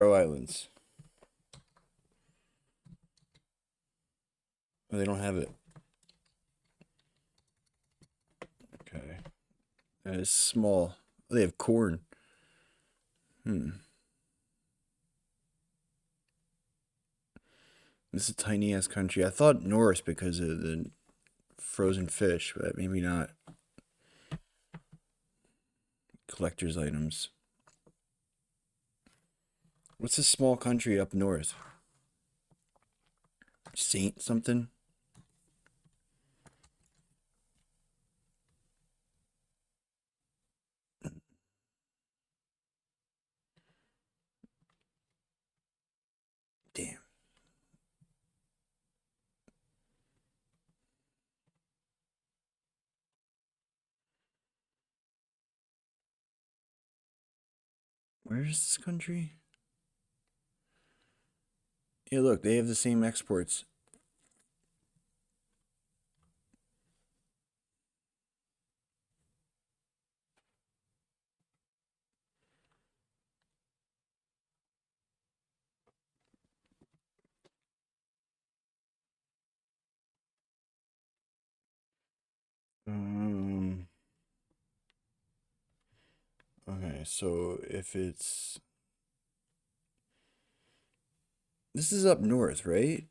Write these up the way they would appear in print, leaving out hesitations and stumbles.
Islands. Oh, they don't have it. Okay. It's small. Oh, they have corn. Hmm. This is a tiny ass country. I thought Norse because of the frozen fish, but maybe not. Collector's items. What's this small country up north? Saint something? Damn. Where's this country? Yeah, look, they have the same exports. Um, okay, so if it's this is up north, right?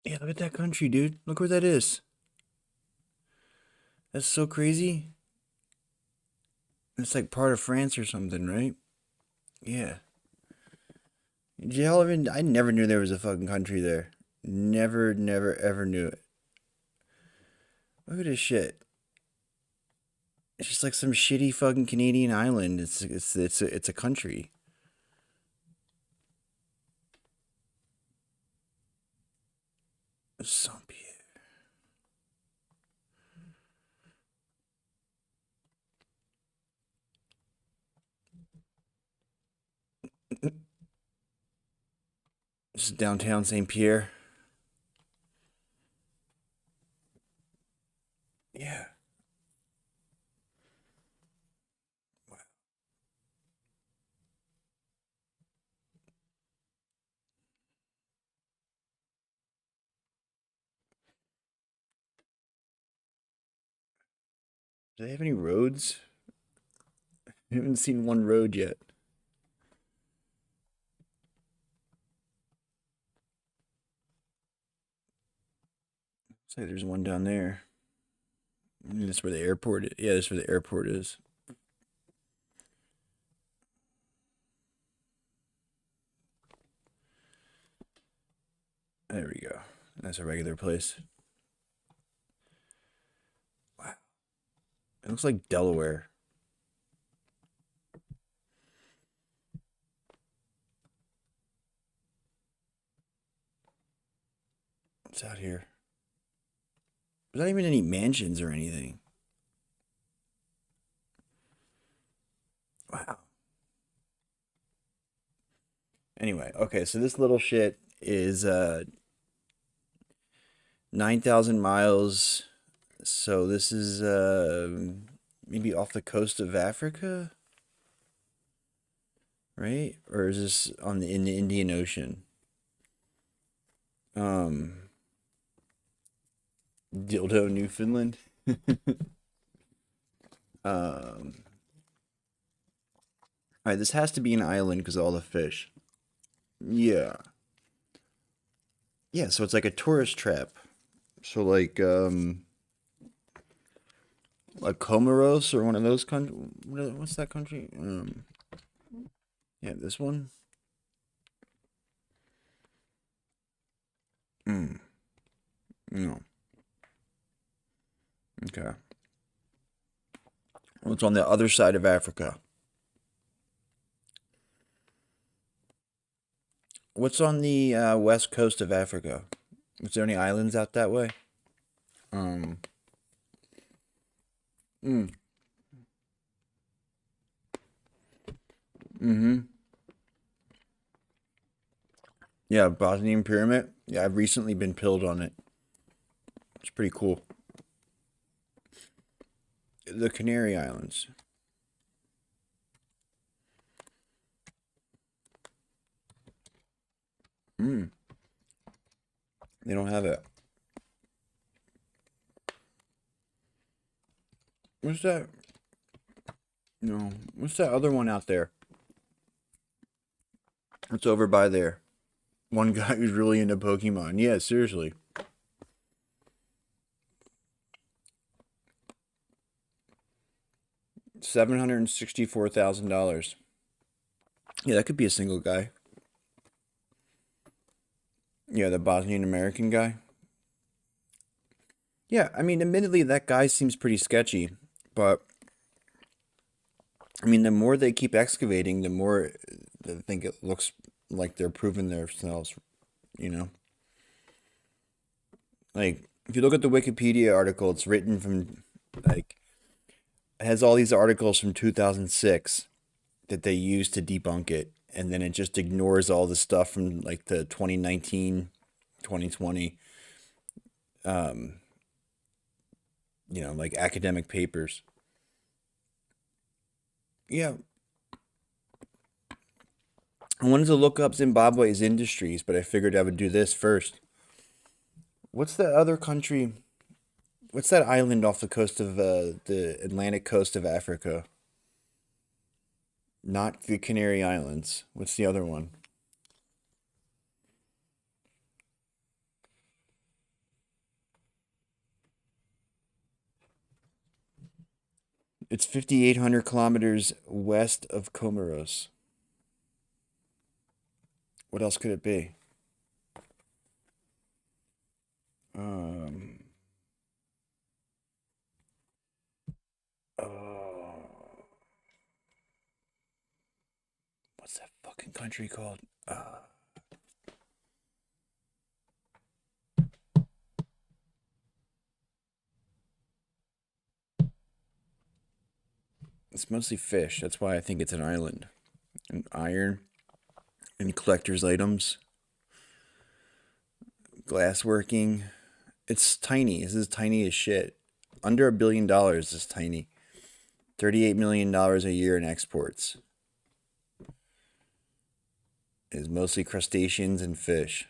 Yeah, look at that country, dude. Look where that is. That's so crazy. It's like part of France or something, right? Yeah. Did y'all even? I never knew there was a fucking country there. Never, never, ever knew it. Look at this shit. It's just like some shitty fucking Canadian island. It's a country. Saint Pierre. This is downtown Saint Pierre. Yeah. Do they have any roads? I haven't seen one road yet. Say there's one down there. Maybe that's where the airport is. Yeah, that's where the airport is. There we go. That's a regular place. Wow. It looks like Delaware. What's out here? There's not even any mansions or anything. Wow. Anyway, okay, so this little shit is 9,000 miles. So this is maybe off the coast of Africa, right? Or is this on in the Indian Ocean? Um, Dildo, Newfoundland. All right, this has to be an island because of all the fish. Yeah. Yeah, so it's like a tourist trap. So like Comoros or one of those countries. What's that country? Yeah, this one. Mm. No. Okay. What's on the other side of Africa? What's on the west coast of Africa? Is there any islands out that way? Um. Mm, mm-hmm. Yeah, Bosnian pyramid. Yeah, I've recently been pilled on it. It's pretty cool. The Canary Islands. Mm, they don't have it. What's that? No. What's that other one out there? It's over by there. One guy who's really into Pokemon. Yeah, seriously. $764,000. Yeah, that could be a single guy. Yeah, the Bosnian American guy. Yeah, I mean, admittedly, that guy seems pretty sketchy, but I mean, the more they keep excavating, the more I think it looks like they're proving themselves, you know? Like, if you look at the Wikipedia article, it's written from, like, it has all these articles from 2006 that they use to debunk it, and then it just ignores all the stuff from, like, the 2019, 2020, um, like academic papers. Yeah, I wanted to look up Zimbabwe's industries, but I figured I would do this first. What's the other country? What's that island off the coast of the Atlantic coast of Africa? Not the Canary Islands. What's the other one? It's 5,800 kilometers west of Comoros. What else could it be? Um, oh, what's that fucking country called? It's mostly fish. That's why I think it's an island. And iron and collector's items, glassworking. It's tiny. This is tiny as shit. Under $1 billion is tiny. $38 million a year in exports is mostly crustaceans and fish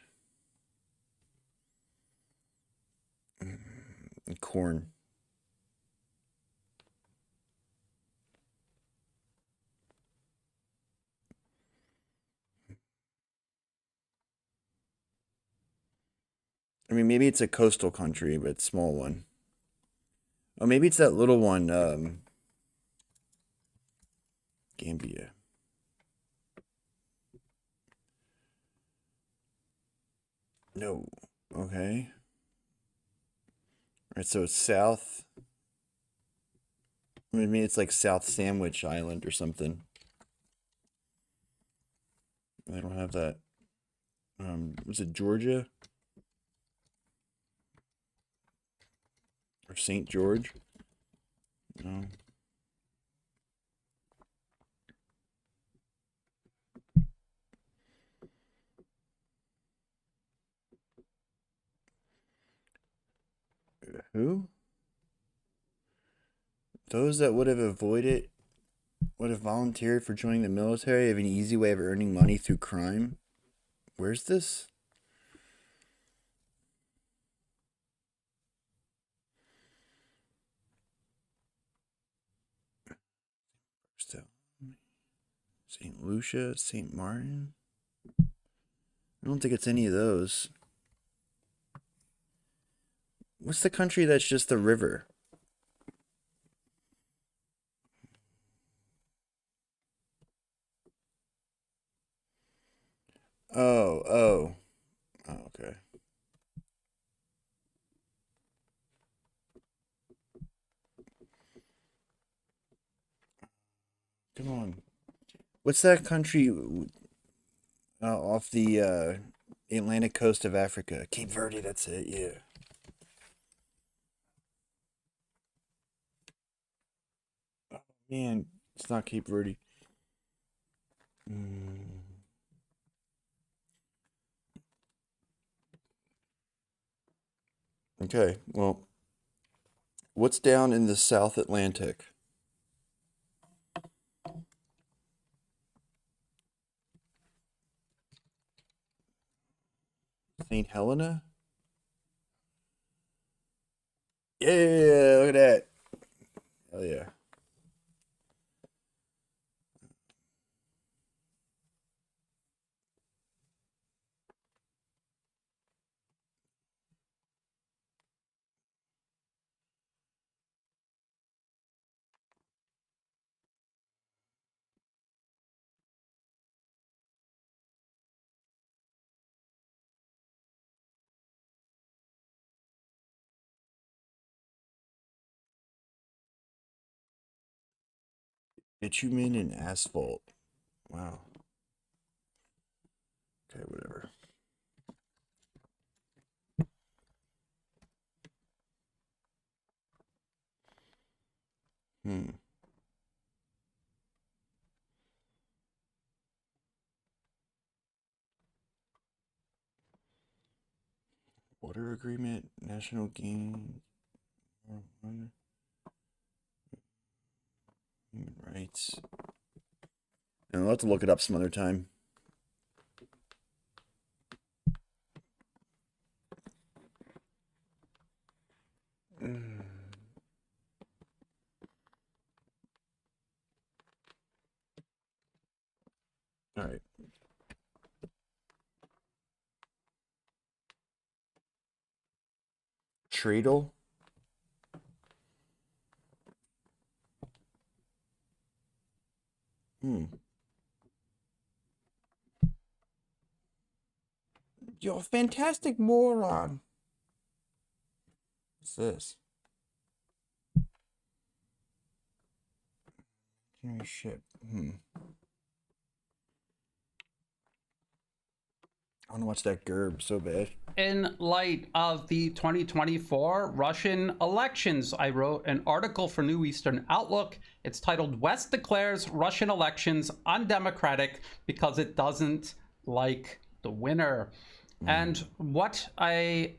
and corn. I mean, maybe it's a coastal country, but small one. Oh, maybe it's that little one, Gambia. No. Okay. All right, so it's south. I mean, it's like South Sandwich Island or something. I don't have that. Was it Georgia or St. George? No. Who? Those that would have volunteered for joining the military have an easy way of earning money through crime. Where's this? Still, St. Lucia, St. Martin. I don't think it's any of those. What's the country that's just a river? Oh, oh, oh, okay. Come on. What's that country off the Atlantic coast of Africa? Cape Verde, that's it, yeah. Oh, man, it's not Cape Verde. Mm. Okay, well, what's down in the South Atlantic? St. Helena? Yeah, look at that. Hell yeah. Bitumen and asphalt. Wow. Okay, whatever. Hmm. Water agreement, national gain, human rights. And I'll have to look it up some other time. All right. Treatle. Hmm. You're a fantastic moron. What's this? Carry ship. I want to watch that Gerb so bad. In light of the 2024 Russian elections, I wrote an article for New Eastern Outlook. It's titled "West Declares Russian Elections Undemocratic Because It Doesn't Like the Winner." And what I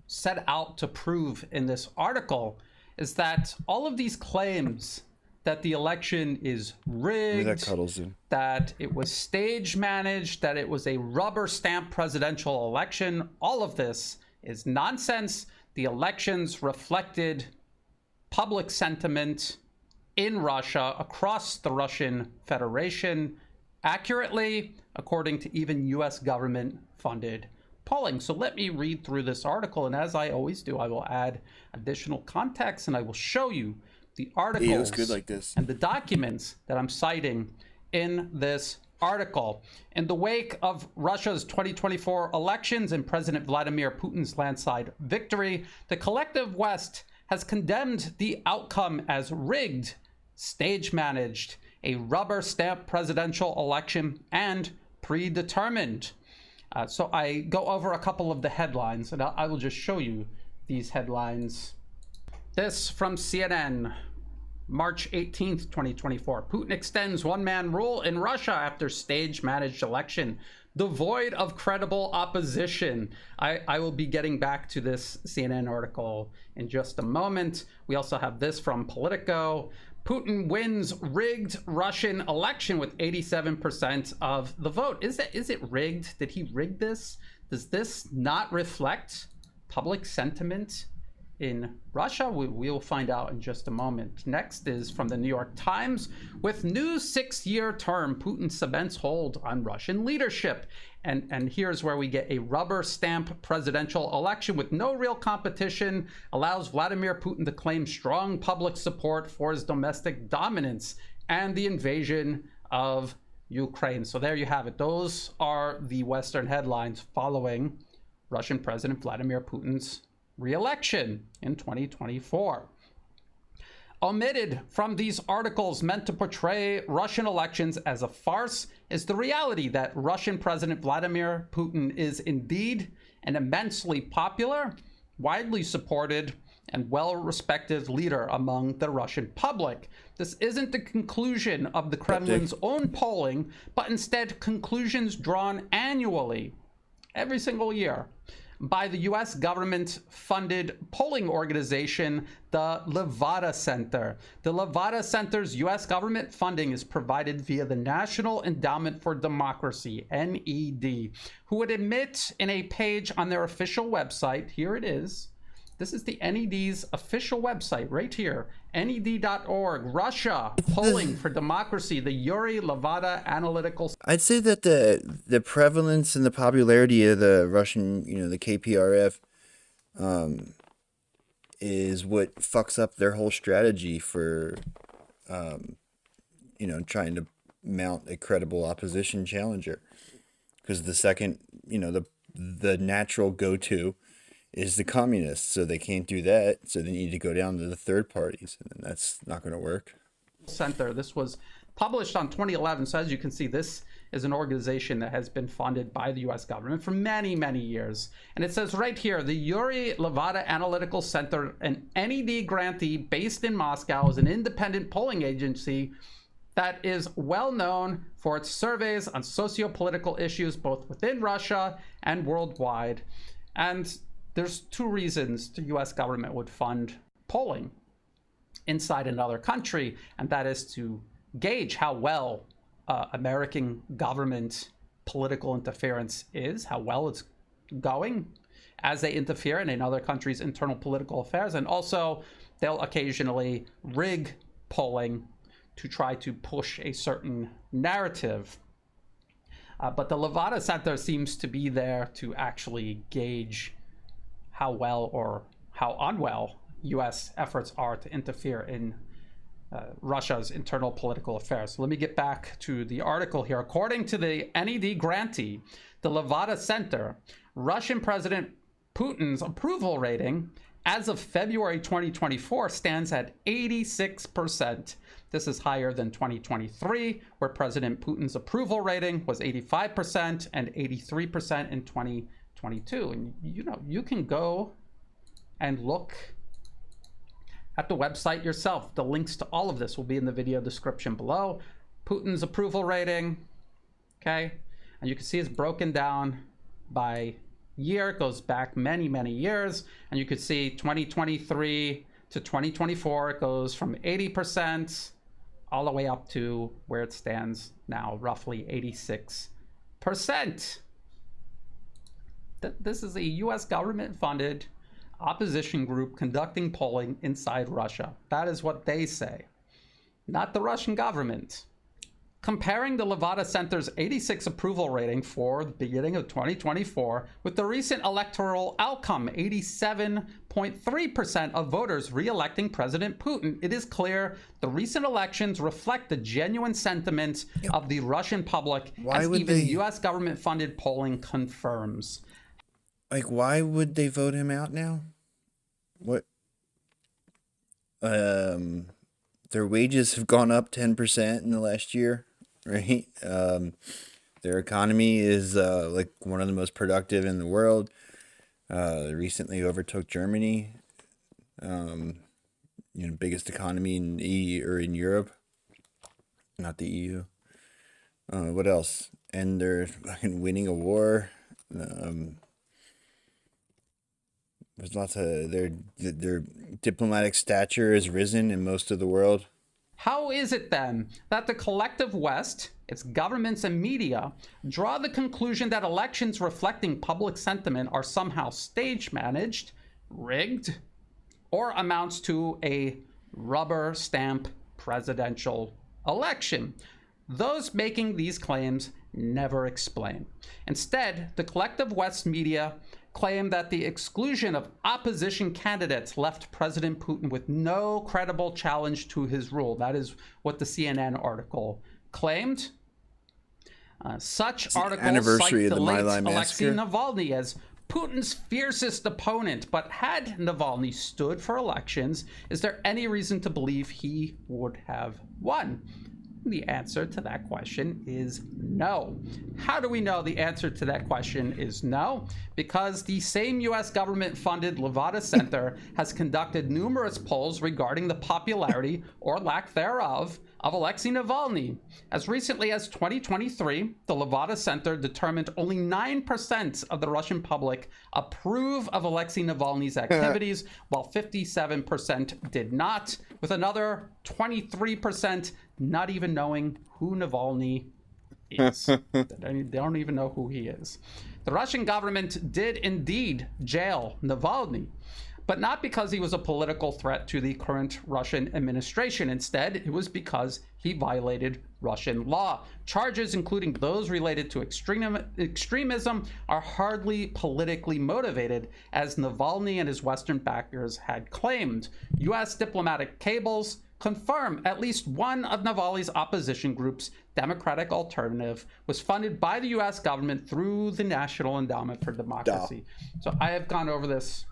set out to prove in this article is that all of these claims that the election is rigged, that cuddles in. that it was stage managed, that it was a rubber stamp presidential election, all of this is nonsense. The elections reflected public sentiment in Russia, across the Russian Federation, accurately, according to even US government funded polling. So let me read through this article, and as I always do, I will add additional context and I will show you the articles good like this. and the documents that I'm citing in this article. In the wake of Russia's 2024 elections and President Vladimir Putin's landslide victory, the collective West has condemned the outcome as rigged, stage managed, a rubber stamp presidential election, and predetermined. So I go over a couple of the headlines, and I will just show you these headlines. This from CNN, March 18th, 2024. Putin extends one-man rule in Russia after stage-managed election, devoid of credible opposition. I will be getting back to this CNN article in just a moment. We also have this from Politico. Putin wins rigged Russian election with 87% of the vote. Is it rigged? Did he rig this? Does this not reflect public sentiment in Russia? We will find out in just a moment. Next is from the New York Times. With new 6-year term, Putin cements hold on Russian leadership. And here's where we get a rubber stamp presidential election with no real competition, allows Vladimir Putin to claim strong public support for his domestic dominance and the invasion of Ukraine. So there you have it. Those are the Western headlines following Russian President Vladimir Putin's re-election in 2024. Omitted from these articles meant to portray Russian elections as a farce is the reality that Russian President Vladimir Putin is indeed an immensely popular, widely supported, and well-respected leader among the Russian public. This isn't the conclusion of the Kremlin's own polling, but instead conclusions drawn annually, every single year, by the US government-funded polling organization, the Levada Center. The Levada Center's US government funding is provided via the National Endowment for Democracy, NED, who would admit in a page on their official website, here it is, this is the NED's official website right here, ned.org, Russia, polling for democracy, the Yuri Levada Analytical. I'd say that the prevalence and the popularity of the Russian, the KPRF, is what fucks up their whole strategy for, trying to mount a credible opposition challenger. Because the second, the natural go-to is the communists, so they can't do that, so they need to go down to the third parties, and that's not going to work. Center. This was published on 2011, so as you can see, this is an organization that has been funded by the US government for many, many years. And it says right here, the Yuri Levada Analytical Center, an NED grantee based in Moscow, is an independent polling agency that is well known for its surveys on socio-political issues both within Russia and worldwide. And there's two reasons the US government would fund polling inside another country, and that is to gauge how well American government political interference is, how well it's going as they interfere in another country's internal political affairs. And also, they'll occasionally rig polling to try to push a certain narrative. But the Levada Center seems to be there to actually gauge how well or how unwell U.S. efforts are to interfere in Russia's internal political affairs. So let me get back to the article here. According to the NED grantee, the Levada Center, Russian President Putin's approval rating as of February 2024 stands at 86%. This is higher than 2023, where President Putin's approval rating was 85% and 83% in 2022. And you can go and look at the website yourself. The links to all of this will be in the video description below. Putin's approval rating, okay? And you can see it's broken down by year. It goes back many, many years. And you can see 2023 to 2024, it goes from 80% all the way up to where it stands now, roughly 86%. This is a US government-funded opposition group conducting polling inside Russia. That is what they say, not the Russian government. Comparing the Levada Center's 86 approval rating for the beginning of 2024 with the recent electoral outcome, 87.3% of voters re-electing President Putin, it is clear the recent elections reflect the genuine sentiment of the Russian public, as even US government-funded polling confirms. Like, why would they vote him out now? What? Their wages have gone up 10% in the last year, right? Their economy is like one of the most productive in the world. They recently overtook Germany, biggest economy in in Europe, not the EU. What else? And they're fucking winning a war. There's lots of their diplomatic stature has risen in most of the world. How is it then that the collective West, its governments and media, draw the conclusion that elections reflecting public sentiment are somehow stage managed, rigged, or amounts to a rubber stamp presidential election? Those making these claims never explain. Instead, the collective West media claim that the exclusion of opposition candidates left President Putin with no credible challenge to his rule. That is what the CNN article claimed. Such articles cite the late Alexei Navalny as Putin's fiercest opponent. But had Navalny stood for elections, is there any reason to believe he would have won? The answer to that question is no. How do we know the answer to that question is no? Because the same US government-funded Levada Center has conducted numerous polls regarding the popularity or lack thereof of Alexei Navalny. As recently as 2023, the Levada Center determined only 9% of the Russian public approve of Alexei Navalny's activities, while 57% did not, with another 23% not even knowing who Navalny is. They don't even know who he is. The Russian government did indeed jail Navalny, but not because he was a political threat to the current Russian administration. Instead, it was because he violated Russian law. Charges, including those related to extremism, are hardly politically motivated, as Navalny and his Western backers had claimed. U.S. diplomatic cables confirm at least one of Navalny's opposition groups, Democratic Alternative, was funded by the U.S. government through the National Endowment for Democracy. So I have gone over this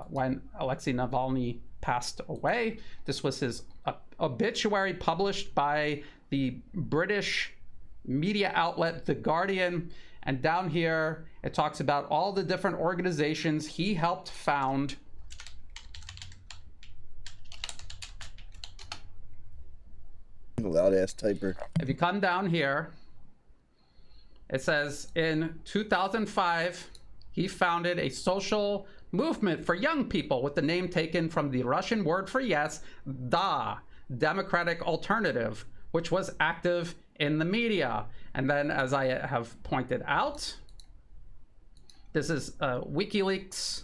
when Alexei Navalny passed away. This was his obituary published by the British media outlet The Guardian. And down here, it talks about all the different organizations he helped found. Loud ass typer. If you come down here, it says in 2005, he founded a social movement for young people with the name taken from the Russian word for yes, DA, Democratic Alternative, which was active in the media. And then, as I have pointed out, this is WikiLeaks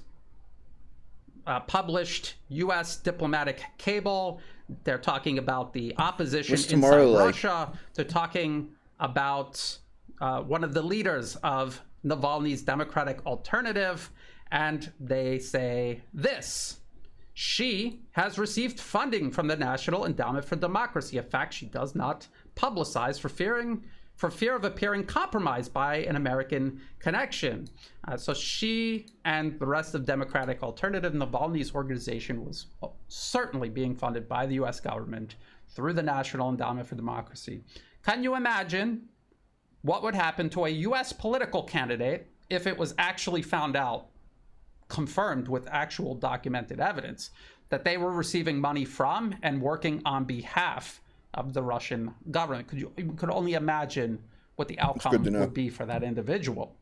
published U.S. diplomatic cable. They're talking about the opposition inside Russia. They're talking about one of the leaders of Navalny's Democratic Alternative, and they say this: she has received funding from the National Endowment for Democracy, a fact she does not publicize for fear of appearing compromised by an American connection. So she and the rest of Democratic Alternative, Navalny's organization, was certainly being funded by the US government through the National Endowment for Democracy. Can you imagine what would happen to a US political candidate if it was actually found out, confirmed with actual documented evidence, that they were receiving money from and working on behalf of the Russian government? You could only imagine what the outcome would be for that individual.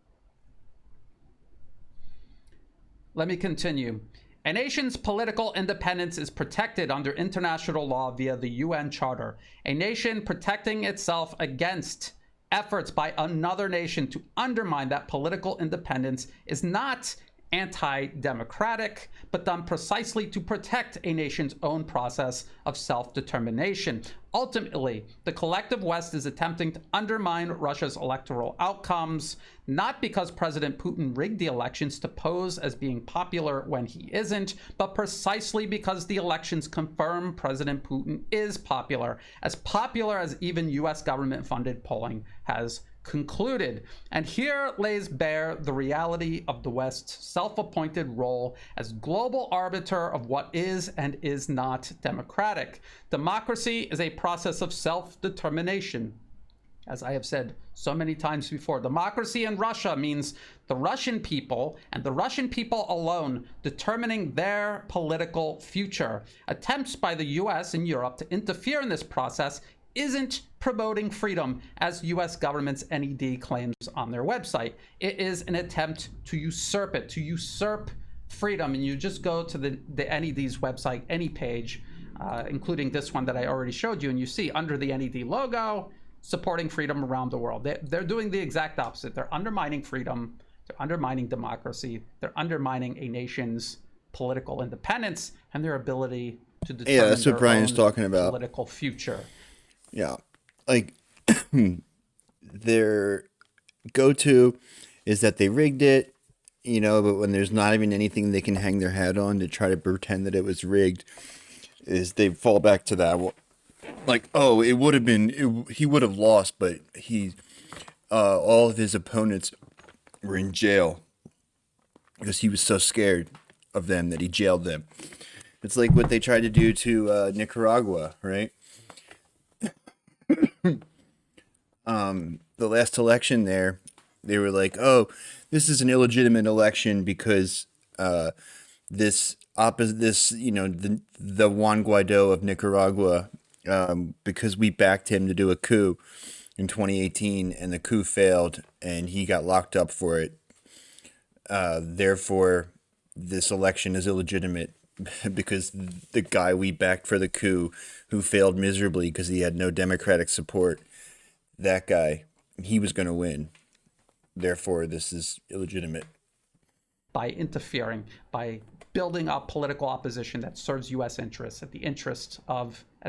Let me continue. A nation's political independence is protected under international law via the UN Charter. A nation protecting itself against efforts by another nation to undermine that political independence is not anti-democratic, but done precisely to protect a nation's own process of self-determination. Ultimately, the collective West is attempting to undermine Russia's electoral outcomes, not because President Putin rigged the elections to pose as being popular when he isn't, but precisely because the elections confirm President Putin is popular as even US government-funded polling has concluded. And here lays bare the reality of the West's self-appointed role as global arbiter of what is and is not democratic. Democracy is a process of self-determination. As I have said so many times before, democracy in Russia means the Russian people and the Russian people alone determining their political future. Attempts by the US and Europe to interfere in this process isn't promoting freedom, as US government's NED claims on their website. It is an attempt to usurp it, to usurp freedom. And you just go to the NED's website, any page, including this one that I already showed you, and you see under the NED logo, supporting freedom around the world. They're doing the exact opposite. They're undermining freedom, they're undermining democracy, they're undermining a nation's political independence and their ability to determine that's what Brian's talking about. Political future. Yeah, like their go-to is that they rigged it, but when there's not even anything they can hang their hat on to try to pretend that it was rigged, is they fall back to that. Like, oh, it would have been, he would have lost, but all of his opponents were in jail. because he was so scared of them that he jailed them. It's like what they tried to do to Nicaragua, right? The last election there, they were like, "Oh, this is an illegitimate election because this the Juan Guaido of Nicaragua, because we backed him to do a coup in 2018, and the coup failed, and he got locked up for it. Therefore, this election is illegitimate." Because the guy we backed for the coup, who failed miserably because he had no democratic support, that guy, he was going to win. Therefore, this is illegitimate. By interfering, by building up political opposition that serves U.S. interests at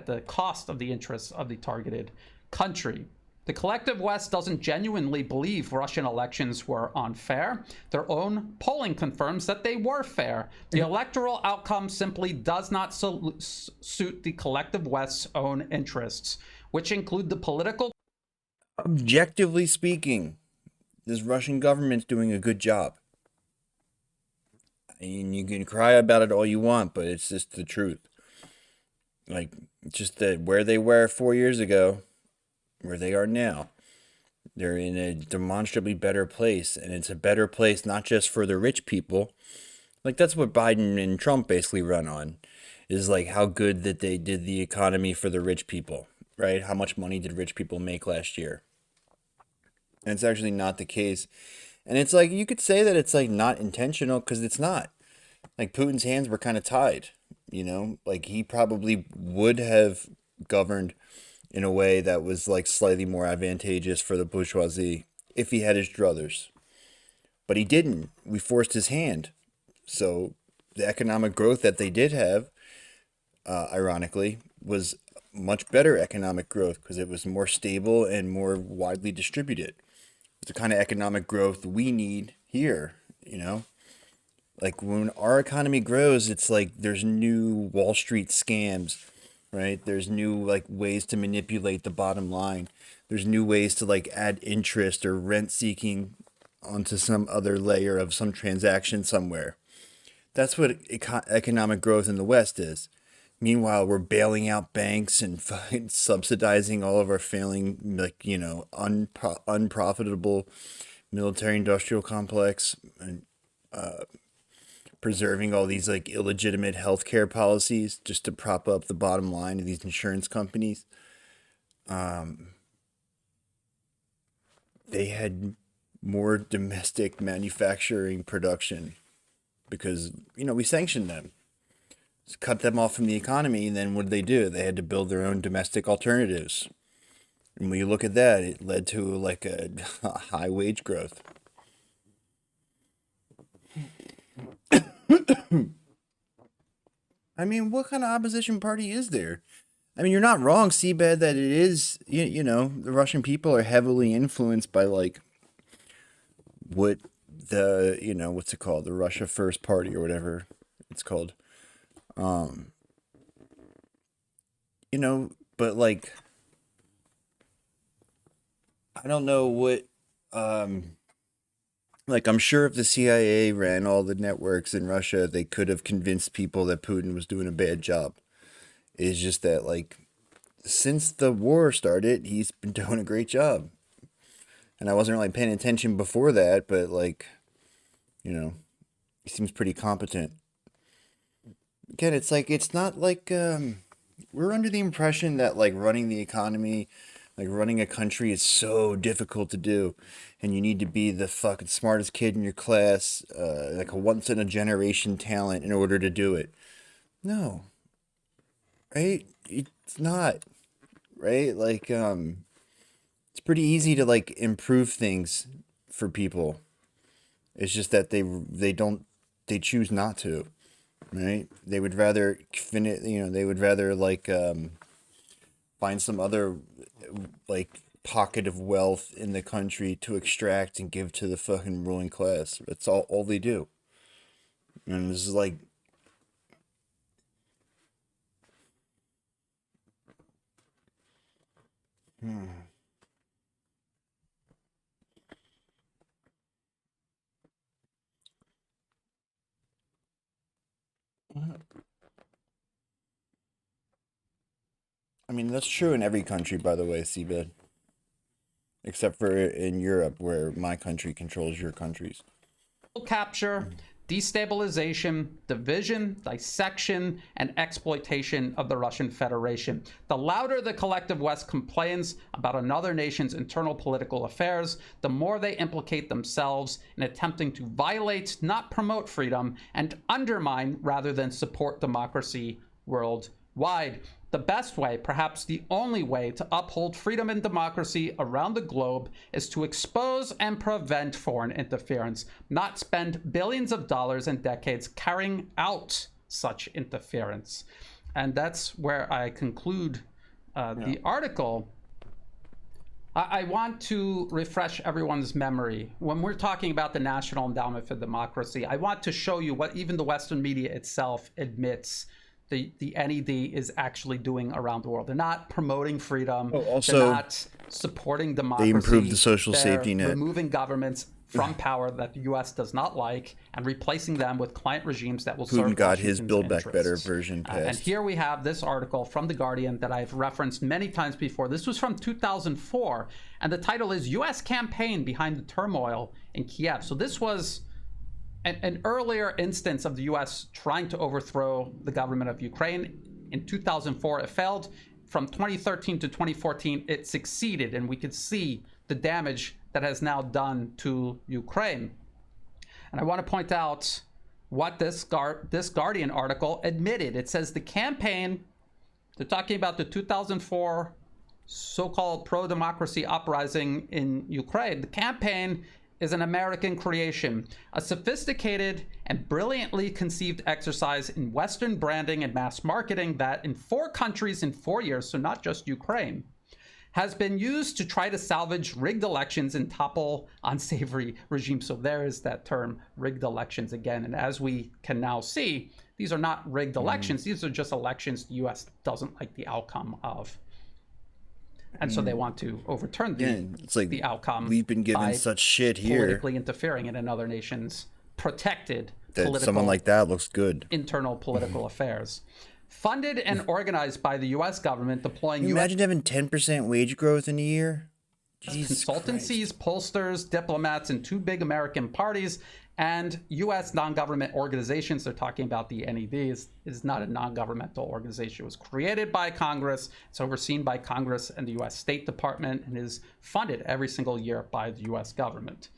the cost of the interests of the targeted country. The collective West doesn't genuinely believe Russian elections were unfair. Their own polling confirms that they were fair. The electoral outcome simply does not suit the collective West's own interests, which include the political. Objectively speaking, this Russian government's doing a good job. And you can cry about it all you want, but it's just the truth. Like, just that where they were 4 years ago, where they are now, they're in a demonstrably better place. And it's a better place not just for the rich people. Like, that's what Biden and Trump basically run on, is like how good that they did the economy for the rich people, right? How much money did rich people make last year? And it's actually not the case. And it's like, you could say that it's like not intentional, because it's not. Like, Putin's hands were kind of tied, like he probably would have governed in a way that was like slightly more advantageous for the bourgeoisie if he had his druthers. But he didn't. We forced his hand. So the economic growth that they did have, ironically, was much better economic growth because it was more stable and more widely distributed. It's the kind of economic growth we need here. Like, when our economy grows, it's like there's new Wall Street scams, right? There's new like ways to manipulate the bottom line. There's new ways to like add interest or rent seeking onto some other layer of some transaction somewhere. That's what economic growth in the West is. Meanwhile, we're bailing out banks and fucking subsidizing all of our failing, like, unprofitable military industrial complex, and preserving all these like illegitimate healthcare policies just to prop up the bottom line of these insurance companies. They had more domestic manufacturing production because, we sanctioned them. Just cut them off from the economy, and then what did they do? They had to build their own domestic alternatives. And when you look at that, it led to like a high wage growth. I mean, what kind of opposition party is there? I mean, you're not wrong, Seabed, that it is, the Russian people are heavily influenced by like what what's it called? The Russia First Party or whatever it's called. But like, I don't know what, like, I'm sure if the CIA ran all the networks in Russia, they could have convinced people that Putin was doing a bad job. It's just that, like, since the war started, he's been doing a great job. And I wasn't really paying attention before that, but, like, he seems pretty competent. Again, it's like, it's not like, we're under the impression that, like, running the economy, like, running a country is so difficult to do. And you need to be the fucking smartest kid in your class, like a once in a generation talent in order to do it. No, right? It's not, right? Like, it's pretty easy to like improve things for people. It's just that they choose not to, right? They would rather they would rather like find some other like pocket of wealth in the country to extract and give to the fucking ruling class. That's all they do. And this is like, I mean, that's true in every country, by the way, Seabed. Except for in Europe, where my country controls your countries. Capture, destabilization, division, dissection, and exploitation of the Russian Federation. The louder the collective West complains about another nation's internal political affairs, the more they implicate themselves in attempting to violate, not promote freedom, and undermine rather than support democracy worldwide. The best way, perhaps the only way, to uphold freedom and democracy around the globe is to expose and prevent foreign interference, not spend billions of dollars and decades carrying out such interference. And that's where I conclude the article. I want to refresh everyone's memory. When we're talking about the National Endowment for Democracy, I want to show you what even the Western media itself admits the NED is actually doing around the world. They're not promoting freedom. Also, they're not supporting democracy. They improved the social safety net. Removing governments from power that the U.S. does not like and replacing them with client regimes that will serve Putin got Washington's his Build Back interests. Better version passed. And here we have this article from The Guardian that I've referenced many times before. This was from 2004, and the title is U.S. Campaign Behind the Turmoil in Kiev. So this was an earlier instance of the U.S. trying to overthrow the government of Ukraine. In 2004, it failed. From 2013 to 2014, it succeeded, and we could see the damage that has now done to Ukraine. And I want to point out what this Guardian article admitted. It says the campaign, they're talking about the 2004 so-called pro-democracy uprising in Ukraine. The campaign is an American creation, a sophisticated and brilliantly conceived exercise in Western branding and mass marketing that in 4 countries in 4 years, so not just Ukraine, has been used to try to salvage rigged elections and topple unsavory regimes. So there is that term, rigged elections again. And as we can now see, these are not rigged elections. These are just elections the U.S. doesn't like the outcome of. And so they want to overturn it's like the outcome. We've been given such shit here. Politically interfering in another nation's protected that political, someone like that looks good. Internal political affairs. Funded and organized by the U.S. government, deploying Imagine having 10% wage growth in a year. Jesus consultancies, Christ. pollsters, diplomats, and 2 big American parties, and U.S. non-government organizations. They're talking about the NED is not a non-governmental organization. It was created by Congress. It's overseen by Congress and the U.S. State Department and is funded every single year by the U.S. government.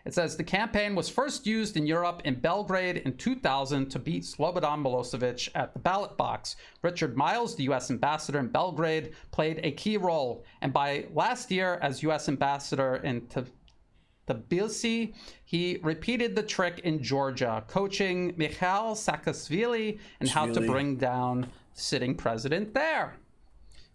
It says the campaign was first used in Europe in Belgrade in 2000 to beat Slobodan Milosevic at the ballot box. Richard Miles, the U.S. ambassador in Belgrade, played a key role. And by last year, as U.S. ambassador in Tbilisi, he repeated the trick in Georgia, coaching Mikhail Saakashvili and how to bring down the sitting president there.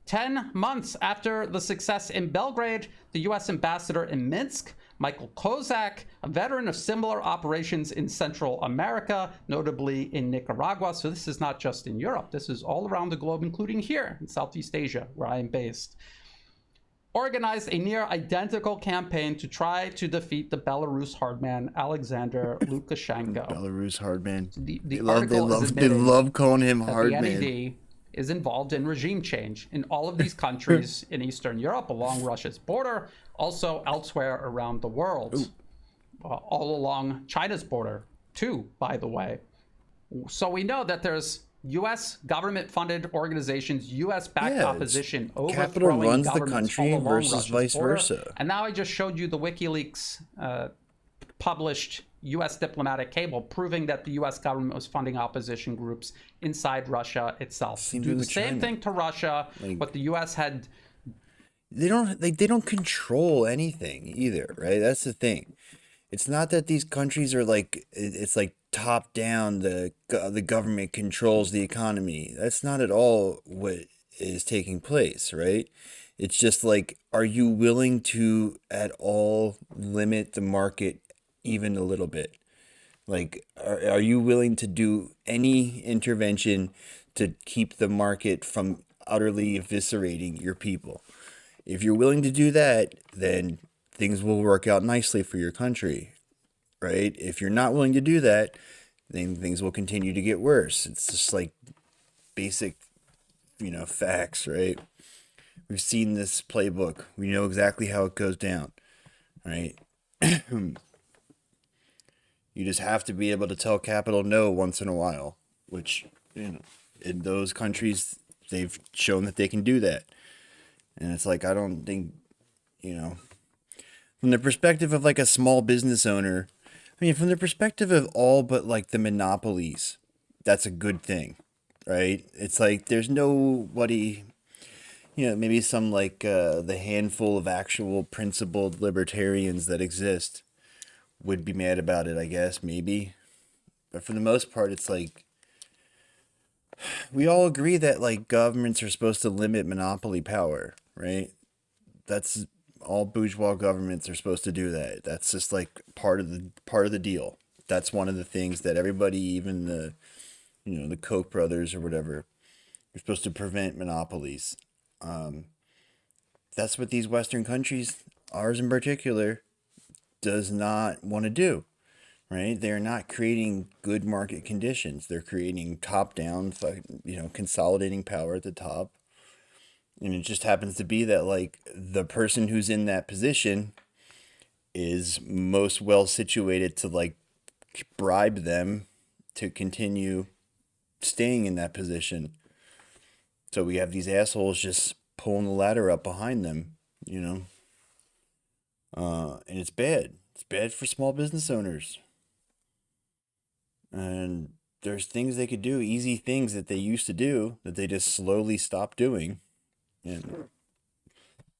10 months after the success in Belgrade, the U.S. ambassador in Minsk, Michael Kozak, a veteran of similar operations in Central America, notably in Nicaragua. So this is not just in Europe. This is all around the globe, including here in Southeast Asia, where I am based. Organized a near identical campaign to try to defeat the Belarus hardman Alexander Lukashenko. Belarus hardman. They love calling him hardman. The NED is involved in regime change in all of these countries in Eastern Europe, along Russia's border, also elsewhere around the world, all along China's border, too, by the way. So we know that there's U.S. government-funded organizations, U.S.-backed opposition, overthrowing runs the governments country all along versus Russia's vice border. versa. And now I just showed you the WikiLeaks published U.S. diplomatic cable proving that the U.S. government was funding opposition groups inside Russia itself. Do the same thing to Russia, but the U.S. had... They don't control anything either, right? That's the thing. It's not that these countries are like, it's like top down, the government controls the economy. That's not at all what is taking place, right? It's just like, are you willing to at all limit the market even a little bit? Like, are you willing to do any intervention to keep the market from utterly eviscerating your people? If you're willing to do that, then things will work out nicely for your country, right? If you're not willing to do that, then things will continue to get worse. It's just like basic, facts, right? We've seen this playbook. We know exactly how it goes down, right? You just have to be able to tell capital no once in a while, which, in those countries, they've shown that they can do that. And it's like, I don't think, from the perspective of like a small business owner, from the perspective of all but like the monopolies, that's a good thing, right? It's like there's nobody, maybe some like the handful of actual principled libertarians that exist would be mad about it, I guess, maybe. But for the most part, it's like we all agree that like governments are supposed to limit monopoly power, right? That's all bourgeois governments are supposed to do that. That's just like part of the deal. That's one of the things that everybody, even the Koch brothers or whatever, are supposed to prevent monopolies. That's what these Western countries, ours in particular, does not want to do, right? They're not creating good market conditions. They're creating top-down, consolidating power at the top. And it just happens to be that, like, the person who's in that position is most well situated to, like, bribe them to continue staying in that position. So we have these assholes just pulling the ladder up behind them, and it's bad. It's bad for small business owners. And there's things they could do, easy things that they used to do that they just slowly stopped doing. And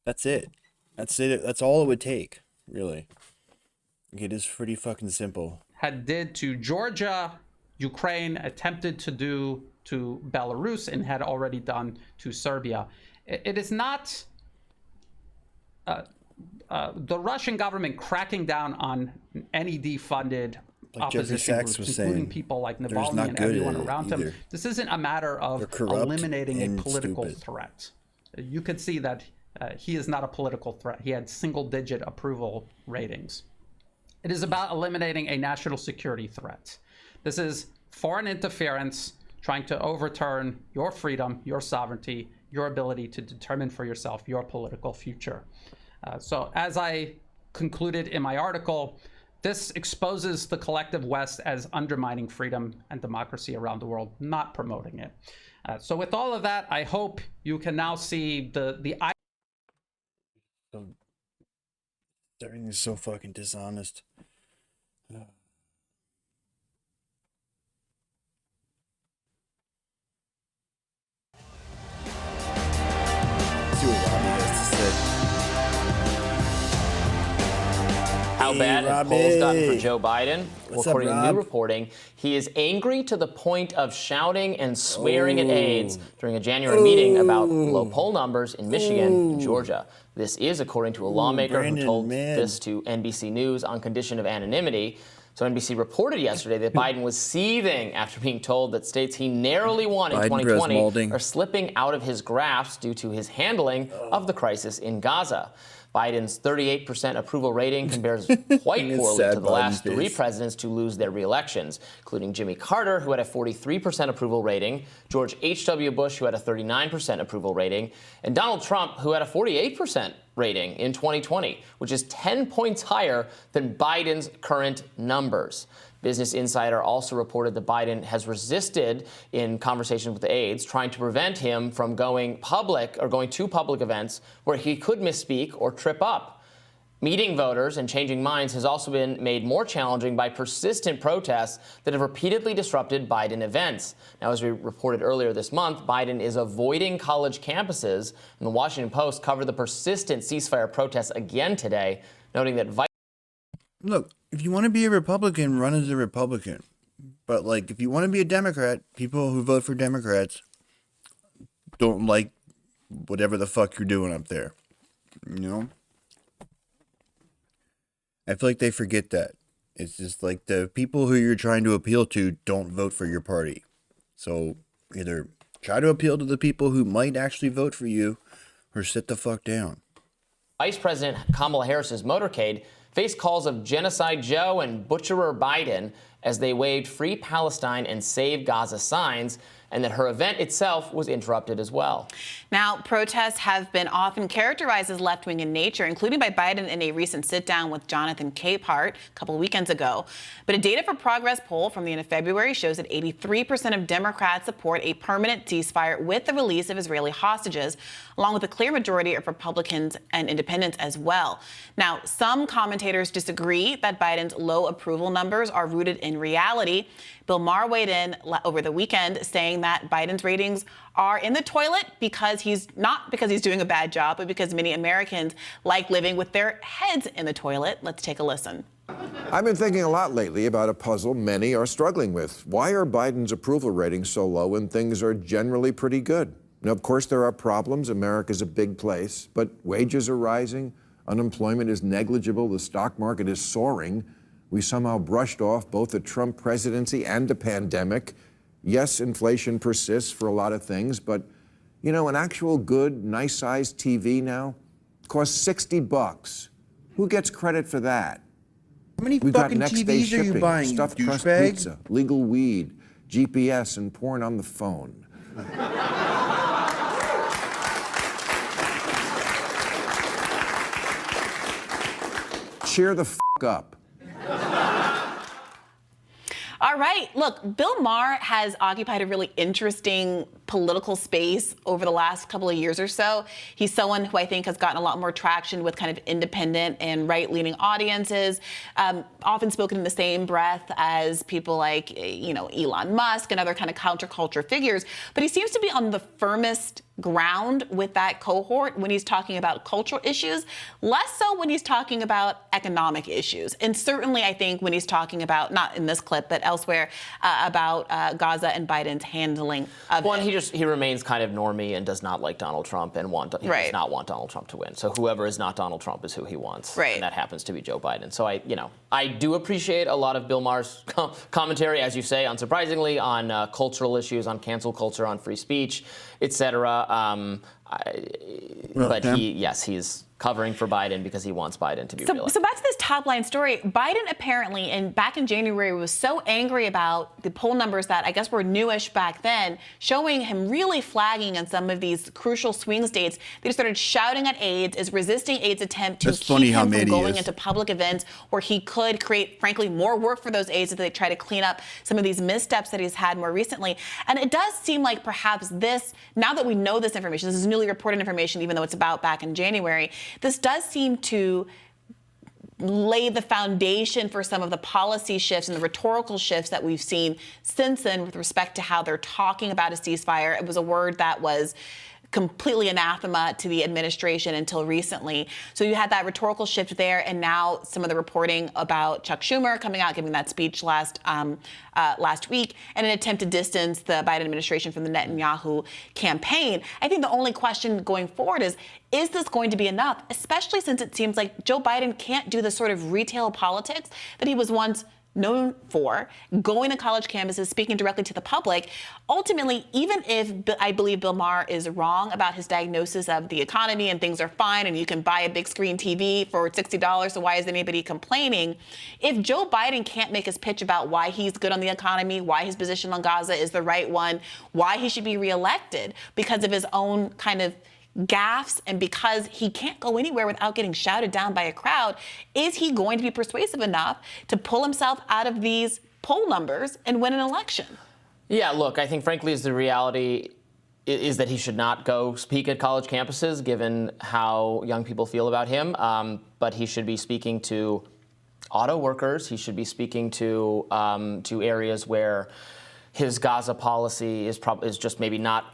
that's it. That's it. That's all it would take, really. It is pretty fucking simple. Did to Georgia, Ukraine attempted to do to Belarus, and had already done to Serbia. It is not the Russian government cracking down on any defunded opposition Sachs groups, was including saying, people like Navalny and everyone around him. This isn't a matter of eliminating a political threat. You could see that he is not a political threat. He had single-digit approval ratings. It is about eliminating a national security threat. This is foreign interference trying to overturn your freedom, your sovereignty, your ability to determine for yourself your political future. So as I concluded in my article, this exposes the collective West as undermining freedom and democracy around the world, not promoting it. So with all of that, I hope you can now see the everything is so fucking dishonest. See what Robbie has to say. How bad have polls gotten for Joe Biden? Well, according to new reporting, he is angry to the point of shouting and swearing at aides during a January meeting about low poll numbers in Michigan and Georgia. This is according to a lawmaker who told this to NBC News on condition of anonymity. So NBC reported yesterday that Biden was seething after being told that states he narrowly won in 2020 are slipping out of his grasp due to his handling of the crisis in Gaza. Biden's 38% approval rating compares quite poorly to the last three presidents to lose their reelections, including Jimmy Carter, who had a 43% approval rating, George H.W. Bush, who had a 39% approval rating, and Donald Trump, who had a 48% rating in 2020, which is 10 points higher than Biden's current numbers. Business Insider also reported that Biden has resisted in conversations with the aides, trying to prevent him from going public or going to public events where he could misspeak or trip up. Meeting voters and changing minds has also been made more challenging by persistent protests that have repeatedly disrupted Biden events. Now, as we reported earlier this month, Biden is avoiding college campuses, and the Washington Post covered the persistent ceasefire protests again today, noting that Look, if you want to be a Republican, run as a Republican. But, like, if you want to be a Democrat, people who vote for Democrats don't like whatever the fuck you're doing up there. I feel like they forget that. It's just like the people who you're trying to appeal to don't vote for your party. So either try to appeal to the people who might actually vote for you or sit the fuck down. Vice President Kamala Harris's motorcade faced calls of Genocide Joe and Butcherer Biden as they waved Free Palestine and Save Gaza signs, and that her event itself was interrupted as well. Now, protests have been often characterized as left-wing in nature, including by Biden in a recent sit-down with Jonathan Capehart a couple of weekends ago. But a Data for Progress poll from the end of February shows that 83% of Democrats support a permanent ceasefire with the release of Israeli hostages, along with a clear majority of Republicans and independents as well. Now, some commentators disagree that Biden's low approval numbers are rooted in reality. Bill Maher weighed in over the weekend saying that Biden's ratings are in the toilet because he's doing a bad job, but because many Americans like living with their heads in the toilet. Let's take a listen. I've been thinking a lot lately about a puzzle many are struggling with. Why are Biden's approval ratings so low when things are generally pretty good? Now, of course, there are problems. America's a big place, but wages are rising, unemployment is negligible, the stock market is soaring. We somehow brushed off both the Trump presidency and the pandemic. Yes, inflation persists for a lot of things, but, you know, an actual good, nice-sized TV now costs $60. Who gets credit for that? How many We've got fucking next-day TVs are you shipping, buying, stuffed you crust douchebag? pizza, legal weed, GPS, and porn on the phone. Cheer the f*** up. All right. Look, Bill Maher has occupied a really interesting political space over the last couple of years or so. He's someone who I think has gotten a lot more traction with kind of independent and right-leaning audiences, often spoken in the same breath as people like, Elon Musk and other kind of counterculture figures. But he seems to be on the firmest ground with that cohort when he's talking about cultural issues, less so when he's talking about economic issues. And certainly, I think, when he's talking about, not in this clip, but elsewhere, about Gaza and Biden's handling of it. He remains kind of normie and does not like Donald Trump and does not want Donald Trump to win. So whoever is not Donald Trump is who he wants. Right. And that happens to be Joe Biden. So I do appreciate a lot of Bill Maher's commentary, as you say, unsurprisingly, on cultural issues, on cancel culture, on free speech, etc. But he's covering for Biden because he wants Biden to be reelected. So back to this top line story. Biden apparently, back in January, was so angry about the poll numbers that I guess were newish back then, showing him really flagging on some of these crucial swing states. They started shouting at aides, is resisting aides' attempt to keep him from going into public events where he could create, frankly, more work for those aides as they try to clean up some of these missteps that he's had more recently. And it does seem like perhaps this, now that we know this information, this is newly reported information, even though it's about back in January, this does seem to lay the foundation for some of the policy shifts and the rhetorical shifts that we've seen since then with respect to how they're talking about a ceasefire. It was a word that was completely anathema to the administration until recently. So you had that rhetorical shift there, and now some of the reporting about Chuck Schumer coming out, giving that speech last week, and an attempt to distance the Biden administration from the Netanyahu campaign. I think the only question going forward is this going to be enough, especially since it seems like Joe Biden can't do the sort of retail politics that he was once known for, going to college campuses, speaking directly to the public. Ultimately, even if I believe Bill Maher is wrong about his diagnosis of the economy and things are fine and you can buy a big screen TV for $60, so why is anybody complaining? If Joe Biden can't make his pitch about why he's good on the economy, why his position on Gaza is the right one, why he should be reelected because of his own kind of gaffes and because he can't go anywhere without getting shouted down by a crowd, is he going to be persuasive enough to pull himself out of these poll numbers and win an election? Yeah, look, I think frankly is the reality is that he should not go speak at college campuses given how young people feel about him, but he should be speaking to auto workers. He should be speaking to areas where his Gaza policy is just maybe not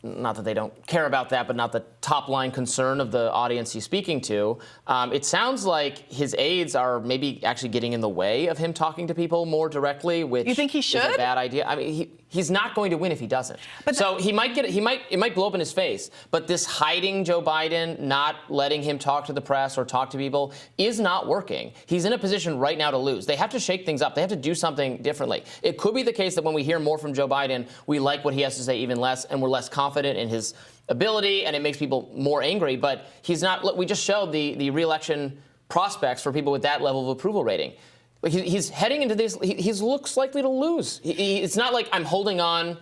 that they don't care about that, but not the top line concern of the audience he's speaking to. It sounds like his aides are maybe actually getting in the way of him talking to people more directly, which you think he should? Is a bad idea. I mean, he's not going to win if he doesn't. But so it might blow up in his face. But this hiding Joe Biden, not letting him talk to the press or talk to people is not working. He's in a position right now to lose. They have to shake things up. They have to do something differently. It could be the case that when we hear more from Joe Biden, we like what he has to say even less, and we're less confident in his ability, and it makes people more angry. But he's not. Look, we just showed the re-election prospects for people with that level of approval rating. He's heading into this. He looks likely to lose. It's not like I'm holding on.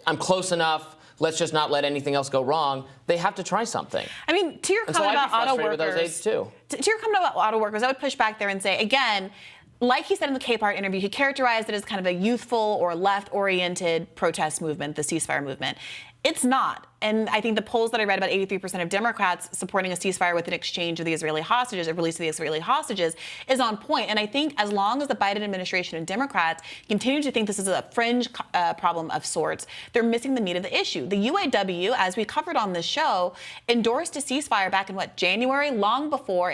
I'm close enough. Let's just not let anything else go wrong. They have to try something. I mean, to your comment about auto workers, with those aides too. To your comment about auto workers, I would push back there and say, again, like he said in the Capehart interview, he characterized it as kind of a youthful or left-oriented protest movement, the ceasefire movement. It's not. And I think the polls that I read, about 83% of Democrats supporting a ceasefire with an exchange of the Israeli hostages, a release of the Israeli hostages, is on point. And I think as long as the Biden administration and Democrats continue to think this is a fringe problem of sorts, they're missing the meat of the issue. The UAW, as we covered on this show, endorsed a ceasefire back in, January, long before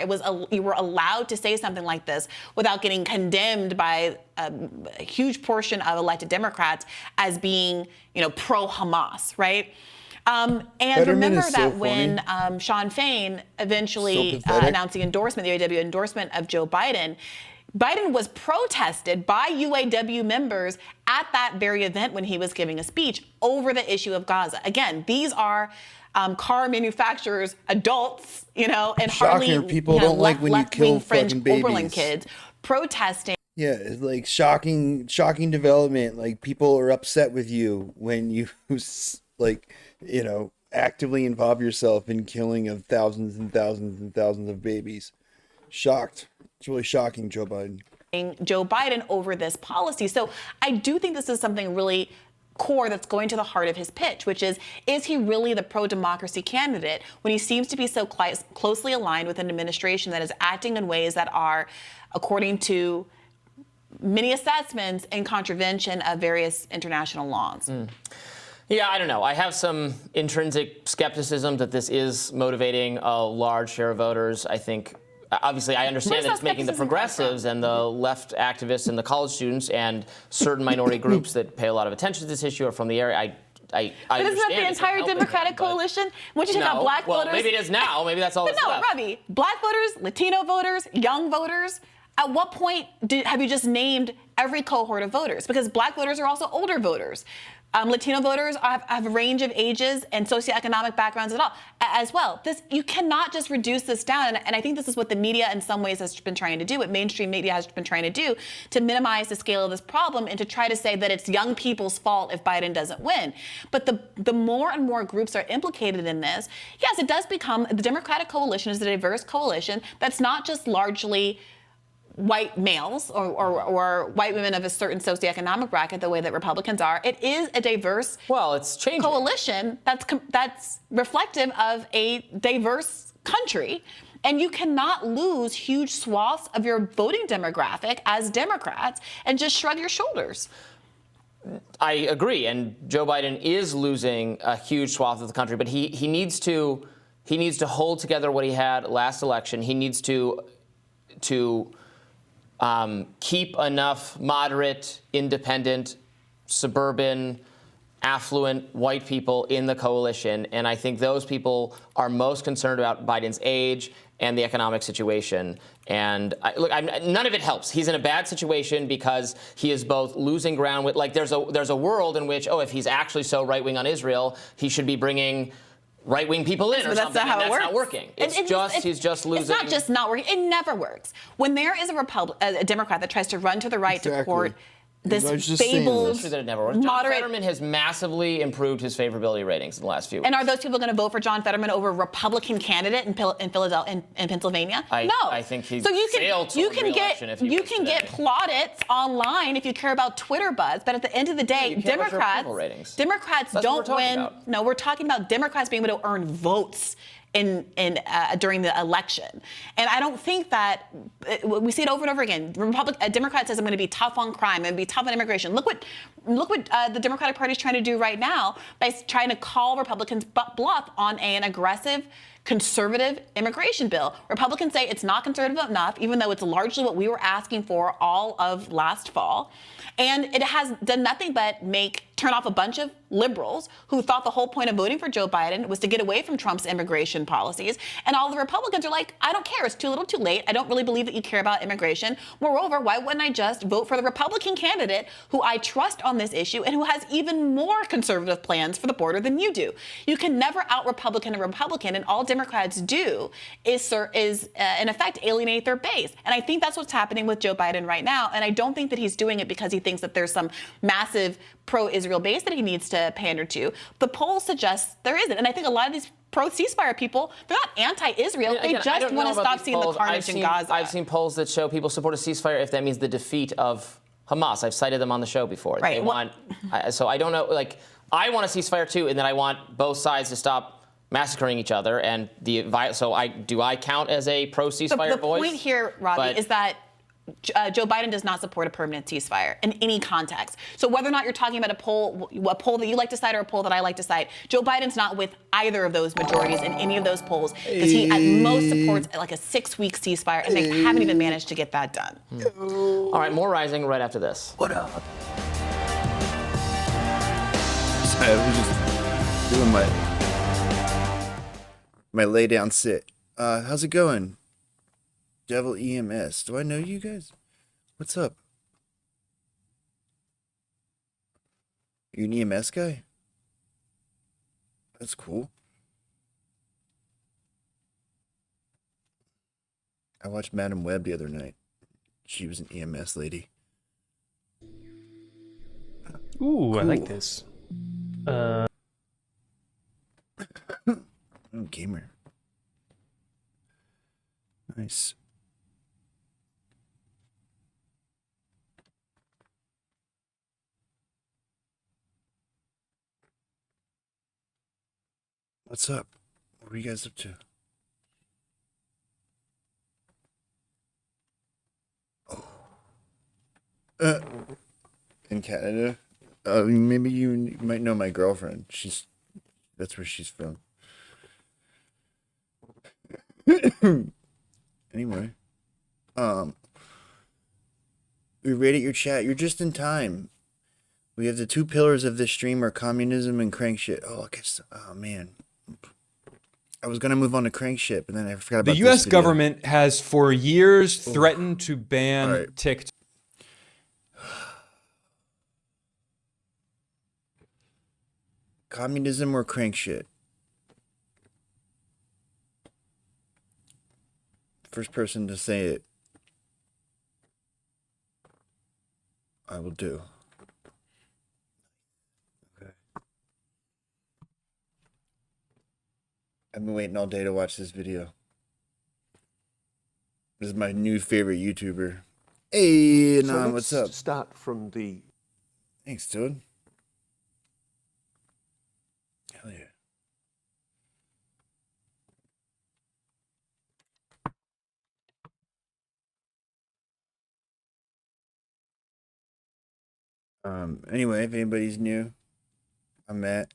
you were allowed to say something like this without getting condemned by a huge portion of elected Democrats as being, pro-Hamas, right? And Fetterman remember is that so when Sean Fain eventually announced the endorsement, the UAW endorsement of Joe Biden, Biden was protested by UAW members at that very event when he was giving a speech over the issue of Gaza. Again, these are car manufacturers, adults, and Shocker, hardly people don't like when you kill French fucking babies. Oberlin kids protesting. Yeah, it's like shocking development. Like, people are upset with you when you actively involve yourself in killing of thousands and thousands and thousands of babies. Shocked. It's really shocking, Joe Biden. Joe Biden over this policy. So I do think this is something really core that's going to the heart of his pitch, which is he really the pro-democracy candidate when he seems to be so closely aligned with an administration that is acting in ways that are, according to many assessments, in contravention of various international laws? Yeah, I don't know. I have some intrinsic skepticism that this is motivating a large share of voters. I think, obviously, I understand that it's making the progressives and the left activists and the college students and certain minority groups that pay a lot of attention to this issue are from the area. But isn't that the entire Democratic coalition? Once you take out black voters. Maybe it is now. Maybe that's all but that's no, left. Robbie, black voters, Latino voters, young voters. At what point have you just named every cohort of voters? Because black voters are also older voters. Latino voters have a range of ages and socioeconomic backgrounds as well. You cannot just reduce this down. And I think this is what the media in some ways has been trying to do, what mainstream media has been trying to do, to minimize the scale of this problem and to try to say that it's young people's fault if Biden doesn't win. But the more and more groups are implicated in this, yes, it does become, the Democratic coalition is a diverse coalition that's not just largely white males or white women of a certain socioeconomic bracket, the way that Republicans are. It is a diverse it's changing. Coalition that's reflective of a diverse country. And you cannot lose huge swaths of your voting demographic as Democrats and just shrug your shoulders. I agree. And Joe Biden is losing a huge swath of the country, but he needs to hold together what he had last election. He needs to keep enough moderate, independent, suburban, affluent white people in the coalition. And I think those people are most concerned about Biden's age and the economic situation. And none of it helps. He's in a bad situation because he is both losing ground with, there's a world in which, if he's actually so right-wing on Israel, he should be bringing right-wing people in or something. That's not working. He's just losing. It's not just not working. It never works. When there is a Democrat that tries to run to the right to court this fabled, that it never works. John Fetterman has massively improved his favorability ratings in the last few weeks. And are those people going to vote for John Fetterman over a Republican candidate in Philadelphia, in Pennsylvania? No. I think he failed to you can get plaudits online if you care about Twitter buzz, but at the end of the day, Democrats don't win. No, we're talking about Democrats being able to earn votes during the election. And I don't think that we see it over and over again. Democrat says I'm going to be tough on crime, I'm going to be tough on immigration. Look what the Democratic Party is trying to do right now by trying to call Republicans bluff on an aggressive conservative immigration bill. Republicans say it's not conservative enough, even though it's largely what we were asking for all of last fall. And it has done nothing but turn off a bunch of liberals who thought the whole point of voting for Joe Biden was to get away from Trump's immigration policies. And all the Republicans are like, I don't care. It's too little too late. I don't really believe that you care about immigration. Moreover, why wouldn't I just vote for the Republican candidate who I trust on this issue and who has even more conservative plans for the border than you do. You can never out-Republican a Republican, and all Democrats do is in effect, alienate their base. And I think that's what's happening with Joe Biden right now, and I don't think that he's doing it because he thinks that there's some massive pro-Israel base that he needs to pander to. The polls suggest there isn't, and I think a lot of these pro-ceasefire people, they're not anti-Israel. Again, they just want to stop seeing the carnage in Gaza. I've seen polls that show people support a ceasefire if that means the defeat of Hamas. I've cited them on the show before. Right. So I don't know. Like, I want a ceasefire too, and then I want both sides to stop massacring each other. And do I count as a pro-ceasefire voice? The point here, Robbie, is that Joe Biden does not support a permanent ceasefire in any context. So whether or not you're talking about a poll that you like to cite or a poll that I like to cite, Joe Biden's not with either of those majorities in any of those polls because he at most supports like a 6-week ceasefire, and they haven't even managed to get that done. All right, more Rising right after this. What up? I was just doing my lay down sit. How's it going? Devil EMS. Do I know you guys? What's up? You an EMS guy? That's cool. I watched Madam Web the other night. She was an EMS lady. Ooh, cool. I like this. I'm a gamer. Nice. What's up? What are you guys up to? Oh. In Canada? Maybe you might know my girlfriend. That's where she's from. Anyway. We rated your chat. You're just in time. We have the two pillars of this stream are communism and crank shit. Oh man. I was gonna move on to crank shit, but then I forgot about the U.S. government has for years threatened to ban TikTok. Communism or crank shit? First person to say it, I will do. Okay. I've been waiting all day to watch this video. This is my new favorite YouTuber. Hey, Anon, what's up? Start from the... Thanks, dude. Hell yeah. Anyway, if anybody's new, I'm Matt.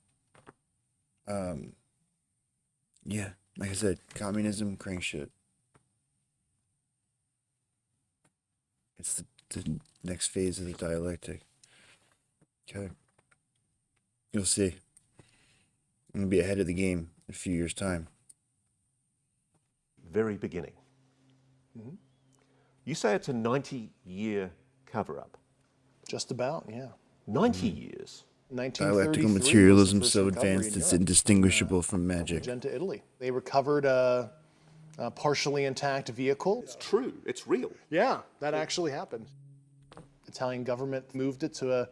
Yeah, like I said, communism, crank shit. It's the next phase of the dialectic. Okay. You'll see. I'm gonna be ahead of the game in a few years' time. Very beginning. Mm-hmm. You say it's a 90-year cover-up. Just about, yeah. 90 years. Dialectical materialism so advanced it's indistinguishable from magic. To Italy. They recovered a partially intact vehicle. It's true. It's real. Yeah, that actually happened. Italian government moved it to a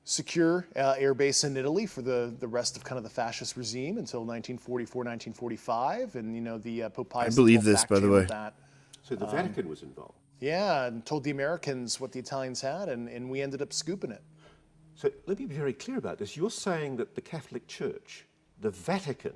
secure air base in Italy for the rest of kind of the fascist regime until 1944, 1945, and the Pope Pius. I believe this, by the way. So the Vatican was involved. Yeah, and told the Americans what the Italians had, and we ended up scooping it. So let me be very clear about this. You're saying that the Catholic Church, the Vatican,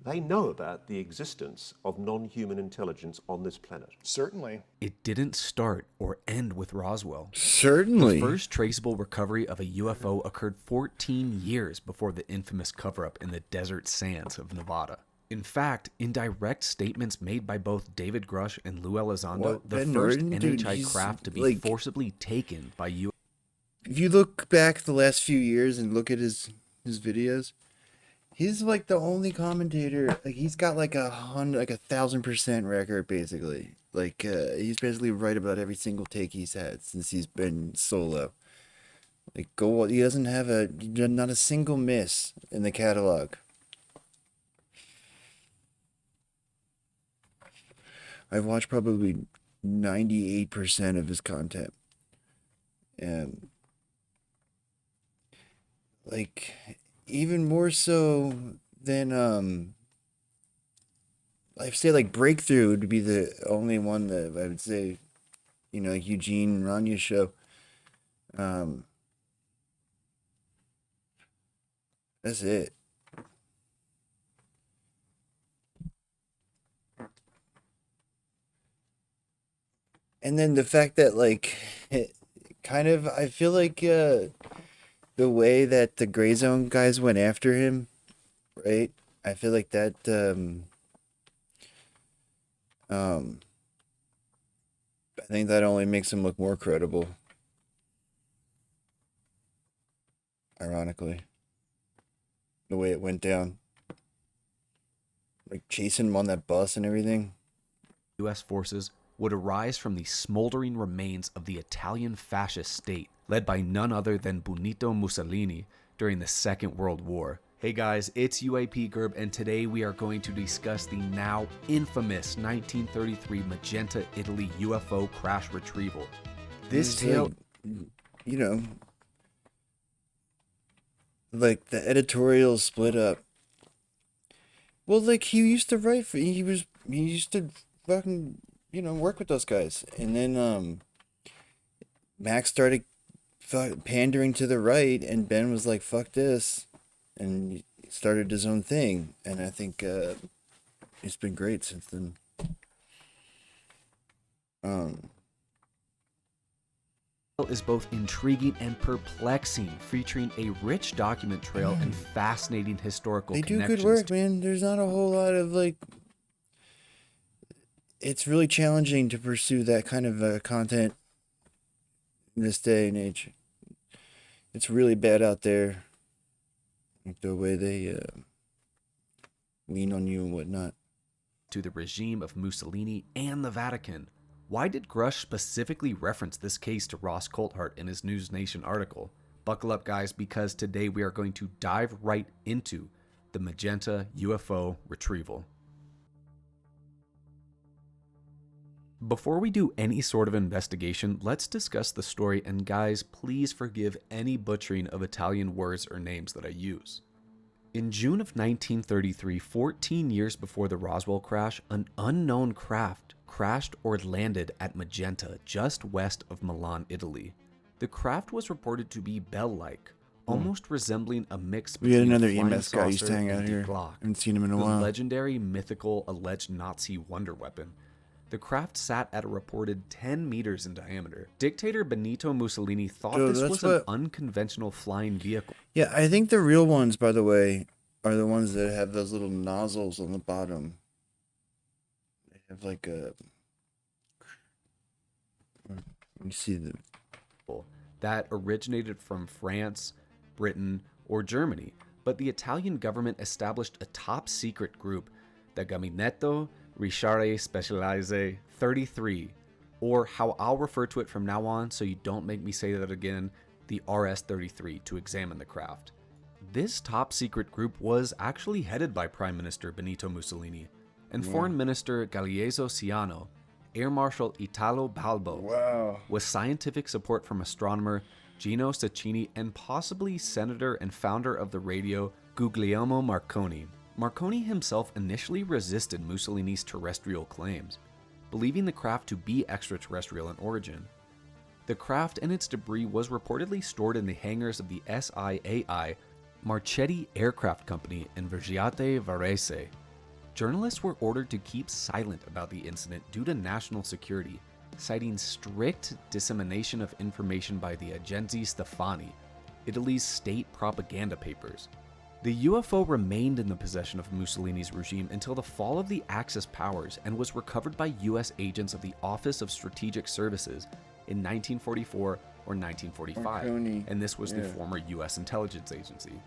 they know about the existence of non-human intelligence on this planet. Certainly. It didn't start or end with Roswell. Certainly. The first traceable recovery of a UFO occurred 14 years before the infamous cover-up in the desert sands of Nevada. In fact, in direct statements made by both David Grush and Lou Elizondo, the first NHI craft to be forcibly taken by U.S. If you look back the last few years and look at his videos, he's like the only commentator. Like he's got like 1,000% record basically. Like he's basically right about every single take he's had since he's been solo. Like gold, he doesn't have not a single miss in the catalog. I've watched probably 98% of his content. And like even more so than I'd say like Breakthrough would be the only one that I would say, you know, like Eugene and Ranya's show. That's it. And then the fact that like it kind of, I feel like the way that the Gray Zone guys went after him, right? I feel like that I think that only makes him look more credible. Ironically, the way it went down, like chasing him on that bus and everything. U.S. forces would arise from the smoldering remains of the Italian fascist state, led by none other than Benito Mussolini during the Second World War. Hey guys, it's UAP Gerb, and today we are going to discuss the now infamous 1933 Magenta, Italy UFO crash retrieval. This tale, you know, like the editorial split up. Well, like he used to write for, he used to fucking, you know, work with those guys, and then Max started pandering to the right, and Ben was like, "Fuck this," and he started his own thing, and I think it's been great since then. Is both intriguing and perplexing, featuring a rich document trail and fascinating historical connections. They do good work, man. There's not a whole lot of like. It's really challenging to pursue that kind of content in this day and age. It's really bad out there. Like the way they lean on you and whatnot. To the regime of Mussolini and the Vatican. Why did Grush specifically reference this case to Ross Coulthart in his News Nation article? Buckle up, guys, because today we are going to dive right into the Magenta UFO retrieval. Before we do any sort of investigation, let's discuss the story, and guys, please forgive any butchering of Italian words or names that I use. In June of 1933, 14 years before the Roswell crash, an unknown craft crashed or landed at Magenta, just west of Milan, Italy. The craft was reported to be bell-like, almost resembling a mix We had between another a flying EMS guy used to saucer hang out and here. a Glock, Haven't seen him in a the while. legendary, mythical, alleged Nazi wonder weapon. The craft sat at a reported 10 meters in diameter. Dictator Benito Mussolini thought this was an unconventional flying vehicle. Yeah, I think the real ones, by the way, are the ones that have those little nozzles on the bottom. They have like a... You see the... that originated from France, Britain, or Germany, but the Italian government established a top-secret group, the Gabinetto Ricciare Specializze 33, or how I'll refer to it from now on so you don't make me say that again, the RS-33, to examine the craft. This top-secret group was actually headed by Prime Minister Benito Mussolini and Foreign Minister Galeazzo Ciano, Air Marshal Italo Balbo, with scientific support from astronomer Gino Sacchini and possibly Senator and founder of the radio Guglielmo Marconi. Marconi himself initially resisted Mussolini's terrestrial claims, believing the craft to be extraterrestrial in origin. The craft and its debris was reportedly stored in the hangars of the SIAI Marchetti Aircraft Company in Vergiate Varese. Journalists were ordered to keep silent about the incident due to national security, citing strict dissemination of information by the Agenzie Stefani, Italy's state propaganda papers. The UFO remained in the possession of Mussolini's regime until the fall of the Axis powers and was recovered by US agents of the Office of Strategic Services in 1944 or 1945, Marconi. and this was the former US intelligence agency.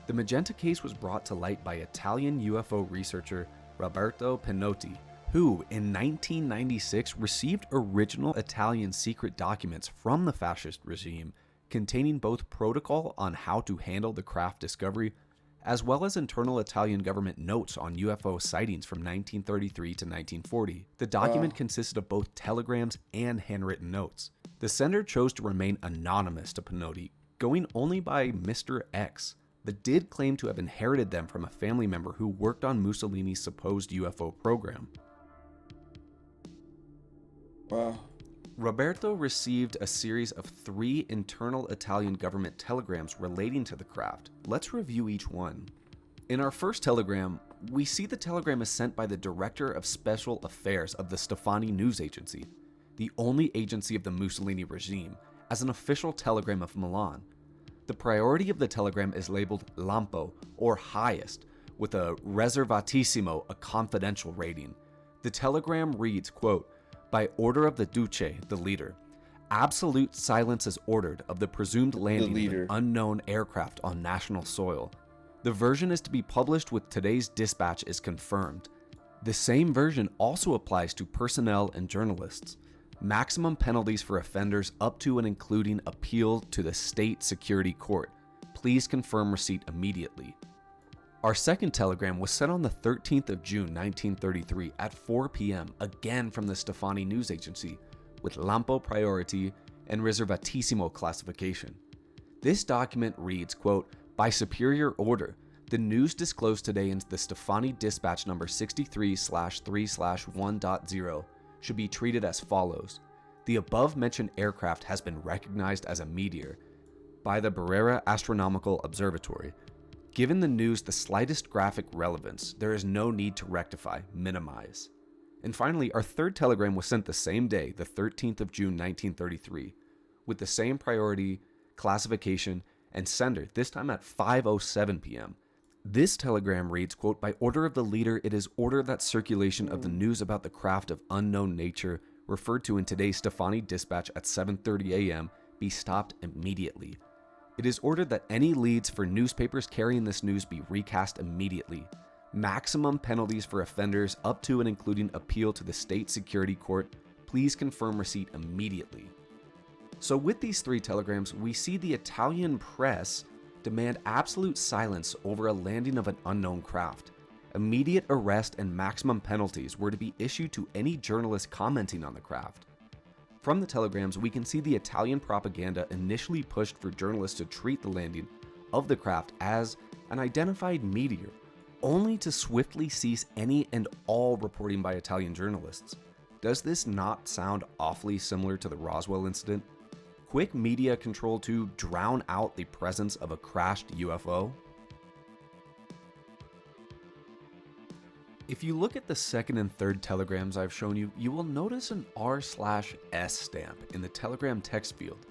The Magenta case was brought to light by Italian UFO researcher Roberto Pinotti, who in 1996 received original Italian secret documents from the fascist regime containing both protocol on how to handle the craft discovery, as well as internal Italian government notes on UFO sightings from 1933 to 1940. The document consisted of both telegrams and handwritten notes. The sender chose to remain anonymous to Pinotti, going only by Mr. X, but did claim to have inherited them from a family member who worked on Mussolini's supposed UFO program. Wow. Roberto received a series of 3 internal Italian government telegrams relating to the craft. Let's review each one. In our first telegram, we see the telegram is sent by the Director of Special Affairs of the Stefani News Agency, the only agency of the Mussolini regime, as an official telegram of Milan. The priority of the telegram is labeled Lampo, or highest, with a reservatissimo, a confidential rating. The telegram reads, quote, "By order of the Duce, the leader, absolute silence is ordered of the presumed landing of an unknown aircraft on national soil. The version is to be published with today's dispatch is confirmed. The same version also applies to personnel and journalists. Maximum penalties for offenders up to and including appeal to the State Security Court. Please confirm receipt immediately." Our second telegram was sent on the 13th of June 1933 at 4 p.m., again from the Stefani News Agency, with Lampo priority and reservatissimo classification. This document reads, quote, "By superior order, the news disclosed today in the Stefani Dispatch number 63/3/1.0 should be treated as follows. The above-mentioned aircraft has been recognized as a meteor by the Barrera Astronomical Observatory. Given the news the slightest graphic relevance, there is no need to rectify, minimize." And finally, our third telegram was sent the same day, the 13th of June 1933, with the same priority, classification, and sender, this time at 5:07 p.m. This telegram reads, quote, "By order of the leader, it is ordered that circulation of the news about the craft of unknown nature, referred to in today's Stefani Dispatch at 7:30 a.m., be stopped immediately. It is ordered that any leads for newspapers carrying this news be recast immediately. Maximum penalties for offenders up to and including appeal to the State Security Court. Please confirm receipt immediately." So with these 3 telegrams, we see the Italian press demand absolute silence over a landing of an unknown craft. Immediate arrest and maximum penalties were to be issued to any journalist commenting on the craft. From the telegrams, we can see the Italian propaganda initially pushed for journalists to treat the landing of the craft as an identified meteor, only to swiftly cease any and all reporting by Italian journalists. Does this not sound awfully similar to the Roswell incident? Quick media control to drown out the presence of a crashed UFO? If you look at the second and third telegrams I've shown you, you will notice an R/S stamp in the telegram text field.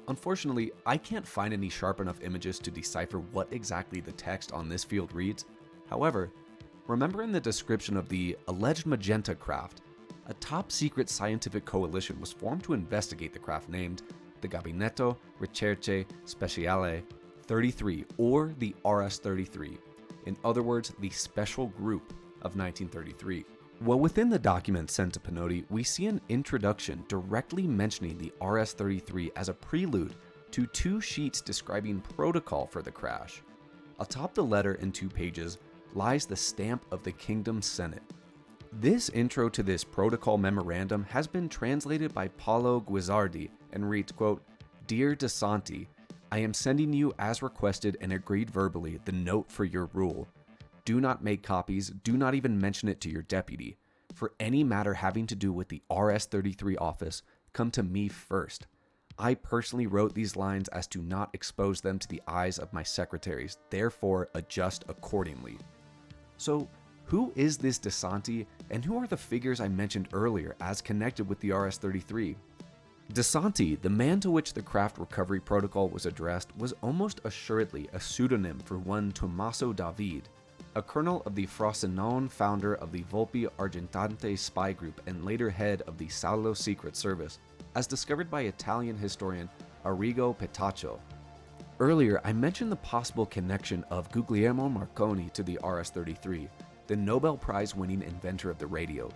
Unfortunately, I can't find any sharp enough images to decipher what exactly the text on this field reads. However, remember in the description of the alleged Magenta craft, a top-secret scientific coalition was formed to investigate the craft named the Gabinetto Ricerche Speciale 33, or the RS-33. In other words, the Special Group of 1933. Well, within the document sent to Pinotti, we see an introduction directly mentioning the RS-33 as a prelude to 2 sheets describing protocol for the crash. Atop the letter in 2 pages lies the stamp of the Kingdom Senate. This intro to this protocol memorandum has been translated by Paolo Guizzardi and reads, quote, "Dear De Santi, I am sending you as requested and agreed verbally the note for your rule. Do not make copies, do not even mention it to your deputy. For any matter having to do with the RS-33 office, come to me first. I personally wrote these lines as to not expose them to the eyes of my secretaries, therefore adjust accordingly." So, who is this De Santi, and who are the figures I mentioned earlier as connected with the RS-33? De Santi, the man to which the craft recovery protocol was addressed, was almost assuredly a pseudonym for one Tommaso David, a colonel of the Frosinone, founder of the Volpi Argentante spy group and later head of the Sallo Secret Service, as discovered by Italian historian Arrigo Petaccio. Earlier, I mentioned the possible connection of Guglielmo Marconi to the RS-33, the Nobel Prize-winning inventor of the radio.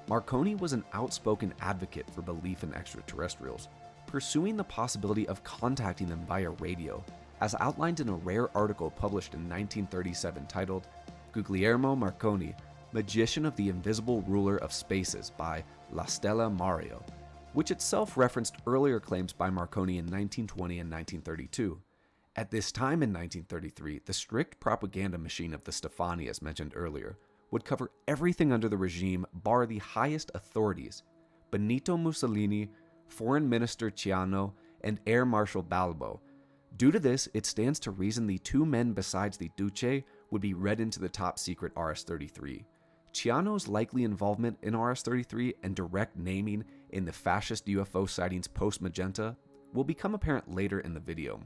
Marconi was an outspoken advocate for belief in extraterrestrials. pursuing the possibility of contacting them via radio, as outlined in a rare article published in 1937 titled Guglielmo Marconi, Magician of the Invisible Ruler of Spaces by La Stella Mario, which itself referenced earlier claims by Marconi in 1920 and 1932. At this time in 1933, the strict propaganda machine of the Stefani, as mentioned earlier, would cover everything under the regime bar the highest authorities, Benito Mussolini, Foreign Minister Ciano, and Air Marshal Balbo. Due to this, it stands to reason the two men besides the Duce would be read into the top-secret RS-33. Ciano's likely involvement in RS-33 and direct naming in the fascist UFO sightings post-Magenta will become apparent later in the video.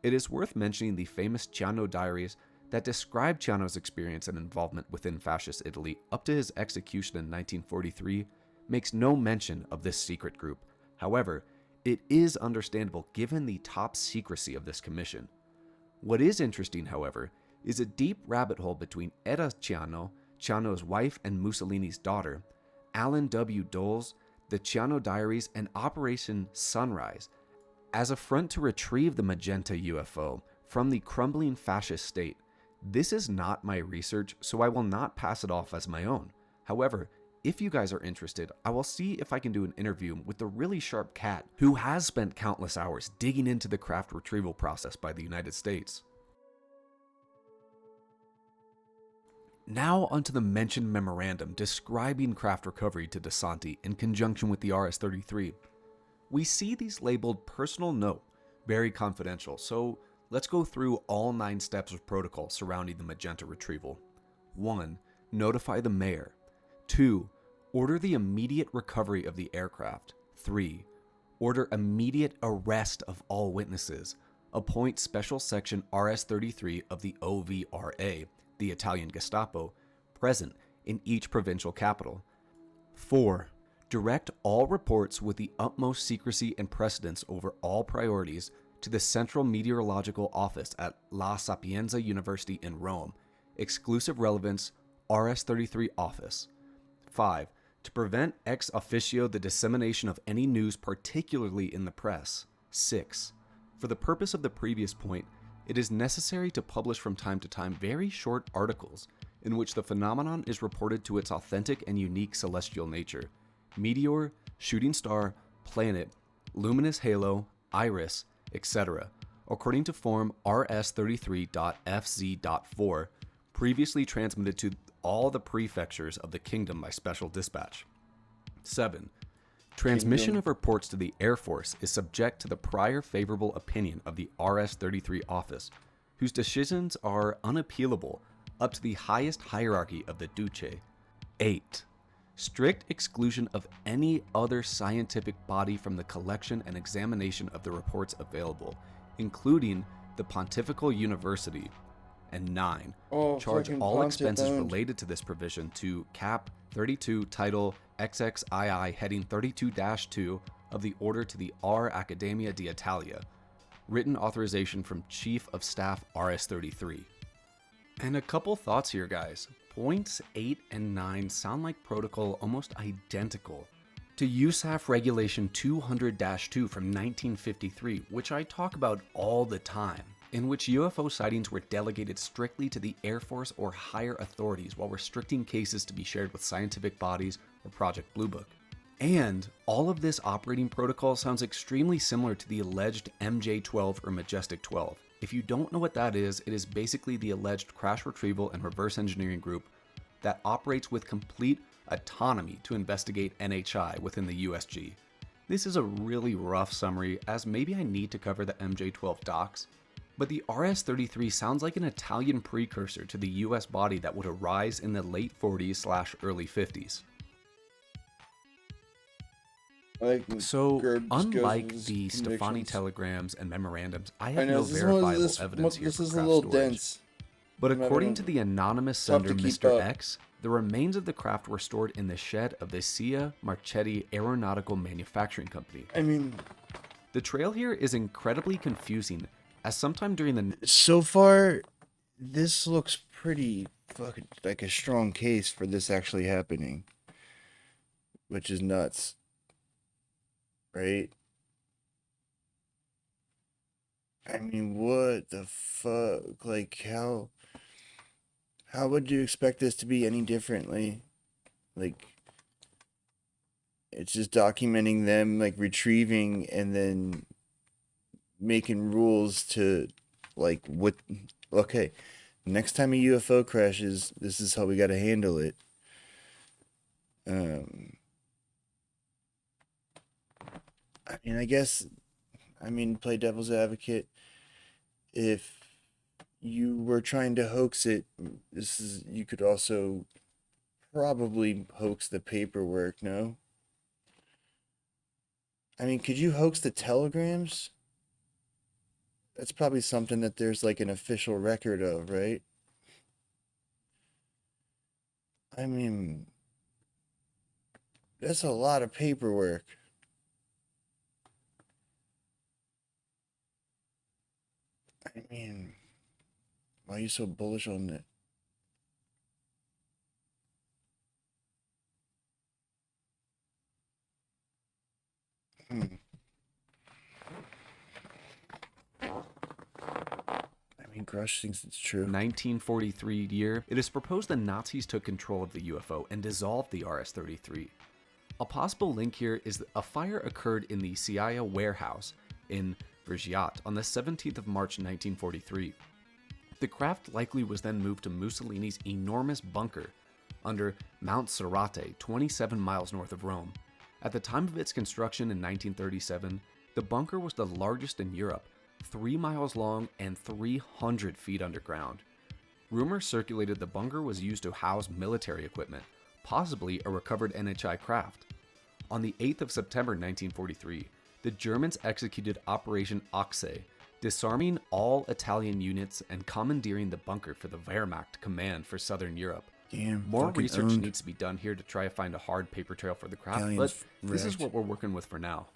It is worth mentioning the famous Ciano diaries that describe Ciano's experience and involvement within fascist Italy up to his execution in 1943 makes no mention of this secret group. However, it is understandable given the top secrecy of this commission. What is interesting, however, is a deep rabbit hole between Etta Ciano, Ciano's wife and Mussolini's daughter, Alan W. Doles, the Ciano diaries, and Operation Sunrise, as a front to retrieve the Magenta UFO from the crumbling fascist state. This is not my research, so I will not pass it off as my own. However, if you guys are interested, I will see if I can do an interview with the really sharp cat who has spent countless hours digging into the craft retrieval process by the United States. Now onto the mentioned memorandum describing craft recovery to DeSanti in conjunction with the RS-33. We see these labeled personal note, very confidential, so let's go through all 9 steps of protocol surrounding the Magenta retrieval. 1. Notify the mayor. 2. Order the immediate recovery of the aircraft. 3. Order immediate arrest of all witnesses. Appoint Special Section RS-33 of the OVRA, the Italian Gestapo, present in each provincial capital. 4. Direct all reports with the utmost secrecy and precedence over all priorities to the Central Meteorological Office at La Sapienza University in Rome. Exclusive relevance, RS-33 office. 5. To prevent ex officio the dissemination of any news, particularly in the press. 6. For the purpose of the previous point, it is necessary to publish from time to time very short articles in which the phenomenon is reported to its authentic and unique celestial nature. Meteor, shooting star, planet, luminous halo, iris, etc., according to form RS-33.FZ.4, previously transmitted to all the prefectures of the kingdom by special dispatch. 7. Transmission of reports to the Air Force is subject to the prior favorable opinion of the RS-33 office, whose decisions are unappealable up to the highest hierarchy of the Duce. 8. Strict exclusion of any other scientific body from the collection and examination of the reports available, including the Pontifical University. And 9. Charge all expenses related to this provision to Cap 32 Title XXII Heading 32-2 of the Order to the R. Accademia d'Italia. Written authorization from Chief of Staff RS-33. And a couple thoughts here, guys. Points 8 and 9 sound like protocol almost identical to USAF Regulation 200-2 from 1953, which I talk about all the time, in which UFO sightings were delegated strictly to the Air Force or higher authorities while restricting cases to be shared with scientific bodies or Project Blue Book. And all of this operating protocol sounds extremely similar to the alleged MJ-12 or Majestic 12. If you don't know what that is, it is basically the alleged crash retrieval and reverse engineering group that operates with complete autonomy to investigate NHI within the USG. This is a really rough summary, as maybe I need to cover the MJ-12 docs, but the RS-33 sounds like an Italian precursor to the US body that would arise in the late 40s/early 50s. So, unlike the Stefani telegrams and memorandums, I have no verifiable evidence here for craft storage. But according to the anonymous sender Mr. X, the remains of the craft were stored in the shed of the Sia Marchetti Aeronautical Manufacturing Company. I mean, the trail here is incredibly confusing, as sometime during the... So far, this looks pretty fucking like a strong case for this actually happening, which is nuts. Right? I mean, what the fuck? Like, how would you expect this to be any differently? Like, it's just documenting them, like, retrieving and then making rules to, like, what... Okay, next time a UFO crashes, this is how we gotta handle it. I mean, I guess... play devil's advocate. If you were trying to hoax it, you could also probably hoax the paperwork, no? I mean, could you hoax the telegrams? That's probably something that there's like an official record of, right? I mean, that's a lot of paperwork. I mean, why are you so bullish on it? Grush thinks it's true. 1943 year, it is proposed the Nazis took control of the UFO and dissolved the RS-33. A possible link here is that a fire occurred in the CIA warehouse in Bergiat on the 17th of March 1943. The craft likely was then moved to Mussolini's enormous bunker under Mount Sorate, 27 miles north of Rome. At the time of its construction in 1937, the bunker was the largest in Europe, 3 miles long and 300 feet underground. Rumors circulated the bunker was used to house military equipment, possibly a recovered NHI craft. On the 8th of September 1943, the Germans executed Operation Achse, disarming all Italian units and commandeering the bunker for the Wehrmacht command for southern Europe. Damn, more research needs to be done here to try to find a hard paper trail for the craft, but this is what we're working with for now.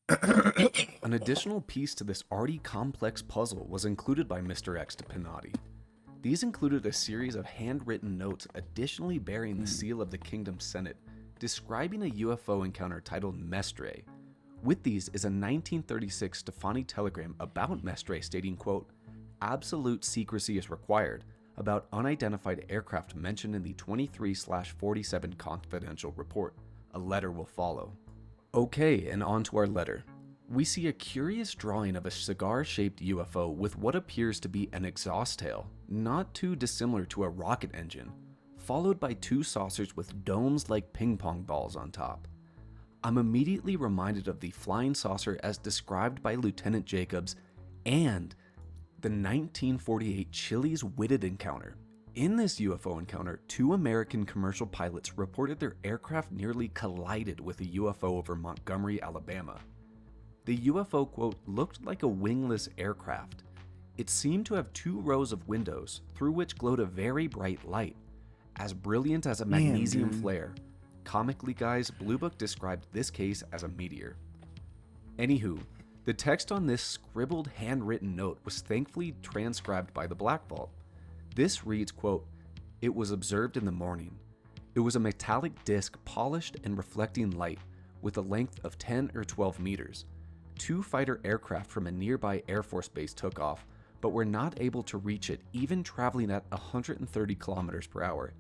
An additional piece to this already complex puzzle was included by Mr. X to Pinati. These included a series of handwritten notes additionally bearing the seal of the Kingdom Senate, describing a UFO encounter titled Mestre. With these is a 1936 Stefani telegram about Mestre stating, quote, "Absolute secrecy is required about unidentified aircraft mentioned in the 23/47 confidential report. A letter will follow." Okay, and on to our letter. We see a curious drawing of a cigar-shaped UFO with what appears to be an exhaust tail, not too dissimilar to a rocket engine, followed by 2 saucers with domes like ping pong balls on top. I'm immediately reminded of the flying saucer as described by Lieutenant Jacobs and the 1948 Chile's Whitted encounter. In this UFO encounter, 2 American commercial pilots reported their aircraft nearly collided with a UFO over Montgomery, Alabama. The UFO, quote, looked like a wingless aircraft. It seemed to have 2 rows of windows through which glowed a very bright light, as brilliant as a magnesium flare. Comically, guys, Blue Book described this case as a meteor. Anywho, the text on this scribbled handwritten note was thankfully transcribed by the Black Vault. This reads, quote, "It was observed in the morning. It was a metallic disc polished and reflecting light with a length of 10 or 12 meters. 2 fighter aircraft from a nearby Air Force base took off, but were not able to reach it even traveling at 130 kilometers per hour.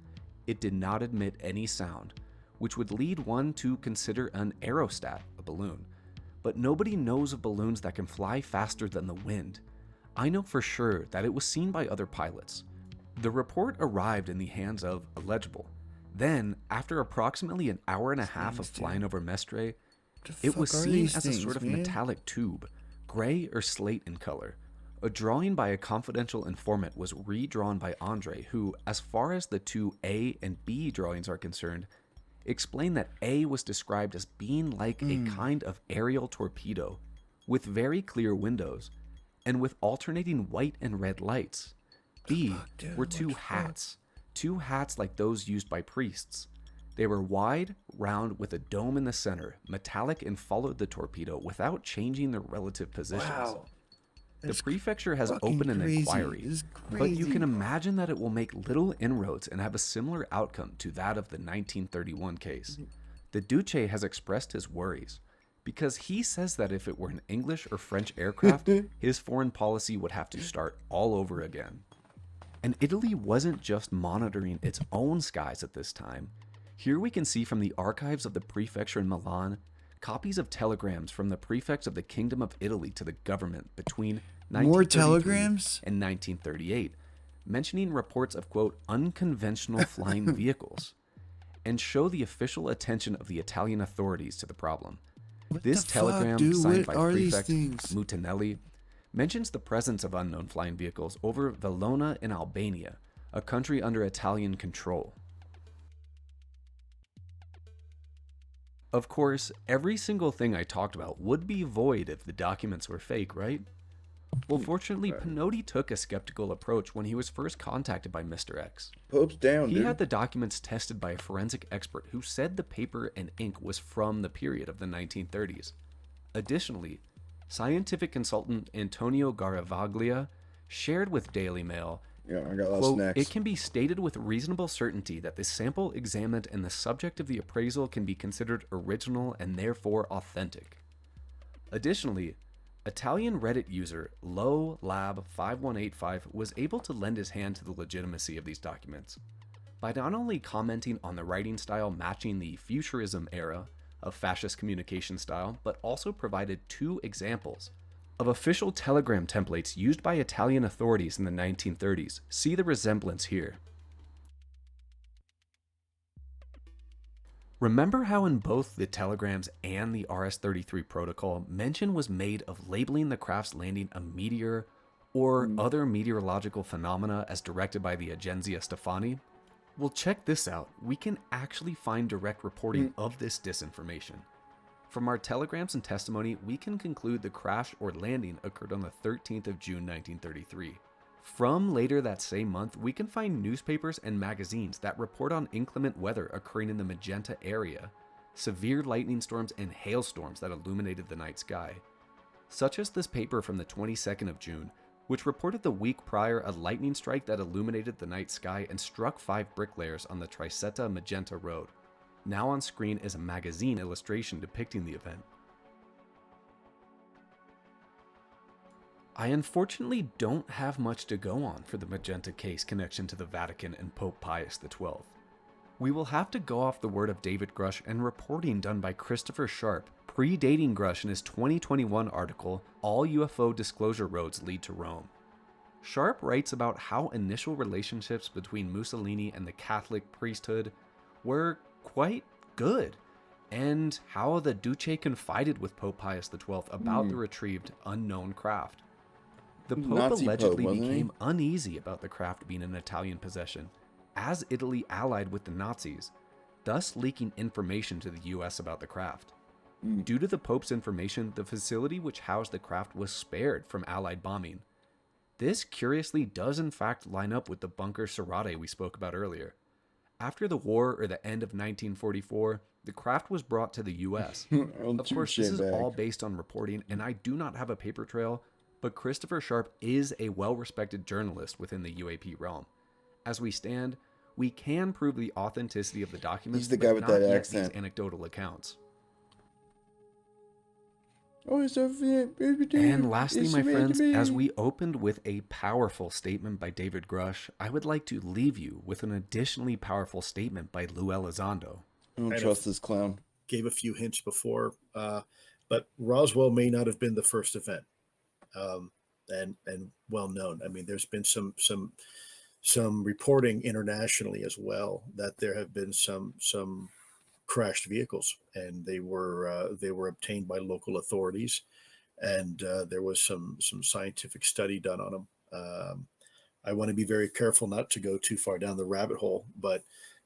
It did not emit any sound, which would lead one to consider an aerostat, a balloon. But nobody knows of balloons that can fly faster than the wind. I know for sure that it was seen by other pilots. The report arrived in the hands of Illegible. Then, after approximately an hour and a half of flying over Mestre, it was seen as a sort of metallic tube, gray or slate in color. A drawing by a confidential informant was redrawn by Andre, who, as far as the 2 A and B drawings are concerned, explained that A was described as being like a kind of aerial torpedo, with very clear windows, and with alternating white and red lights. B were 2 hats, 2 hats like those used by priests. They were wide, round, with a dome in the center, metallic, and followed the torpedo without changing their relative positions. Wow. The prefecture has opened an inquiry, but you can imagine that it will make little inroads and have a similar outcome to that of the 1931 case. The Duce has expressed his worries. because he says that if it were an English or French aircraft, his foreign policy would have to start all over again. And Italy wasn't just monitoring its own skies at this time. Here we can see from the archives of the prefecture in Milan, copies of telegrams from the prefects of the Kingdom of Italy to the government between 1933 and 1938, mentioning reports of, quote, unconventional flying vehicles, and show the official attention of the Italian authorities to the problem. This telegram, signed by Prefect Mutinelli, mentions the presence of unknown flying vehicles over Valona in Albania, a country under Italian control. Of course, every single thing I talked about would be void if the documents were fake, right? Well, fortunately, Pinotti took a skeptical approach when he was first contacted by Mr. X. Pope's down, He had the documents tested by a forensic expert who said the paper and ink was from the period of the 1930s. Additionally, scientific consultant Antonio Garavaglia shared with Daily Mail, quote, it can be stated with reasonable certainty that the sample examined and the subject of the appraisal can be considered original and therefore authentic. Additionally, Italian Reddit user LowLab5185 was able to lend his hand to the legitimacy of these documents by not only commenting on the writing style matching the Futurism era of fascist communication style, but also provided 2 examples of official telegram templates used by Italian authorities in the 1930s. See the resemblance here. Remember how in both the telegrams and the RS-33 protocol, mention was made of labeling the craft's landing a meteor or other meteorological phenomena as directed by the Agenzia Stefani? Well, check this out. We can actually find direct reporting of this disinformation. From our telegrams and testimony, we can conclude the crash or landing occurred on the 13th of June 1933. From later that same month, we can find newspapers and magazines that report on inclement weather occurring in the Magenta area, severe lightning storms and hailstorms that illuminated the night sky, such as this paper from the 22nd of June, which reported the week prior a lightning strike that illuminated the night sky and struck 5 bricklayers on the Trisetta Magenta Road. Now on screen is a magazine illustration depicting the event. I unfortunately don't have much to go on for the Magenta case connection to the Vatican and Pope Pius XII. We will have to go off the word of David Grush and reporting done by Christopher Sharp, predating Grush in his 2021 article, All UFO Disclosure Roads Lead to Rome. Sharp writes about how initial relationships between Mussolini and the Catholic priesthood were quite good, and how the Duce confided with Pope Pius XII about the retrieved unknown craft. The Pope allegedly became uneasy about the craft being in Italian possession, as Italy allied with the Nazis, thus leaking information to the US about the craft. Due to the Pope's information, the facility which housed the craft was spared from Allied bombing. This curiously does in fact line up with the bunker Serrate we spoke about earlier. After the war or the end of 1944, the craft was brought to the US. Of course, this is all based on reporting, and I do not have a paper trail, but Christopher Sharp is a well-respected journalist within the UAP realm. As we stand, we can prove the authenticity of the documents, He's the guy with that accent. These anecdotal accounts. And lastly, my friends, as we opened with a powerful statement by David Grush, I would like to leave you with an additionally powerful statement by Lou Elizondo. I don't trust this clown. Gave a few hints before, but Roswell may not have been the first event, and well known. I mean, there's been some reporting internationally as well that there have been some crashed vehicles, and they were obtained by local authorities, and there was some scientific study done on them. I want to be very careful not to go too far down the rabbit hole, but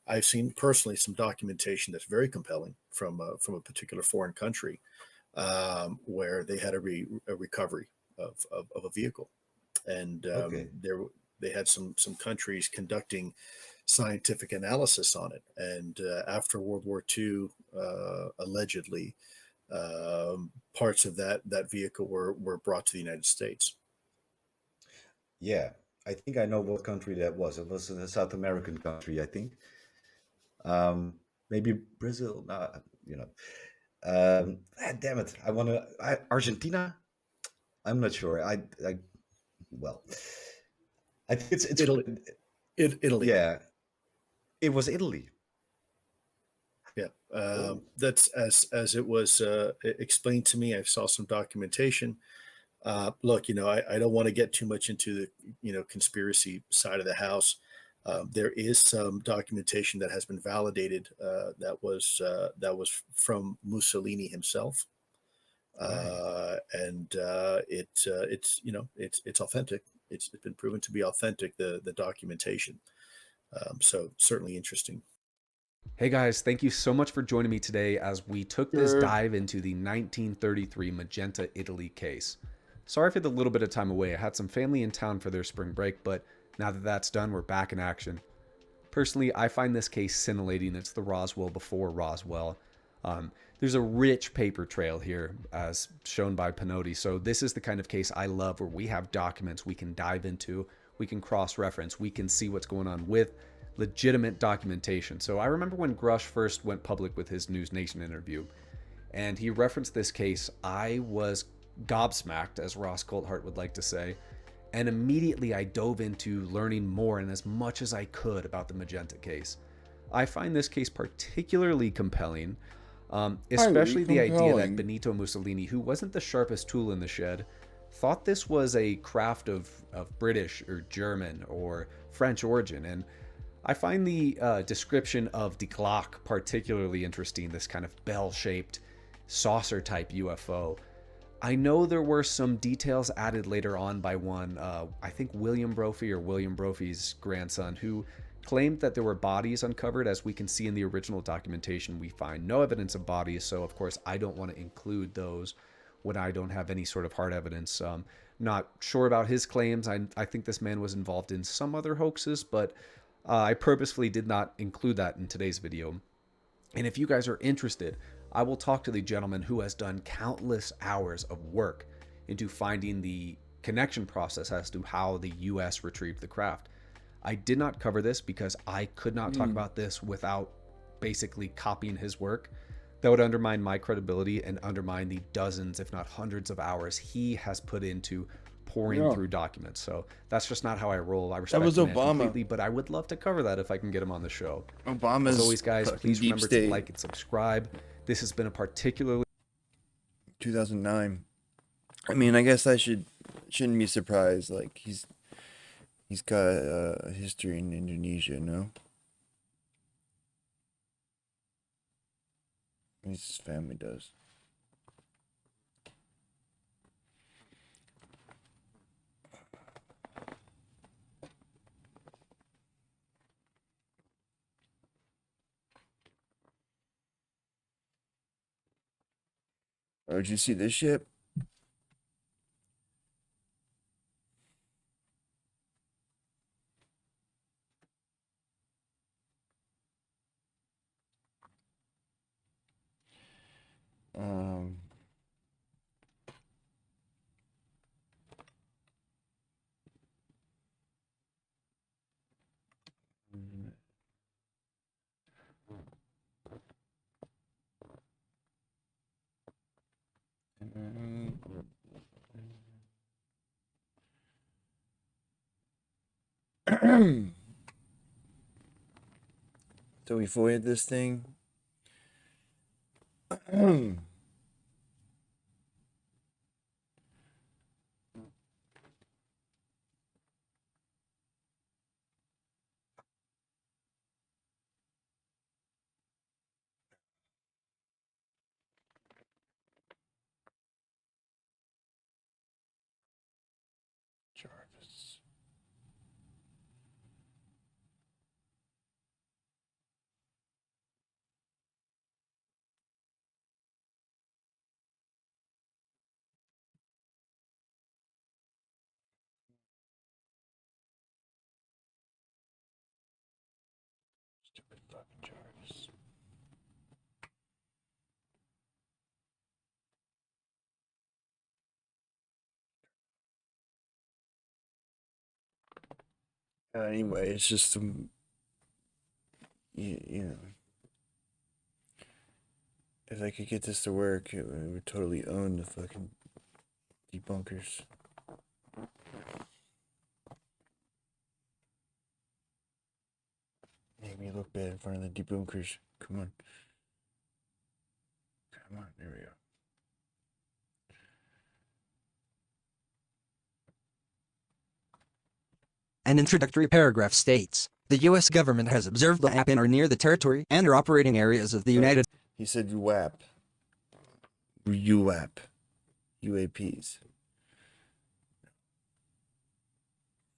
I've seen personally some documentation that's very compelling from a particular foreign country where they had a recovery of a vehicle, and they had some countries conducting scientific analysis on it, and after World War II, allegedly, parts of that vehicle were brought to the United States. Yeah, I think I know what country that was. It was a South American country, I think. Maybe Brazil. Damn it! I want to. Argentina. I'm not sure. Well, I think it's Italy. Italy. Yeah, it was Italy. Yeah, that's as it was explained to me. I saw some documentation. Look, I don't want to get too much into the conspiracy side of the house. There is some documentation that has been validated that was from Mussolini himself, and it's authentic. It's been proven to be authentic. The documentation. So certainly interesting. Hey guys, thank you so much for joining me today as we took this dive into the 1933 Magenta Italy case. Sorry for the little bit of time away. I had some family in town for their spring break, but now that that's done, we're back in action. Personally, I find this case scintillating. It's the Roswell before Roswell. There's a rich paper trail here, as shown by Pinotti. So this is the kind of case I love, where we have documents we can dive into, we can cross-reference, we can see what's going on with legitimate documentation. So I remember when Grush first went public with his News Nation interview, and he referenced this case, I was gobsmacked, as Ross Coulthart would like to say, and immediately I dove into learning more and as much as I could about the Magenta case. I find this case particularly compelling, especially the idea that Benito Mussolini, who wasn't the sharpest tool in the shed, thought this was a craft of British or German or French origin. And I find the description of Die Glocke particularly interesting, this kind of bell-shaped saucer-type UFO. I know there were some details added later on by one, I think William Brophy or William Brophy's grandson, who claimed that there were bodies uncovered. As we can see in the original documentation, we find no evidence of bodies, so of course I don't want to include those when I don't have any sort of hard evidence. Not sure about his claims. I think this man was involved in some other hoaxes, but I purposefully did not include that in today's video. And if you guys are interested, I will talk to the gentleman who has done countless hours of work into finding the connection process as to how the US retrieved the craft. I did not cover this because I could not talk about this without basically copying his work. That would undermine my credibility and undermine the dozens, if not hundreds of hours he has put into pouring through documents. So that's just not how I roll. I respect the man completely, but I would love to cover that if I can get him on the show. Obama's As always, guys, please remember to like and subscribe. This has been a particularly 2009. I mean, I guess I shouldn't be surprised. Like he's got a history in Indonesia, no? At least his family does. Oh, did you see this ship? Um, so we voided this thing. Jarvis. Stupid fucking Jarvis. Anyway, it's just some, you know, If I could get this to work, it would totally own the fucking debunkers. Make me look bad in front of the debunkers. Come on. Come on, there we go. An introductory paragraph states, the U.S. government has observed the app in or near the territory and or operating areas of the United... He said UAP. UAP. UAPs.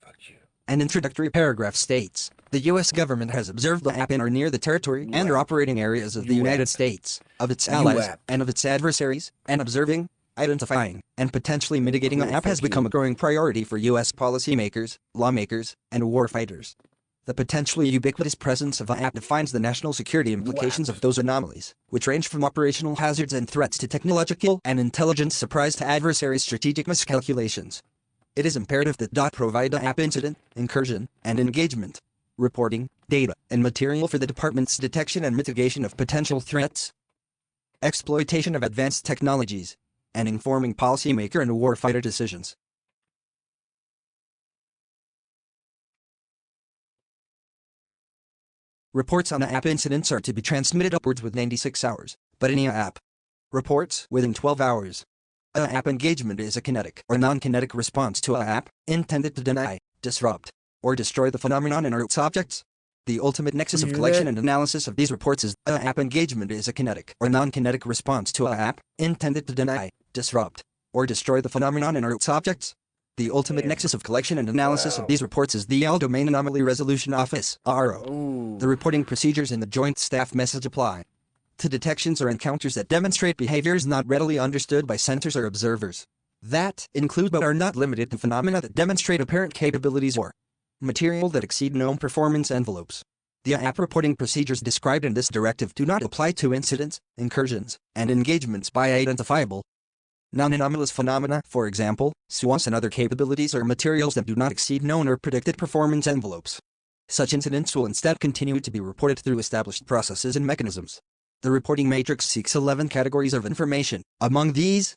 Fuck you. An introductory paragraph states, the U.S. government has observed the app in or near the territory and or operating areas of the United States, of its allies, and of its adversaries, and observing, identifying, and potentially mitigating the app has become a growing priority for U.S. policymakers, lawmakers, and warfighters. The potentially ubiquitous presence of the app defines the national security implications of those anomalies, which range from operational hazards and threats to technological and intelligence surprise to adversaries' strategic miscalculations. It is imperative that provide the app incident, incursion, and engagement, reporting, data, and material for the department's detection and mitigation of potential threats, exploitation of advanced technologies, and informing policymaker and warfighter decisions. Reports on the app incidents are to be transmitted upwards with 96 hours, but any app reports within 12 hours. A app engagement is a kinetic or non-kinetic response to a app intended to deny, disrupt, or destroy the phenomenon and or its objects. The ultimate nexus of collection and analysis of these reports is a app engagement is a kinetic or non-kinetic response to a app intended to deny, disrupt, or destroy the phenomenon and or its objects. The ultimate nexus of collection and analysis of these reports is the All-Domain Anomaly Resolution Office, ARO. The reporting procedures in the Joint Staff Message apply to detections or encounters that demonstrate behaviors not readily understood by sensors or observers. That include but are not limited to phenomena that demonstrate apparent capabilities or material that exceed known performance envelopes. The app reporting procedures described in this directive do not apply to incidents, incursions, and engagements by identifiable non-anomalous phenomena, for example, SWAS and other capabilities or materials that do not exceed known or predicted performance envelopes. Such incidents will instead continue to be reported through established processes and mechanisms. The reporting matrix seeks 11 categories of information. Among these,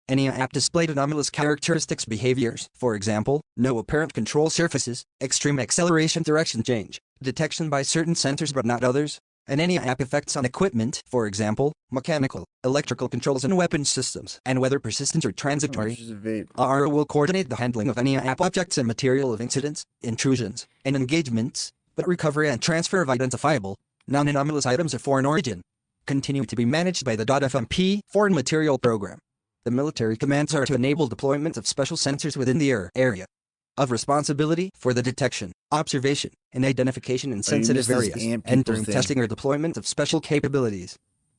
any app displayed anomalous characteristics behaviors, for example, no apparent control surfaces, extreme acceleration direction change, detection by certain sensors but not others, and any app effects on equipment, for example, mechanical, electrical controls and weapon systems, and whether persistent or transitory. ARO will coordinate the handling of any app objects and material of incidents, intrusions, and engagements, but recovery and transfer of identifiable, non-anomalous items of foreign origin continue to be managed by the .FMP Foreign Material Program. The military commands are to enable deployment of special sensors within the area of responsibility for the detection, observation, and identification in sensitive areas, and during testing or deployment of special capabilities.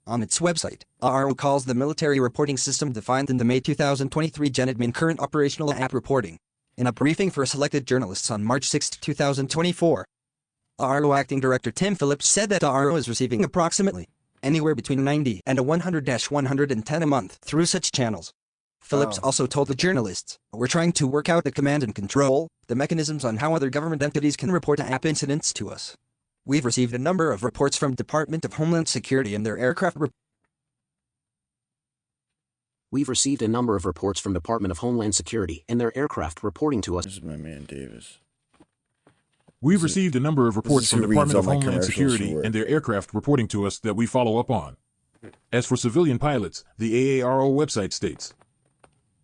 On its website, ARO calls the military reporting system defined in the May 2023 Genadmin current operational app reporting. In a briefing for selected journalists on March 6, 2024, ARO Acting Director Tim Phillips said that ARO is receiving approximately anywhere between 90 and 100-110 a month through such channels. Phillips also told the journalists, we're trying to work out the command and control, the mechanisms on how other government entities can report app incidents to us. We've received a number of reports from Department of Homeland Security and their aircraft We've received a number of reports from Department of Homeland Security and their aircraft reporting to us. This is my man Davis. We've received a number of reports from Department of Homeland Security and their aircraft reporting to us that we follow up on. As for civilian pilots, the AARO website states,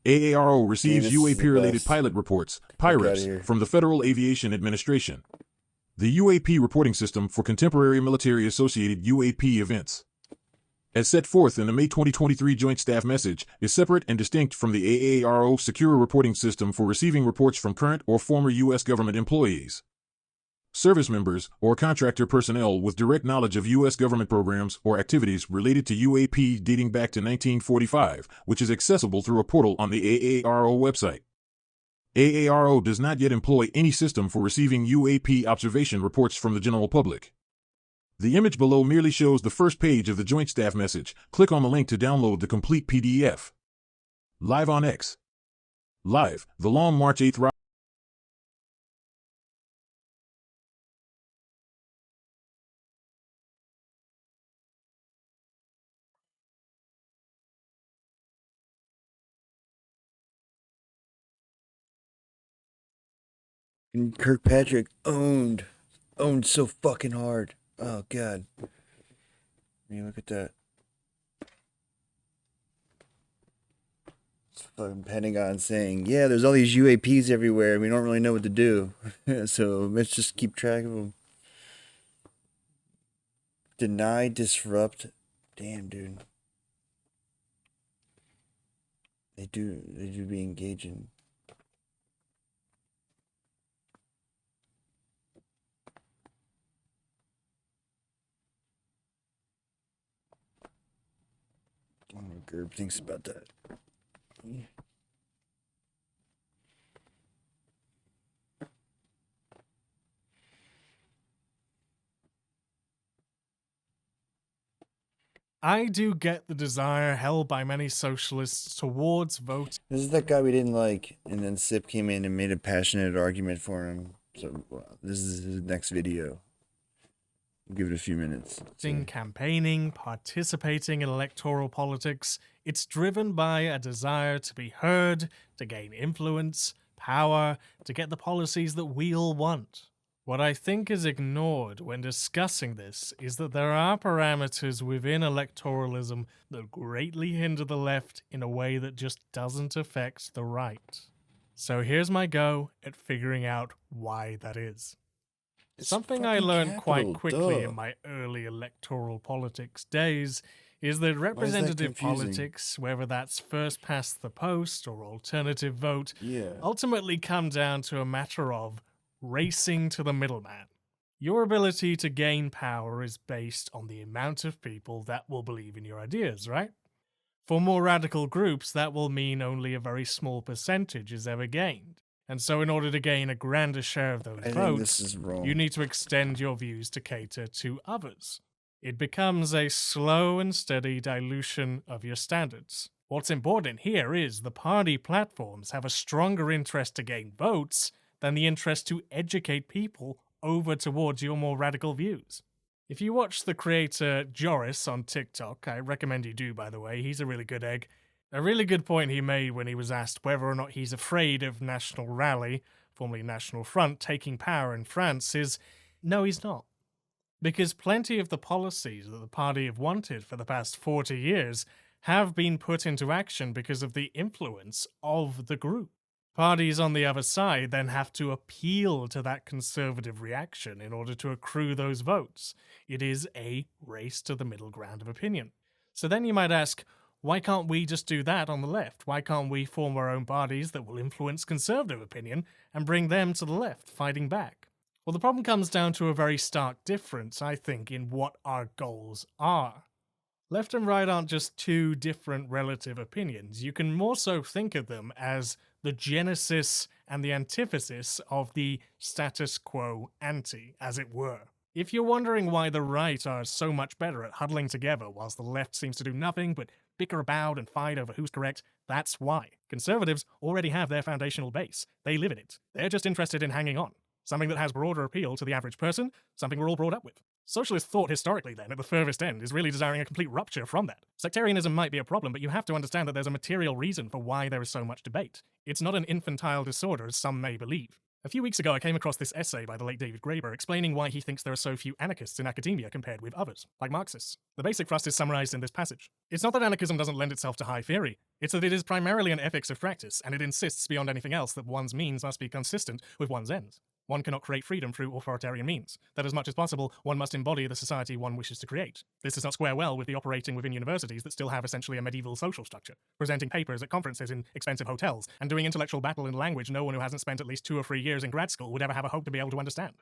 AARO receives UAP-related pilot reports, PIREPs, from the Federal Aviation Administration. The UAP reporting system for contemporary military-associated UAP events, as set forth in the May 2023 Joint Staff Message, is separate and distinct from the AARO secure reporting system for receiving reports from current or former U.S. government employees, service members, or contractor personnel with direct knowledge of U.S. government programs or activities related to UAP dating back to 1945, which is accessible through a portal on the AARO website. AARO does not yet employ any system for receiving UAP observation reports from the general public. The image below merely shows the first page of the Joint Staff Message. Click on the link to download the complete PDF. Live on X. Live, the Long March 8th And Kirkpatrick owned so fucking hard. Oh god. I mean, look at that. It's fucking Pentagon saying, yeah, there's all these UAPs everywhere. We don't really know what to do. So let's just keep track of them. Deny, disrupt. Damn, dude. They do be engaging. I don't know what Gerb thinks about that. Yeah. I do get the desire held by many socialists towards vote. This is that guy we didn't like, and then Sip came in and made a passionate argument for him. So this is his next video. We'll give it a few minutes. Campaigning, participating in electoral politics, it's driven by a desire to be heard, to gain influence, power, to get the policies that we all want. What I think is ignored when discussing this is that there are parameters within electoralism that greatly hinder the left in a way that just doesn't affect the right. So here's my go at figuring out why that is. Something I learned quite quickly in my early electoral politics days is that representative politics, whether that's first past the post or alternative vote, ultimately come down to a matter of racing to the middleman. Your ability to gain power is based on the amount of people that will believe in your ideas, right? For more radical groups, that will mean only a very small percentage is ever gained. And so in order to gain a grander share of those votes, you need to extend your views to cater to others. It becomes a slow and steady dilution of your standards. What's important here is the party platforms have a stronger interest to gain votes than the interest to educate people over towards your more radical views. If you watch the creator Joris on TikTok, I recommend you do, by the way, he's a really good egg. A really good point he made when he was asked whether or not he's afraid of National Rally, formerly National Front, taking power in France is, no, he's not. Because plenty of the policies that the party have wanted for the past 40 years have been put into action because of the influence of the group. Parties on the other side then have to appeal to that conservative reaction in order to accrue those votes. It is a race to the middle ground of opinion. So then you might ask, why can't we just do that on the left? Why can't we form our own parties that will influence conservative opinion and bring them to the left, fighting back? Well, the problem comes down to a very stark difference, I think, in what our goals are. Left and right aren't just two different relative opinions. You can more so think of them as the genesis and the antithesis of the status quo ante, as it were. If you're wondering why the right are so much better at huddling together whilst the left seems to do nothing but bicker about and fight over who's correct, that's why. Conservatives already have their foundational base. They live in it. They're just interested in hanging on. Something that has broader appeal to the average person, something we're all brought up with. Socialist thought historically, then, at the furthest end, is really desiring a complete rupture from that. Sectarianism might be a problem, but you have to understand that there's a material reason for why there is so much debate. It's not an infantile disorder, as some may believe. A few weeks ago, I came across this essay by the late David Graeber explaining why he thinks there are so few anarchists in academia compared with others, like Marxists. The basic thrust is summarized in this passage. It's not that anarchism doesn't lend itself to high theory. It's that it is primarily an ethics of practice, and it insists beyond anything else that one's means must be consistent with one's ends. One cannot create freedom through authoritarian means. That as much as possible, one must embody the society one wishes to create. This does not square well with the operating within universities that still have essentially a medieval social structure, presenting papers at conferences in expensive hotels, and doing intellectual battle in language no one who hasn't spent at least 2 or 3 years in grad school would ever have a hope to be able to understand.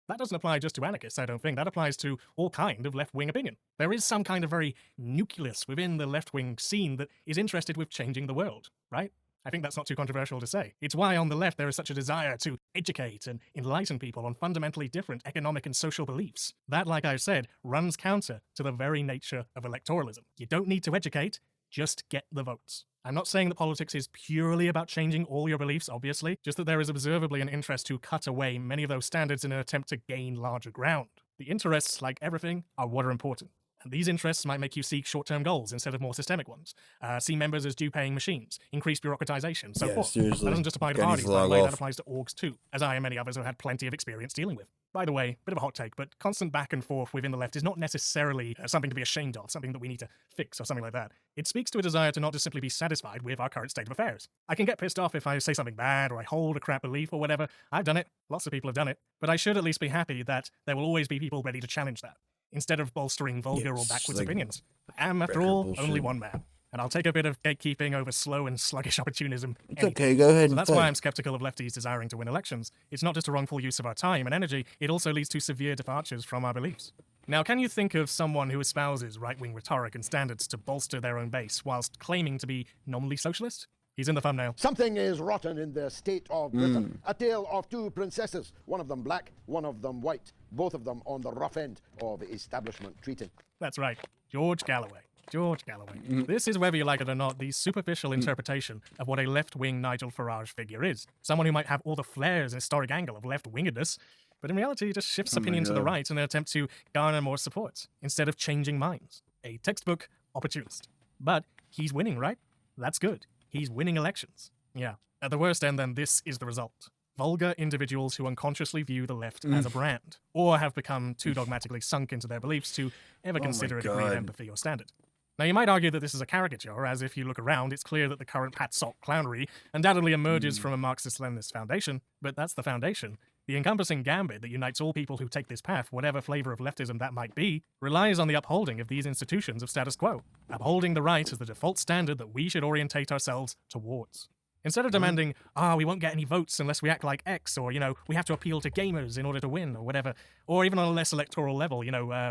That doesn't apply just to anarchists, I don't think. That applies to all kind of left-wing opinion. There is some kind of very nucleus within the left-wing scene that is interested with changing the world, right? I think that's not too controversial to say. It's why on the left there is such a desire to educate and enlighten people on fundamentally different economic and social beliefs. That, like I said, runs counter to the very nature of electoralism. You don't need to educate, just get the votes. I'm not saying that politics is purely about changing all your beliefs, obviously, just that there is observably an interest to cut away many of those standards in an attempt to gain larger ground. The interests, like everything, are what are important. These interests might make you seek short-term goals instead of more systemic ones, see members as due-paying machines, increase bureaucratization, so Yeah, forth. seriously. That doesn't just apply to Guy needs parties, to by the log way, that off. applies to orgs too, as I and many others have had plenty of experience dealing with. By the way, bit of a hot take, but constant back and forth within the left is not necessarily something to be ashamed of, something that we need to fix or something like that. It speaks to a desire to not just simply be satisfied with our current state of affairs. I can get pissed off if I say something bad or I hold a crap belief or whatever. I've done it. Lots of people have done it. But I should at least be happy that there will always be people ready to challenge that, instead of bolstering vulgar or backwards opinions. I am, after all, only one man. And I'll take a bit of gatekeeping over slow and sluggish opportunism. It's okay, go ahead So and that's fight. why I'm skeptical of lefties desiring to win elections. It's not just a wrongful use of our time and energy, it also leads to severe departures from our beliefs. Now, can you think of someone who espouses right-wing rhetoric and standards to bolster their own base whilst claiming to be nominally socialist? He's in the thumbnail. Something is rotten in the state of Britain. A tale of two princesses, one of them black, one of them white, both of them on the rough end of establishment treating. That's right, George Galloway. George Galloway. This is, whether you like it or not, the superficial interpretation of what a left-wing Nigel Farage figure is. Someone who might have all the flares and historic angle of left-wingedness, but in reality just shifts opinion to the right in an attempt to garner more support, instead of changing minds. A textbook opportunist. But he's winning, right? That's good. He's winning elections. Yeah. At the worst end, then, this is the result. Vulgar individuals who unconsciously view the left as a brand, or have become too dogmatically sunk into their beliefs to ever consider a degree of empathy or standard. Now, you might argue that this is a caricature, as if you look around, it's clear that the current pat-sock clownery undoubtedly emerges from a Marxist-Leninist foundation, but that's the foundation. The encompassing gambit that unites all people who take this path, whatever flavor of leftism that might be, relies on the upholding of these institutions of status quo, upholding the right as the default standard that we should orientate ourselves towards. Instead of demanding, we won't get any votes unless we act like X, or, we have to appeal to gamers in order to win, or whatever, or even on a less electoral level,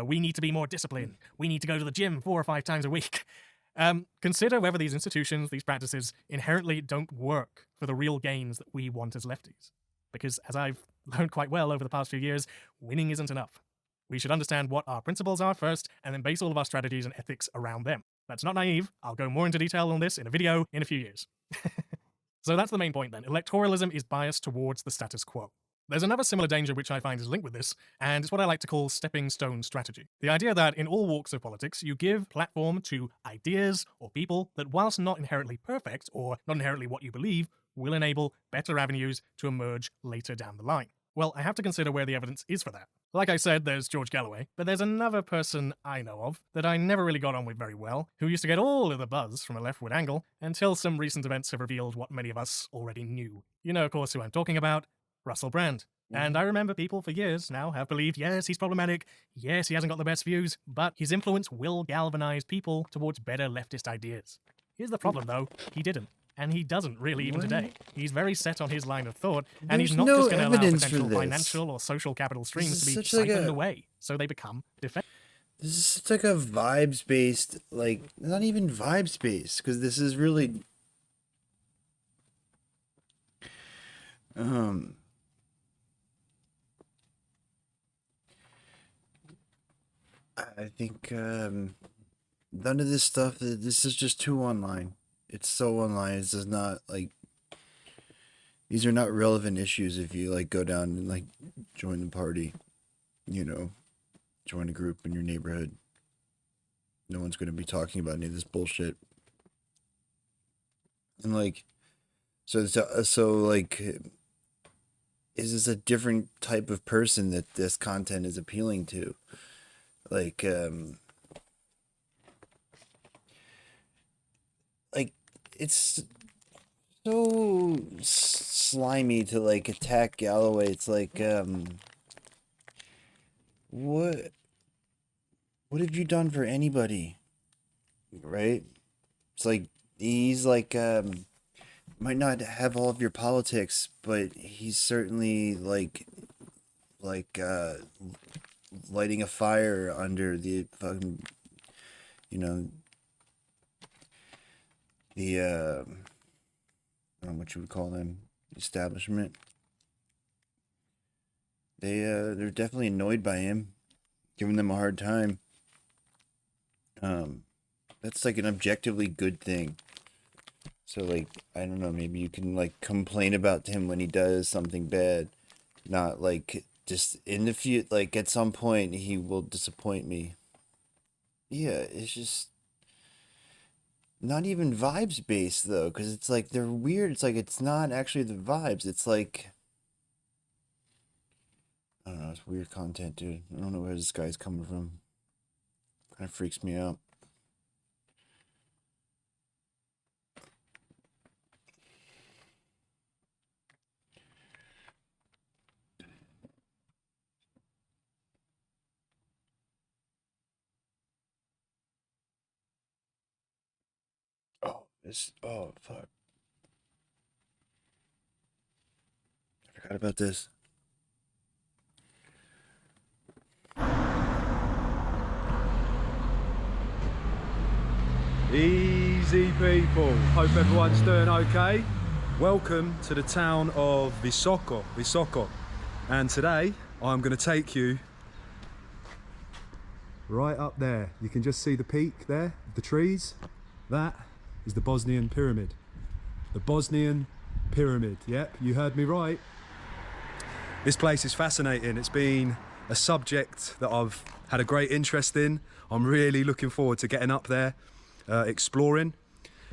we need to be more disciplined, we need to go to the gym 4 or 5 times a week. Consider whether these institutions, these practices, inherently don't work for the real gains that we want as lefties. Because, as I've learned quite well over the past few years, winning isn't enough. We should understand what our principles are first, and then base all of our strategies and ethics around them. That's not naive. I'll go more into detail on this in a video in a few years. So that's the main point then. Electoralism is biased towards the status quo. There's another similar danger which I find is linked with this, and it's what I like to call stepping stone strategy. The idea that in all walks of politics, you give platform to ideas or people that, whilst not inherently perfect or not inherently what you believe, will enable better avenues to emerge later down the line. Well, I have to consider where the evidence is for that. Like I said, there's George Galloway, but there's another person I know of that I never really got on with very well, who used to get all of the buzz from a leftward angle, until some recent events have revealed what many of us already knew. You know, of course, who I'm talking about, Russell Brand. And I remember people for years now have believed, yes, he's problematic, yes, he hasn't got the best views, but his influence will galvanize people towards better leftist ideas. Here's the problem, though, he didn't. And he doesn't really even today. He's very set on his line of thought, and he's not just going to allow potential financial or social capital streams to be siphoned away, so they become defensive. This is such like a vibes-based, not even vibes-based, because this is really... I think none of this stuff, this is just too online. It's so online. It's just not these are not relevant issues if you go down and join the party, join a group in your neighborhood. No one's going to be talking about any of this bullshit. And is this a different type of person that this content is appealing to? It's so slimy to attack Galloway. It's what have you done for anybody? Right? It's he's might not have all of your politics, but he's certainly lighting a fire under the fucking, the I don't know what you would call them, establishment. They're definitely annoyed by him, giving them a hard time. That's an objectively good thing. So I don't know, maybe you can complain about him when he does something bad, not just in the future, at some point he will disappoint me. Yeah, it's just not even vibes based though, because it's like they're weird. It's like it's not actually the vibes. It's like I don't know. It's weird content, dude. I don't know where this guy's coming from. Kind of freaks me out. Oh, oh, fuck. I forgot about this. Easy people, hope everyone's doing okay. Welcome to the town of Visoko. And today I'm going to take you right up there. You can just see the peak there, the trees. That is the Bosnian pyramid. The Bosnian pyramid, yep, you heard me right. This place is fascinating. It's been a subject that I've had a great interest in. I'm really looking forward to getting up there. Exploring.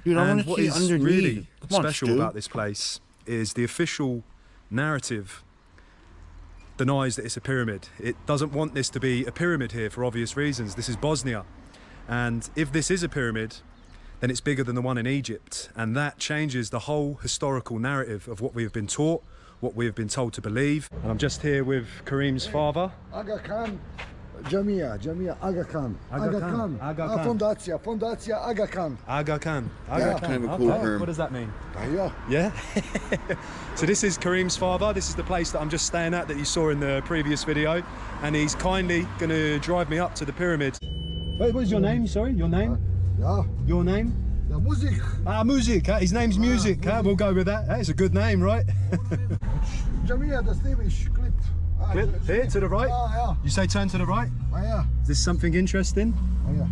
Dude, I and want to what see is underneath. really Come on, special Stu. about this place is the official narrative denies that it's a pyramid. It doesn't want this to be a pyramid here for obvious reasons. This is Bosnia, and if this is a pyramid, then it's bigger than the one in Egypt, and that changes the whole historical narrative of what we have been taught, what we have been told to believe. And I'm just here with Kareem's father. Aga Khan, Jamia, Aga Khan. Fondacja Aga Khan. Aga Khan. Yeah. Kind of a cool term. What does that mean? Yeah. Yeah? So this is Kareem's father. This is the place that I'm just staying at that you saw in the previous video. And he's kindly going to drive me up to the pyramid. Wait, what is your name? Sorry, your name? Yeah. Your name? Ja, Music. Ah, Music. His name's Music. We'll go with that. It's a good name, right? Jamia, da snimiš klip. Clip here to the right. Yeah. You say turn to the right. Yeah. Is this something interesting? Yeah.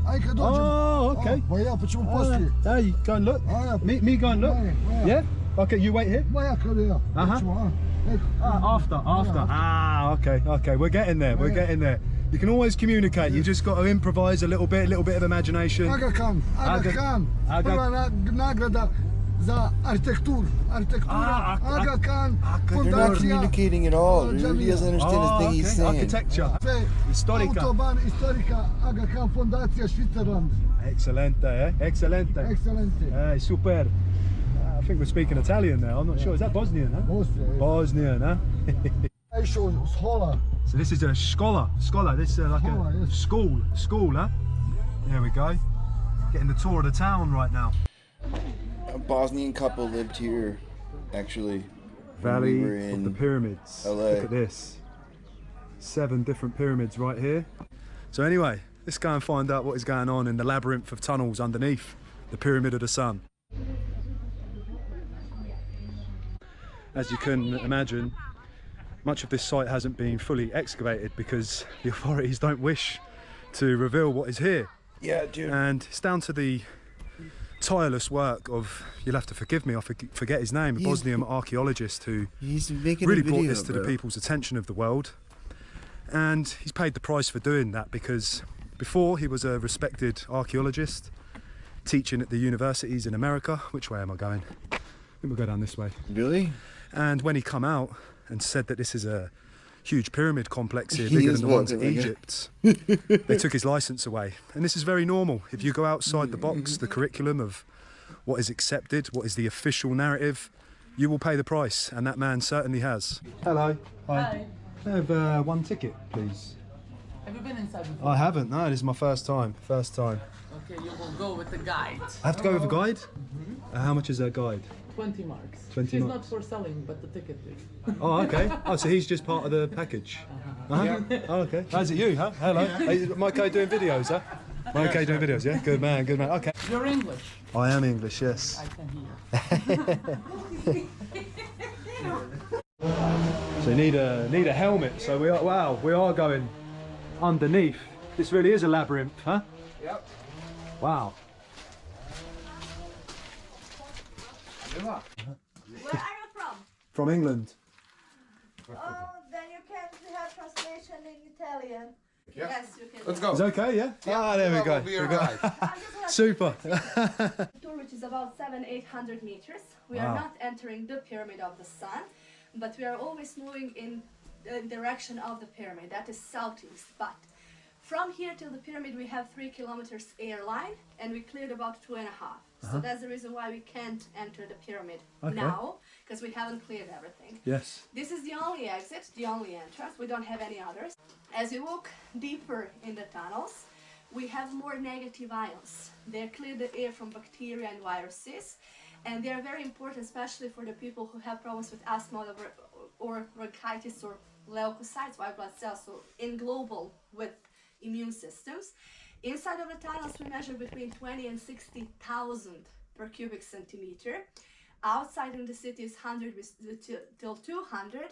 Aj kad dođem. Oh, okay. Pa ja, pa ćemo poslije. You go and look. Me go and look. Yeah. Okay, you wait here. Ma ja kad ja. After. Okay. We're getting there. We're getting there. You can always communicate. You just got to improvise a little bit of imagination. Aga Khan. Prva nagrada za arhitekturu. Aga Khan. They're not communicating at all. He doesn't understand a thing he's saying. Architecture. Historica. Autobahn Historica Aga Khan Fondacija Switzerland. Excelente, Excelente. Super. I think we're speaking Italian now. I'm not sure. Is that Bosnian, huh? Bosnian, huh? So this is a scholar. This is like a school, huh? There we go. Getting the tour of the town right now. A Bosnian couple lived here, actually. Valley We were of in the Pyramids. LA. Look at this. 7 different pyramids right here. So anyway, let's go and find out what is going on in the labyrinth of tunnels underneath the Pyramid of the Sun. As you can imagine, much of this site hasn't been fully excavated because the authorities don't wish to reveal what is here. Yeah, dude. And it's down to the tireless work of, you'll have to forgive me, I forget his name, a Bosnian archaeologist who really brought this to the people's attention of the world. And he's paid the price for doing that because before he was a respected archaeologist teaching at the universities in America. Which way am I going? I think we'll go down this way. Really? And when he come out and said that this is a huge pyramid complex here, bigger than the ones in Egypt, they took his license away. And this is very normal. If you go outside the box, the curriculum of what is accepted, what is the official narrative, you will pay the price, and that man certainly has. Hello. Hi. I have 1 ticket, please. Have you been inside before? I haven't, no, this is my first time. Okay, you will go with the guide. I have to go with a guide? How much is a guide? 20 marks. 20 He's marks. not for selling, but the ticket is. Oh, okay. Oh, so he's just part of the package. Yeah. Oh, okay. How's it you, huh? Hello. Am I okay doing videos, huh? Am I okay doing videos, yeah? Good man. Okay. You're English. I am English, yes. I can hear. So you need a helmet. So we are going underneath. This really is a labyrinth, huh? Yep. Wow. Where are you from? From England. Oh, then you can have translation in Italian. Yes, you can. Let's go. It's okay, yeah? Ah, there we go. We'll be We got- Super. The tour, which is about 700-800 meters. We are Wow. not entering the pyramid of the sun, but we are always moving in the direction of the pyramid, that is southeast. But from here till the pyramid, we have 3 kilometers airline, and we cleared about 2.5. So that's the reason why we can't enter the pyramid now, because we haven't cleared everything. Yes. This is the only exit, the only entrance. We don't have any others. As we walk deeper in the tunnels, we have more negative ions. They clear the air from bacteria and viruses, and they are very important, especially for the people who have problems with asthma or bronchitis or leukocytes, white blood cells, so in global with immune systems. Inside of the tunnels, we measure between 20 and 60,000 per cubic centimeter. Outside in the city is 100 till 200.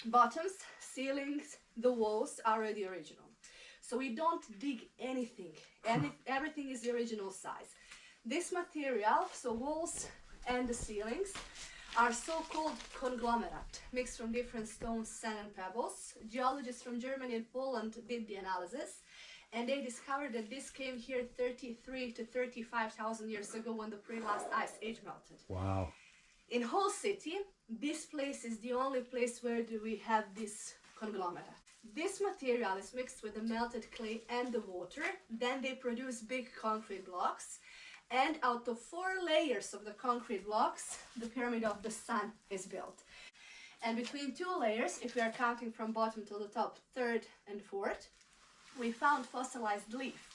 Bottoms, ceilings, the walls are the original. So we don't dig anything. Everything is the original size. This material, so walls and the ceilings, are so-called conglomerate, mixed from different stones, sand and pebbles. Geologists from Germany and Poland did the analysis, and they discovered that this came here 33 to 35,000 years ago when the pre-last ice age melted. Wow. In whole city, this place is the only place where we have this conglomerate. This material is mixed with the melted clay and the water. Then they produce big concrete blocks. And out of 4 layers of the concrete blocks, the pyramid of the sun is built. And between 2 layers, if we are counting from bottom to the top, 3rd and 4th, we found fossilized leaf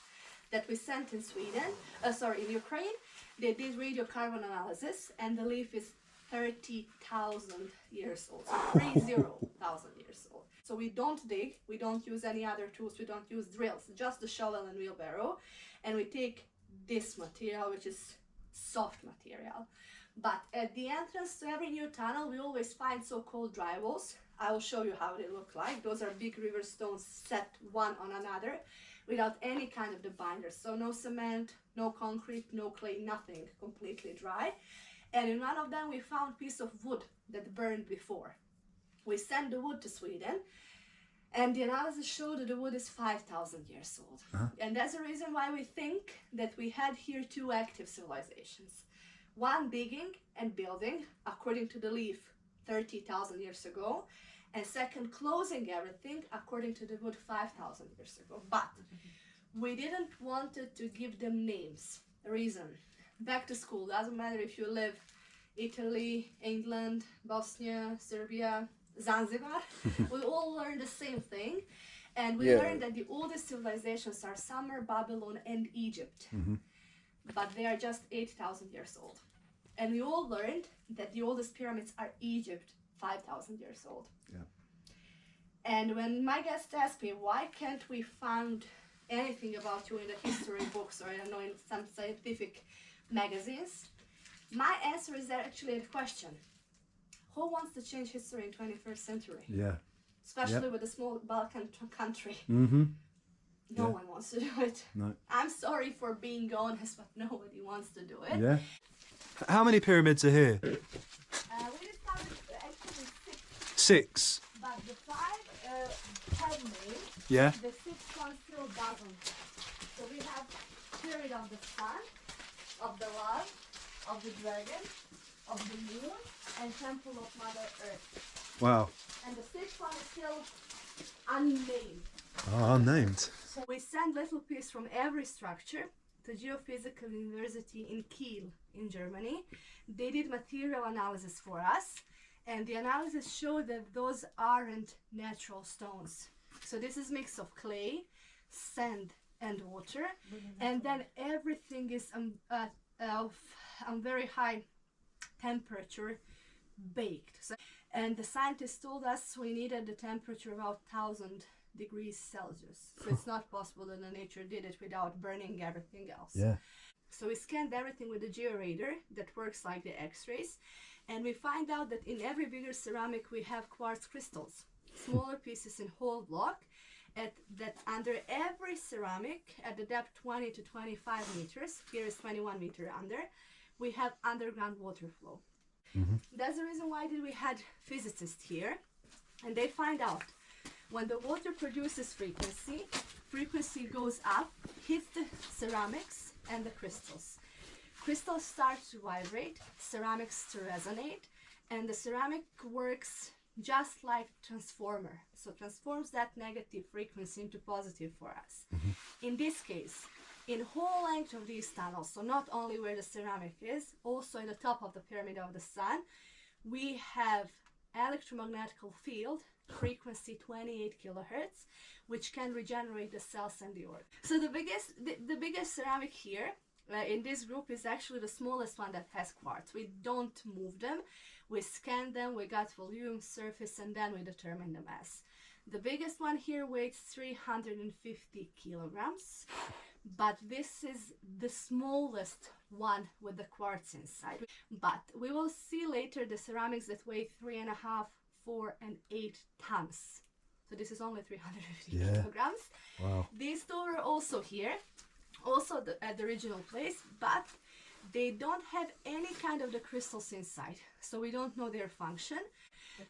that we sent in in Ukraine. They did radiocarbon analysis, and the leaf is 30,000 years old, so 30,000 years old. So we don't dig, we don't use any other tools, we don't use drills, just the shovel and wheelbarrow, and we take this material, which is soft material. But at the entrance to every new tunnel, we always find so-called dry walls. I will show you how they look like. Those are big river stones set one on another without any kind of the binder. So no cement, no concrete, no clay, nothing, completely dry. And in one of them, we found a piece of wood that burned before. We sent the wood to Sweden, and the analysis showed that the wood is 5,000 years old. And that's the reason why we think that we had here 2 active civilizations. One digging and building, according to the leaf, 30,000 years ago, and second closing everything, according to the wood, 5,000 years ago. But we didn't want to give them names. Reason, back to school, doesn't matter if you live Italy, England, Bosnia, Serbia, Zanzibar, we all learn the same thing, and we learned that the oldest civilizations are Sumer, Babylon, and Egypt, but they are just 8,000 years old. And we all learned that the oldest pyramids are Egypt, 5,000 years old. And when my guest asked me, why can't we find anything about you in the history books or I don't know, in some scientific magazines, my answer is actually a question. Who wants to change history in 21st century? Yeah. Especially with a small Balkan country. No one wants to do it. No. I'm sorry for being honest, but nobody wants to do it. Yeah. How many pyramids are here? We discovered actually 6. 6. But the 5 have names. Yeah. The 6th one still doesn't. So we have Pyramid of the Sun, of the Love, of the Dragon, of the Moon, and Temple of Mother Earth. Wow. And the 6th one is still unnamed. Oh, unnamed. So we send little piece from every structure to Geophysical University in Kiel in Germany. They did material analysis for us, and the analysis showed that those aren't natural stones. So this is mix of clay, sand, and water, and then everything is very high temperature baked. And the scientists told us we needed the temperature about 1,000 degrees Celsius. So it's not possible that the nature did it without burning everything else. Yeah. So we scanned everything with a georadar that works like the X-rays, and we find out that in every bigger ceramic we have quartz crystals, smaller pieces in whole block, that under every ceramic at the depth 20 to 25 meters, here is 21 meter under, we have underground water flow. That's the reason why we had physicists here, and they find out When the water produces frequency, frequency goes up, hits the ceramics and the crystals. Crystals start to vibrate, ceramics to resonate, and the ceramic works just like transformer. So transforms that negative frequency into positive for us. In this case, in whole length of these tunnels, so not only where the ceramic is, also in the top of the pyramid of the sun, we have electromagnetic field, frequency 28 kilohertz, which can regenerate the cells and the organ. So the biggest ceramic here in this group is actually the smallest one that has quartz. We don't move them, we scan them, we got volume, surface, and then we determine the mass. The biggest one here weighs 350 kilograms, but this is the smallest one with the quartz inside. But we will see later the ceramics that weigh 3.5, 4, and 8 tons. So this is only 350 kilograms. Wow. These two are also here, also at the original place, but they don't have any kind of the crystals inside. So we don't know their function.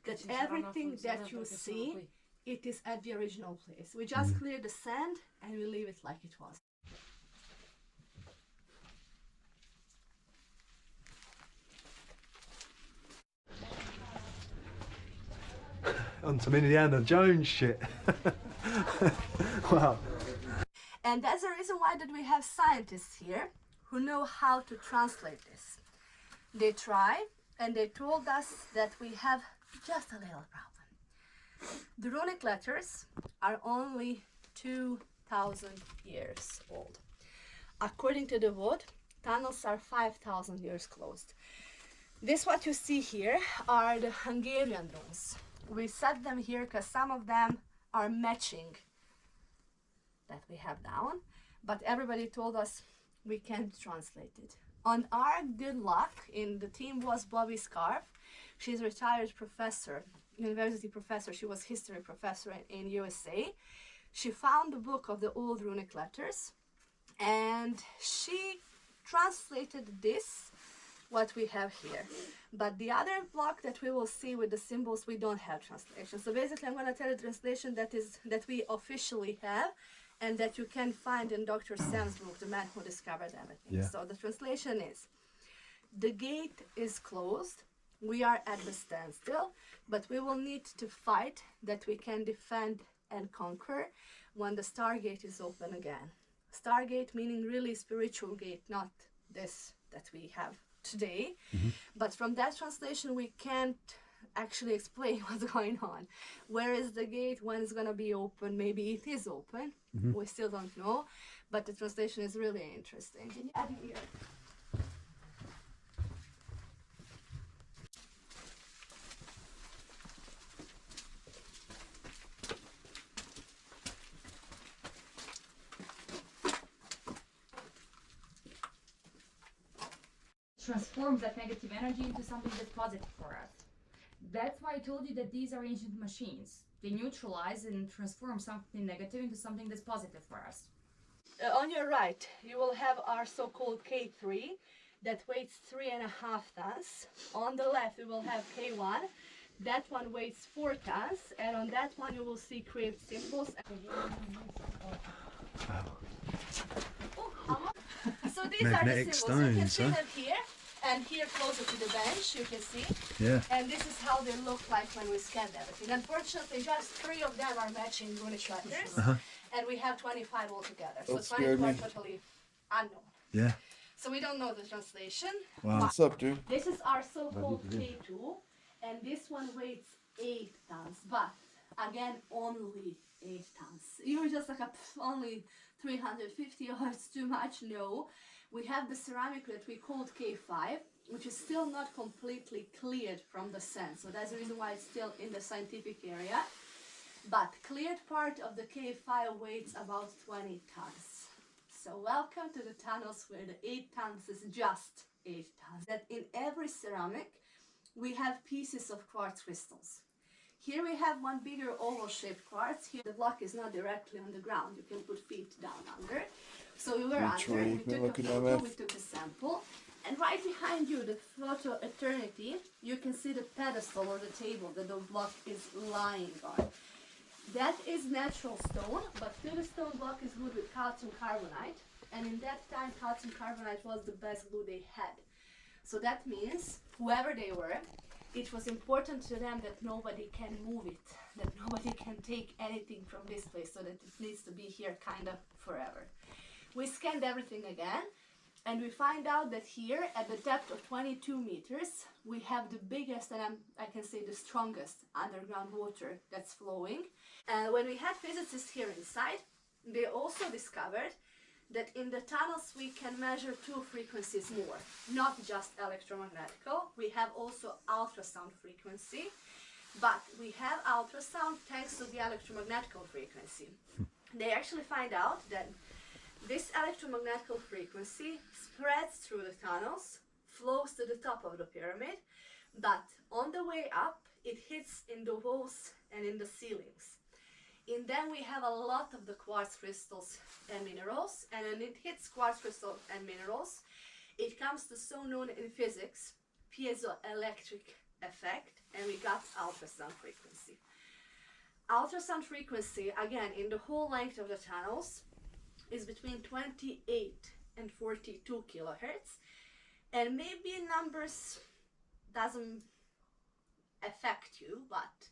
That everything that you see, it is at the original place. We just clear the sand and we leave it like it was. On some Indiana Jones shit. Wow. And that's the reason why that we have scientists here who know how to translate this. They try, and they told us that we have just a little problem. The runic letters are only 2,000 years old. According to the wood, tunnels are 5,000 years closed. This what you see here are the Hungarian runes. We set them here because some of them are matching that we have down, but everybody told us we can't translate it. On our good luck, in the team was Bobby Scarf. She's a retired professor, university professor. She was history professor in USA. She found the book of the old runic letters, and she translated this, what we have here. But the other block that we will see with the symbols, we don't have translation. So basically I'm going to tell you the translation that we officially have, and that you can find in Dr. Sam's book, The Man Who Discovered Everything. Yeah. So the translation is, the gate is closed, we are at the standstill, but we will need to fight that we can defend and conquer when the Stargate is open again. Stargate meaning really spiritual gate, not this that we have today. But from that translation we can't actually explain what's going on. Where is the gate, when it's going to be open, maybe it is open, we still don't know, but the translation is really interesting. Can you add here? Transforms that negative energy into something that's positive for us. That's why I told you that these are ancient machines. They neutralize and transform something negative into something that's positive for us. On your right, you will have our so-called K3 that weighs 3.5 tons. On the left, we will have K1. That one weighs 4 tons. And on that one, you will see created symbols. So these Magnetic are the symbols. You can stones, see huh? them here. And here closer to the bench, you can see. Yeah. And this is how they look like when we scanned everything. Unfortunately, just 3 of them are matching runic letters, and we have 25 altogether. So That scared 24 me. are totally unknown. Yeah. So we don't know the translation. Wow. What's up, dude? This is our so-called K2, and this one weighs 8 tons, but again, only 8 tons. You're just like only 350, or it's too much. No. We have the ceramic that we called K5, which is still not completely cleared from the sand. So that's the reason why it's still in the scientific area. But cleared part of the K5 weighs about 20 tons. So welcome to the tunnels where the 8 tons is just 8 tons. That in every ceramic, we have pieces of quartz crystals. Here we have one bigger oval-shaped quartz. Here the block is not directly on the ground. You can put feet down under. So we were under, we took a photo, we took a sample. And right behind you, the photo eternity, you can see the pedestal or the table that the block is lying on. That is natural stone, but still the stone block is glued with calcium carbonate. And in that time, calcium carbonate was the best glue they had. So that means, whoever they were, it was important to them that nobody can move it, that nobody can take anything from this place, so that it needs to be here kind of forever. We scanned everything again, and we find out that here, at the depth of 22 meters, we have the biggest, and I can say the strongest, underground water that's flowing. And when we had physicists here inside, they also discovered that in the tunnels we can measure two frequencies more, not just electromagnetical. We have also ultrasound frequency, but we have ultrasound thanks to the electromagnetical frequency. They actually find out that this electromagnetical frequency spreads through the tunnels, flows to the top of the pyramid, but on the way up it hits in the walls and in the ceilings. And then we have a lot of the quartz crystals and minerals, and when it hits quartz crystals and minerals, it comes to so known in physics piezoelectric effect, and we got ultrasound frequency. Ultrasound frequency, again, in the whole length of the tunnels, is between 28 and 42 kilohertz, and maybe numbers doesn't affect you, but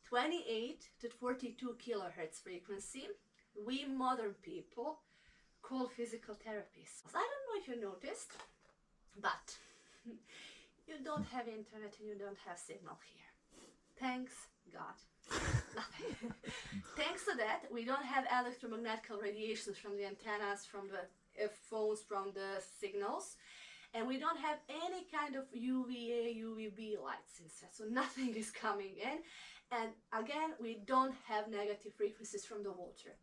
28 to 42 kilohertz frequency, we modern people call physical therapies. I don't know if you noticed, but you don't have internet and you don't have signal here. Thanks God. Nothing. Thanks to that, we don't have electromagnetical radiations from the antennas, from the phones, from the signals, and we don't have any kind of UVA, UVB lights inside, so nothing is coming in. And again, we don't have negative frequencies from the water.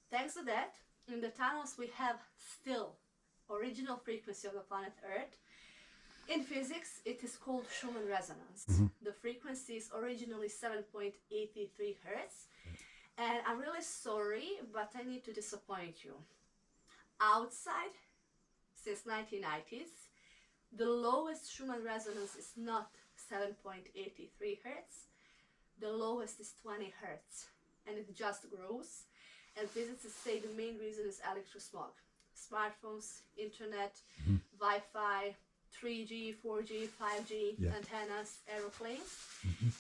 Thanks to that, in the tunnels we have still original frequency of the planet Earth. In physics, it is called Schumann resonance. The frequency is originally 7.83 hertz. And I'm really sorry, but I need to disappoint you. Outside, since 1990s, the lowest Schumann resonance is not 7.83 hertz. The lowest is 20 hertz, and it just grows. And physicists say the main reason is electrosmog. Smartphones, internet, Wi-Fi, 3G, 4G, 5G, antennas, aeroplanes.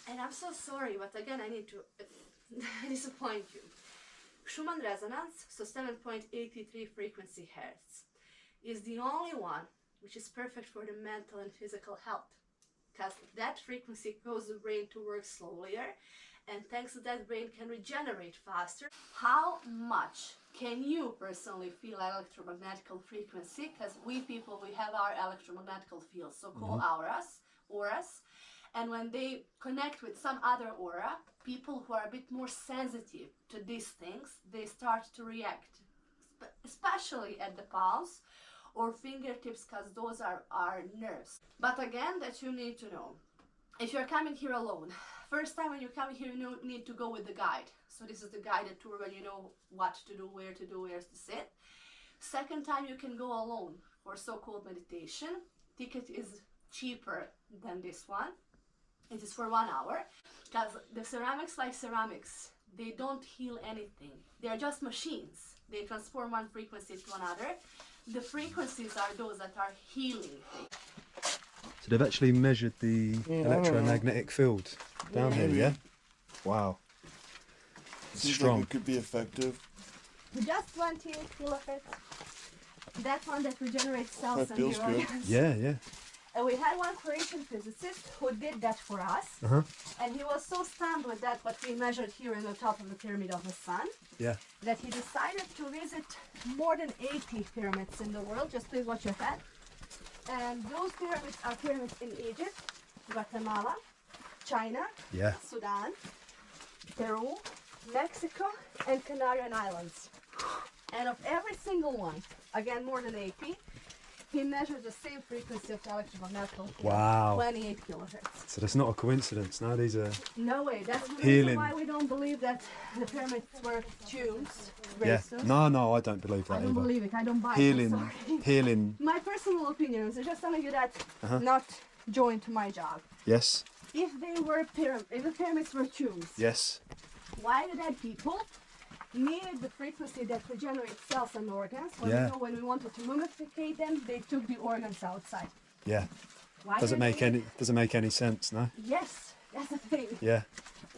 And I'm so sorry, but again, I need to disappoint you. Schumann resonance, so 7.83 frequency hertz, is the only one which is perfect for the mental and physical health. Because that frequency causes the brain to work slower, and thanks to that, brain can regenerate faster. How much can you personally feel electromagnetical frequency? Because we people, we have our electromagnetical fields, so-called auras, and when they connect with some other aura, people who are a bit more sensitive to these things, they start to react, especially at the palms or fingertips, because those are our nerves. But again, that you need to know, if you're coming here alone, first time when you come here, you need to go with the guide. So this is the guided tour where you know what to do, where to sit. Second time you can go alone for so-called meditation. Ticket is cheaper than this one. It is for 1 hour, because the ceramics, like ceramics, they don't heal anything. They are just machines. They transform one frequency to another. The frequencies are those that are healing. So they've actually measured the electromagnetic field down here, yeah? Wow. Seems strong. like it could be effective. Just 28 kilohertz. That one that regenerates cells That and feels good. neurons. Yeah. And we had one Croatian physicist who did that for us. And he was so stunned with that, what we measured here in the top of the pyramid of the sun, that he decided to visit more than 80 pyramids in the world. Just please watch your head. And those pyramids are pyramids in Egypt, Guatemala, China, Sudan, Peru, Mexico, and Canarian Islands. And of every single one, again more than 80, he measured the same frequency of electromagnetical field, Wow. 28 kilohertz. So that's not a coincidence. No, these are No way. That's the healing. reason why we don't believe that the pyramids were tombs. Yeah. gravestones. No, I don't believe that I don't either. believe it. I don't buy Healing, it. I'm sorry. healing. My personal opinion is just telling you that Uh-huh. not joined to my job. Yes. If they were if the pyramids were tombs, Yes. why the dead people needed the frequency that regenerates cells and organs. When we wanted to mummify them, they took the organs outside. Yeah. Why Doesn't make any sense, no? Yes, that's the thing. Yeah.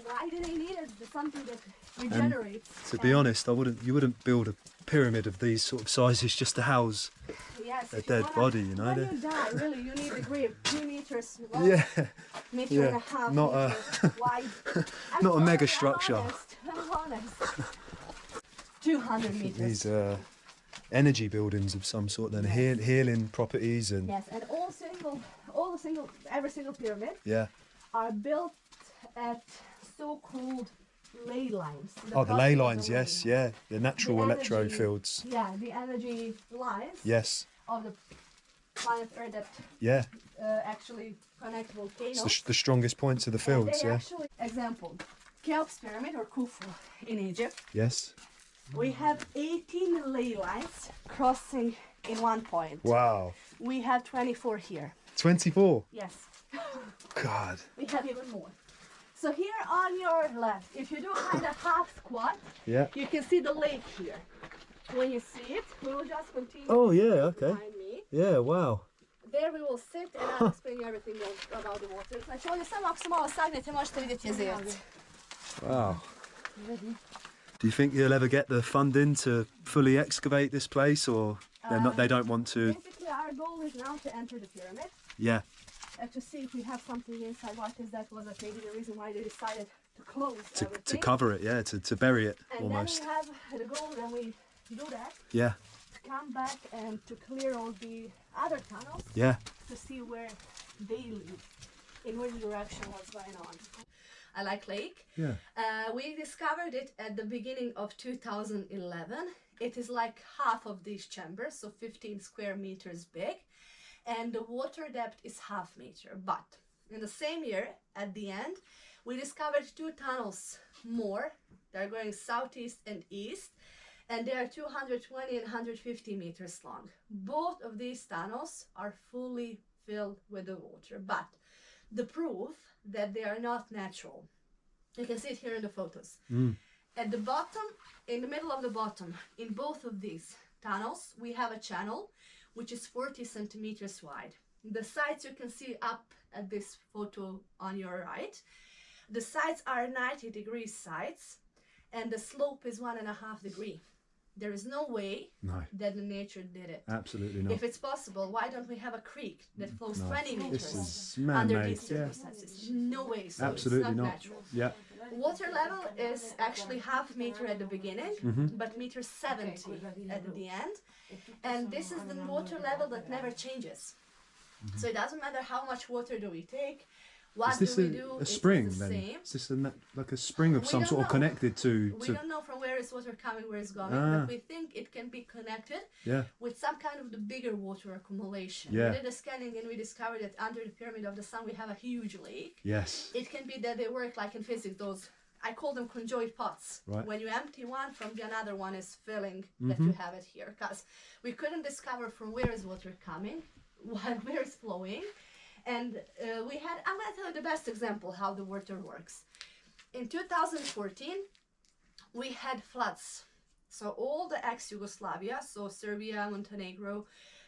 Why do they need it? Something that regenerates. To be honest, you wouldn't build a pyramid of these sort of sizes just to house a dead body, you know. When you die, really, you need a grave 2 meters long, meter and a half, not meters wide. not a mega structure. I'm honest. 200 meters. These energy buildings of some sort, then healing properties and and every single pyramid are built at so-called ley lines. The ley lines, yes, the natural electrode fields. Yeah, the energy lines. Yes. Of the planet Earth that actually connect volcanoes. It's the strongest points of the fields, Actually, example, Cheops pyramid or Khufu in Egypt. Yes. We have 18 ley lines crossing in one point. Wow. We have 24 here. 24? Yes. God. We have even more. So here on your left, if you do kind of half squat, you can see the lake here. When you see it, we will just continue. Oh yeah, okay. Behind me. Yeah, wow. There we will sit and I'll explain everything about the water. Znači ovdje samo ako se malo sagnete možete vidjeti jezerac. Wow. Do you think you'll ever get the funding to fully excavate this place, or they don't want to? Basically, our goal is now to enter the pyramid. Yeah. To see if we have something inside. What is that? Was maybe the reason why they decided to close everything. To cover it, to bury it and almost. And then we have the goal when we do that. Yeah. To come back and to clear all the other tunnels. Yeah. To see where they live, in which direction, what's going on. I like lake. Yeah. We discovered it at the beginning of 2011. It is like half of these chambers, so 15 square meters big, and the water depth is half meter. But in the same year, at the end, we discovered 2 tunnels more. They're going southeast and east, and they are 220 and 150 meters long. Both of these tunnels are fully filled with the water, but the proof that they are not natural. You can see it here in the photos. At the bottom, in the middle of the bottom, in both of these tunnels, we have a channel which is 40 centimeters wide. The sides you can see up at this photo on your right. The sides are 90 degrees sides, and the slope is 1.5 degrees. There is no way that the nature did it. Absolutely not. If it's possible, why don't we have a creek that flows 20 meters this is under these circumstances? No way. So absolutely it's not not. natural. Yeah. Water level is actually half meter at the beginning, but meter 70 at the end. And this is the water level that never changes. So it doesn't matter how much water do we take. What is this do we do? a spring the then? same. Is this like a spring of some sort of connected to? We don't know from where is water coming, where it's going, but we think it can be connected with some kind of the bigger water accumulation. Yeah. We did a scanning and we discovered that under the pyramid of the sun we have a huge lake. Yes. It can be that they work like in physics, those, I call them conjoined pots. Right. When you empty one, from the another one is filling that you have it here. Because we couldn't discover from where is water coming, where it's flowing. And I'm going to tell you the best example how the water works. In 2014, we had floods. So all the ex-Yugoslavia, so Serbia, Montenegro,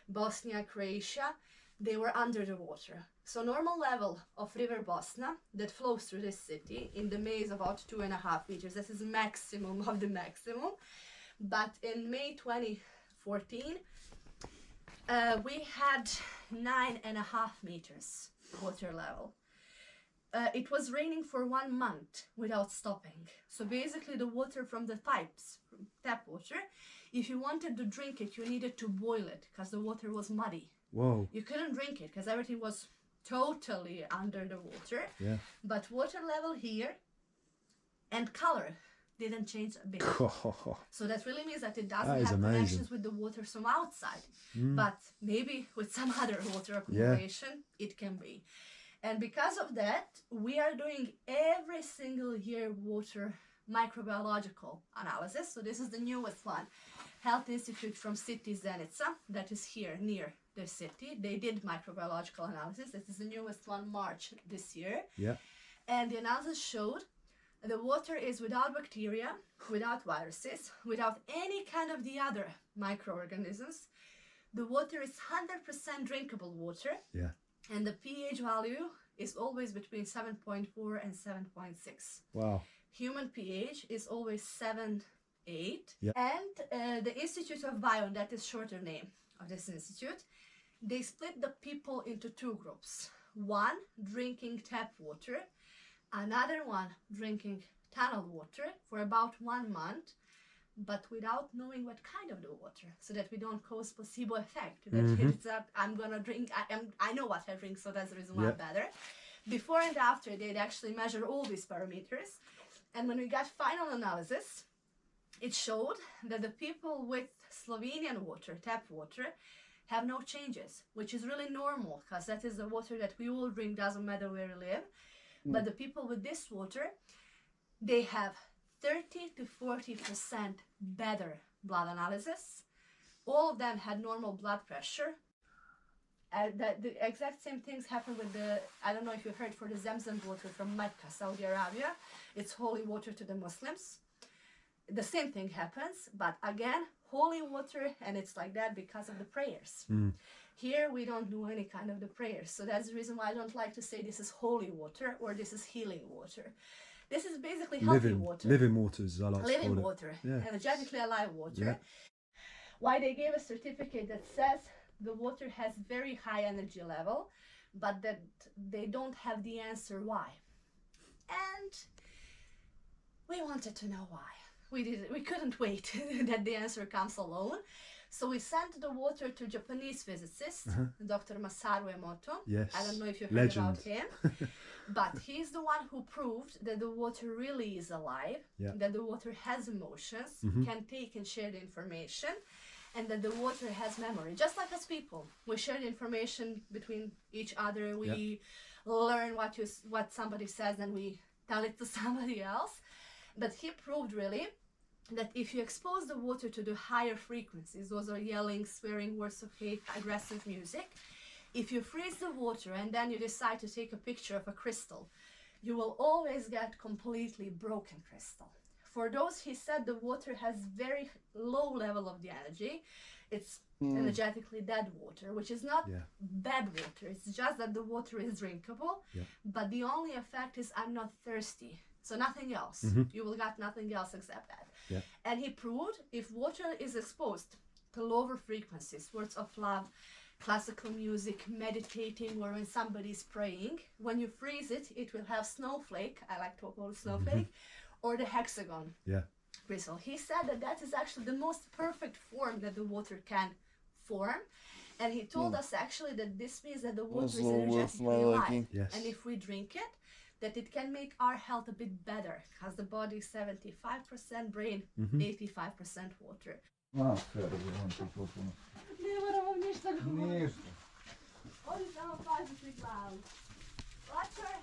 Bosnia, Croatia, they were under the water. So normal level of River Bosna that flows through this city in the maze about 2.5 meters. This is maximum of the maximum. But in May 2014, we had 9.5 meters water level. It was raining for 1 month without stopping. So basically the water from the pipes, from tap water, if you wanted to drink it, you needed to boil it because the water was muddy. Whoa. You couldn't drink it because everything was totally under the water. Yeah. But water level here and color didn't change a bit. So that really means that it doesn't have connections with the water from outside. But maybe with some other water accumulation, it can be. And because of that, we are doing every single year water microbiological analysis. So this is the newest one. Health Institute from City Zenica, that is here near the city. They did microbiological analysis. This is the newest one, March this year. Yeah. And the analysis showed The water is without bacteria, without viruses, without any kind of the other microorganisms. The water is 100% drinkable water. Yeah. And the pH value is always between 7.4 and 7.6. Wow. Human pH is always 7, 8. Yeah. And the Institute of Bion, that is shorter name of this institute, they split the people into two groups. One drinking tap water, another one drinking tunnel water for about 1 month, but without knowing what kind of the water, so that we don't cause placebo effect. That it's that I'm gonna drink, I know what I drink, so that's the reason why I'm better. Before and after, they'd actually measure all these parameters. And when we got final analysis, it showed that the people with Slovenian water, tap water, have no changes, which is really normal, because that is the water that we all drink, doesn't matter where we live. But the people with this water, they have 30 to 40% better blood analysis. All of them had normal blood pressure. The exact same things happen with the, I don't know if you heard, for the Zamzam water from Mecca, Saudi Arabia. It's holy water to the Muslims. The same thing happens, but again, holy water, and it's like that because of the prayers. Here we don't do any kind of the prayers, so that's the reason why I don't like to say this is holy water or this is healing water. This is basically healthy water. Living waters, I like to Living call it. water, Yeah. energetically alive water. Yeah. Why they gave a certificate that says the water has very high energy level, but that they don't have the answer why. And we wanted to know why. We couldn't wait that the answer comes alone. So we sent the water to Japanese physicist, Dr. Masaru Emoto. Yes. I don't know if you heard Legend. about him, but he's the one who proved that the water really is alive, that the water has emotions, can take and share the information, and that the water has memory. Just like us people, we share the information between each other. We learn what somebody says and we tell it to somebody else. But he proved really that if you expose the water to the higher frequencies, those are yelling, swearing, words of hate, aggressive music, if you freeze the water and then you decide to take a picture of a crystal, you will always get completely broken crystal. For those, he said the water has very low level of the energy. It's energetically dead water, which is not bad water. It's just that the water is drinkable, but the only effect is I'm not thirsty. So nothing else. You will get nothing else except that. And he proved if water is exposed to lower frequencies, words of love, classical music, meditating, or when somebody's praying, when you freeze it, it will have snowflake, I like to call it snowflake, or the hexagon crystal. He said that that is actually the most perfect form that the water can form. And he told us actually that this means that the water is energetically alive. And if we drink it, that it can make our health a bit better, because the body is 75% brain, 85% water. Watch your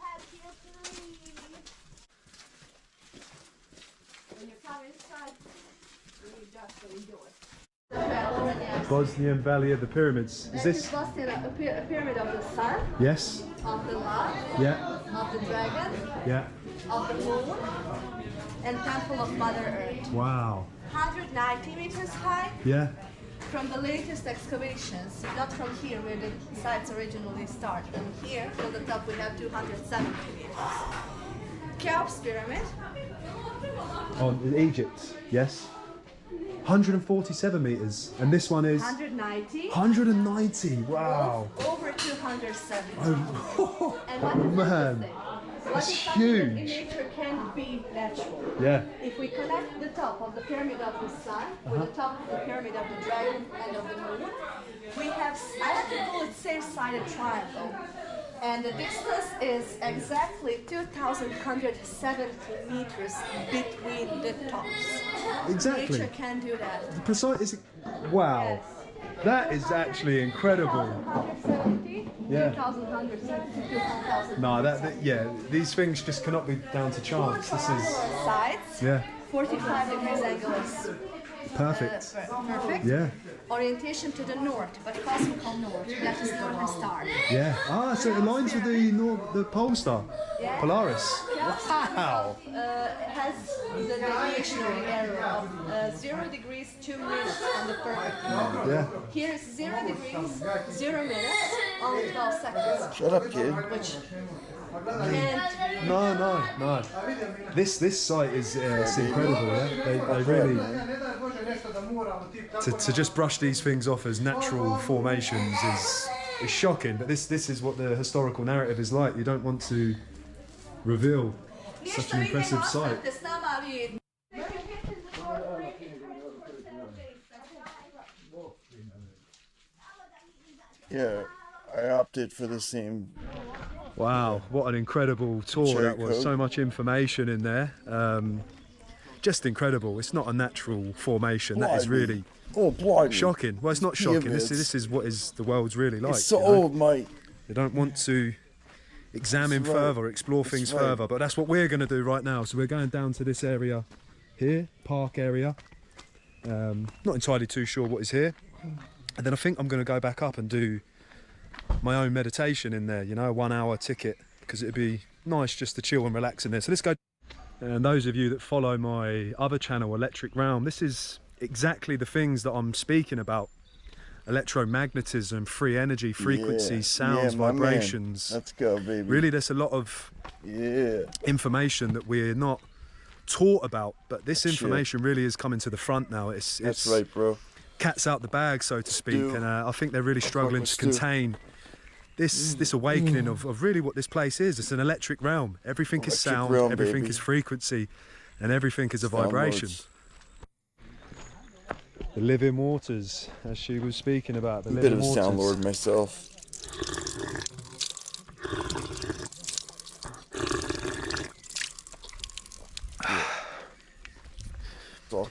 head here, please. When you come inside, you just enjoy it. Bosnian Valley of the Pyramids. Is That this? is Bosnian, a pyramid of the sun, Yes. of the love, of the dragon, of the moon, and temple of Mother Earth. Wow. 190 meters high. Yeah. From the latest excavations, not from here where the sites originally start. From here, from the top, we have 270 meters. Cheops pyramid. Oh, in Egypt. Yes. 147 meters, and this one is 190. 190. Wow. Over 270. Oh, And what is man, interesting? What that's is something that in huge. nature can't be natural. Yeah. If we connect the top of the pyramid of the sun with the top of the pyramid of the dragon and of the moon, we have, I like to call it same-sided triangle. And the distance is exactly 2,170 meters between the tops. Exactly. Nature can do that. The precise is. Wow. That is actually incredible. 170, Yeah. 2,170, 2,000. No, yeah, these things just cannot be down to chance. This is. Sides. Yeah. 45 degrees angles. Perfect. Perfect. Yeah. Orientation to the north, but cosmical north. That is northern star. Yeah. Ah, so it aligns with the pole star, Yeah. Polaris. Wow. Has the deviational error of 0 degrees 2 minutes on the perfect. Yeah. Here is 0 degrees 0 minutes on 12 seconds. Shut up, kid. Which can't. No. This site is it's incredible. Yeah. They really to just brush these things off as natural formations is shocking. But this is what the historical narrative is like. You don't want to reveal such an impressive site. Yeah, I opted for the same. Wow, what an incredible tour that was. So much information in there. Just incredible. It's not a natural formation. That is really shocking. Well, it's not shocking. This is what is the world's really like. It's so old, mate. You don't want to examine further, explore things further, but that's what we're going to do right now. So we're going down to this area here, park area. Not entirely too sure what is here. And then I think I'm going to go back up and do my own meditation in there, you know, a 1 hour ticket, because it'd be nice just to chill and relax in there. So let's go. And those of you that follow my other channel, Electric Realm, this is exactly the things that I'm speaking about. Electromagnetism, free energy, frequencies, sounds, vibrations. Let's go, baby. Really, there's a lot of information that we're not taught about, but this information really is coming to the front now. That's right, bro. Cat's out the bag, so to speak, and I think they're really struggling to contain this awakening of really what this place is. It's an electric realm. Everything is sound, everything is frequency, and everything is a vibration. The living waters, as she was speaking about. The living waters. Bit of a sound lord myself.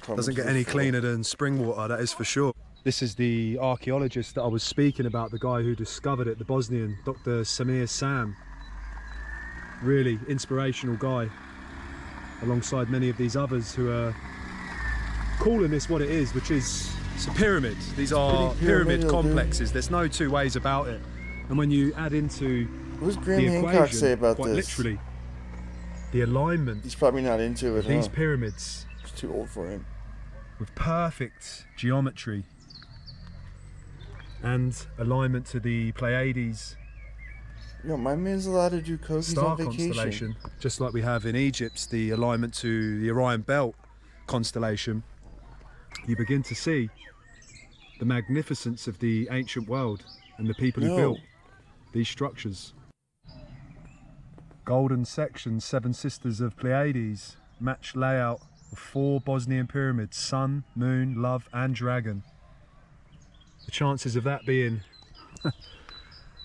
Doesn't get any cleaner than spring water, that is for sure. This is the archaeologist that I was speaking about, the guy who discovered it, the Bosnian, Dr. Samir Sam. Really inspirational guy, alongside many of these others who are calling this what it is, which is it's a pyramid. These are pyramid complexes. There's no two ways about it. And when you add into what does the equation, say about quite literally, the alignment. He's probably not into it. These pyramids. It's too old for him. With perfect geometry and alignment to the Pleiades. Yo, my man's allowed to do cookies star on vacation. Constellation, just like we have in Egypt, the alignment to the Orion Belt constellation. You begin to see the magnificence of the ancient world and the people who built these structures. Golden section, 7 sisters of Pleiades, matched layout of 4 Bosnian pyramids, sun, moon, love and dragon. The chances of that being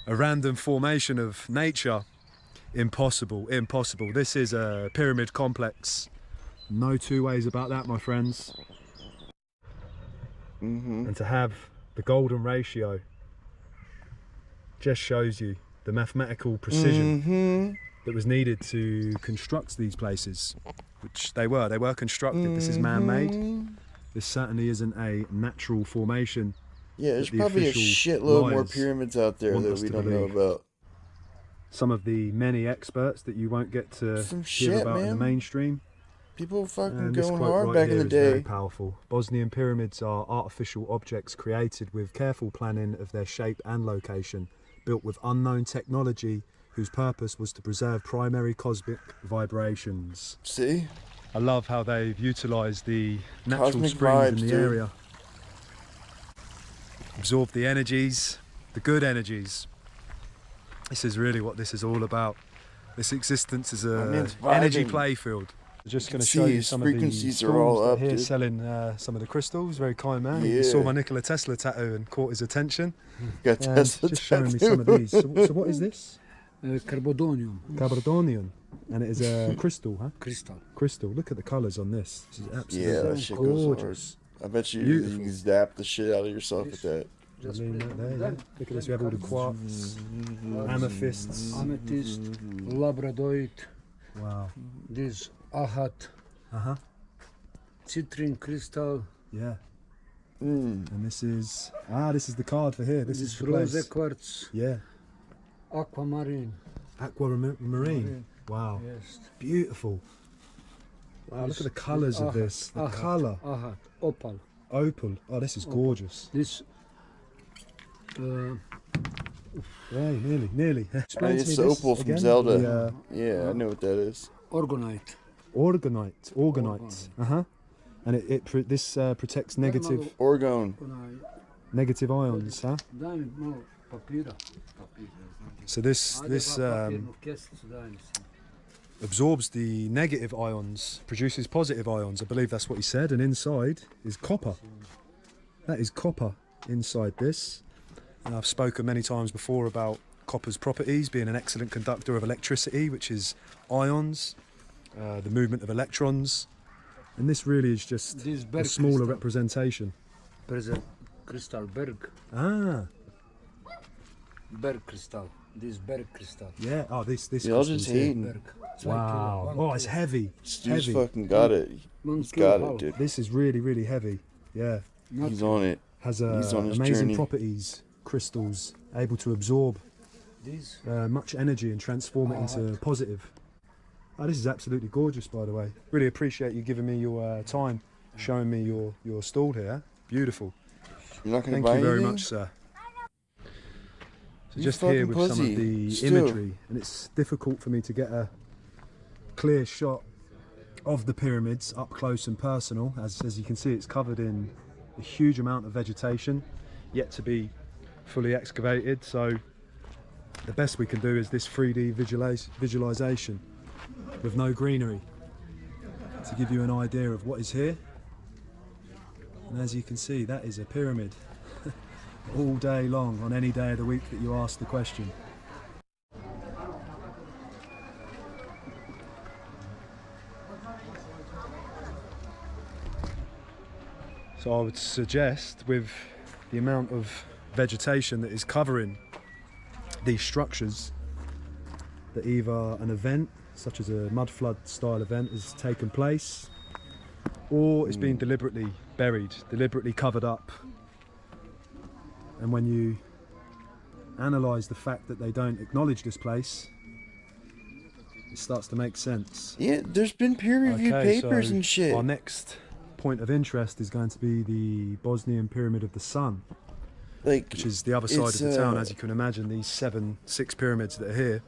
a random formation of nature, impossible. This is a pyramid complex. No two ways about that, my friends. And to have the golden ratio just shows you the mathematical precision that was needed to construct these places, which they were constructed. This is man-made. This certainly isn't a natural formation. Yeah, there's probably a shitload more pyramids out there that we don't know about. Some of the many experts that you won't get to hear about in the mainstream. People fucking And this going quote hard right back in here the is day. very powerful. Bosnian pyramids are artificial objects created with careful planning of their shape and location, built with unknown technology whose purpose was to preserve primary cosmic vibrations. See? I love how they've utilised the natural Cosmic springs vibes, in the dude. area. Absorb the energies, the good energies. This is really what this is all about. This existence is a energy playfield. I'm just going to show you some of the frequencies are stalls all that are up, here dude. selling some of the crystals. Very kind man. Yeah. He saw my Nikola Tesla tattoo and caught his attention. Got And Tesla just showing me some of these. So what is this? Carbodonium. Carbodonium. And it is a crystal, huh? Crystal. Crystal. Look at the colours on this. This is absolutely Yeah, that shit goes hard. gorgeous. I bet you Beautiful. can zap the shit out of yourself with that. Just there, yeah. Look at this, we have all the quartz, amethysts. Amethyst, labradorite. Wow. This ahat. Uh-huh. Citrine crystal. Yeah. Mm. And this is the card for here. This is the rose place. quartz. Yeah. Aquamarine. Aquamarine. Wow. Yes. Beautiful. Wow, look at the colours of this. The colour. Opal. Opal. Oh, this is gorgeous. This. Yeah, nearly. Explain to me It's this opal from again. Zelda. Yeah, I know what that is. Orgonite. Orgonite. And this protects negative negative ions, huh? So this absorbs the negative ions, produces positive ions. I believe that's what he said. And inside is copper. That is copper inside this. And I've spoken many times before about copper's properties, being an excellent conductor of electricity, which is ions, the movement of electrons. And this really is just a smaller representation. There's a crystal berg. Berg crystal. This berg crystal. Yeah. Oh, this. Y'all just hating. Wow. Oh, it's heavy. Dude's fucking got it. He's got it, dude. This is really heavy. Yeah. He's on it. Has He's on his amazing journey. properties. Crystals able to absorb much energy and transform it into positive. Oh, this is absolutely gorgeous, by the way. Really appreciate you giving me your time, showing me your stall here. Beautiful. You're not gonna Thank buy you very anything? much, sir. So You just here fucking with some of pussy. the Still. imagery, and it's difficult for me to get a clear shot of the pyramids up close and personal. As you can see, it's covered in a huge amount of vegetation, yet to be fully excavated. So the best we can do is this 3D visualization with no greenery to give you an idea of what is here. And as you can see, that is a pyramid all day long on any day of the week that you ask the question. So I would suggest, with the amount of vegetation that is covering these structures, that either an event such as a mud flood style event has taken place, or it's been deliberately buried, deliberately covered up. And when you analyse the fact that they don't acknowledge this place, it starts to make sense. Yeah, there's been peer-reviewed papers so and shit. Our next point of interest is going to be the Bosnian Pyramid of the Sun, which is the other side of the town. As you can imagine, these 6 pyramids that are here,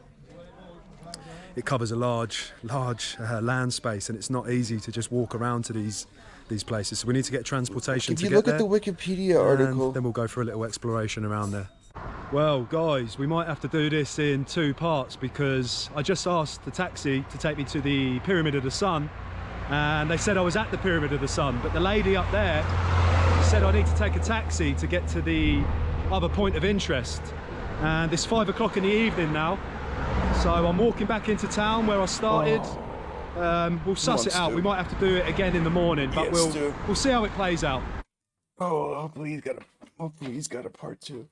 it covers a large land space, and it's not easy to just walk around to these places. So we need to get transportation If to you get look there. at the Wikipedia article, Then we'll go for a little exploration around there. Well, guys, we might have to do this in 2 parts, because I just asked the taxi to take me to the Pyramid of the Sun, and they said I was at the Pyramid of the Sun, but the lady up there said I need to take a taxi to get to the other point of interest. And it's 5 o'clock in the evening now, so I'm walking back into town where I started. We'll suss it out. We might have to do it again in the morning, but we'll see how it plays out. oh, hopefully he's got a part 2.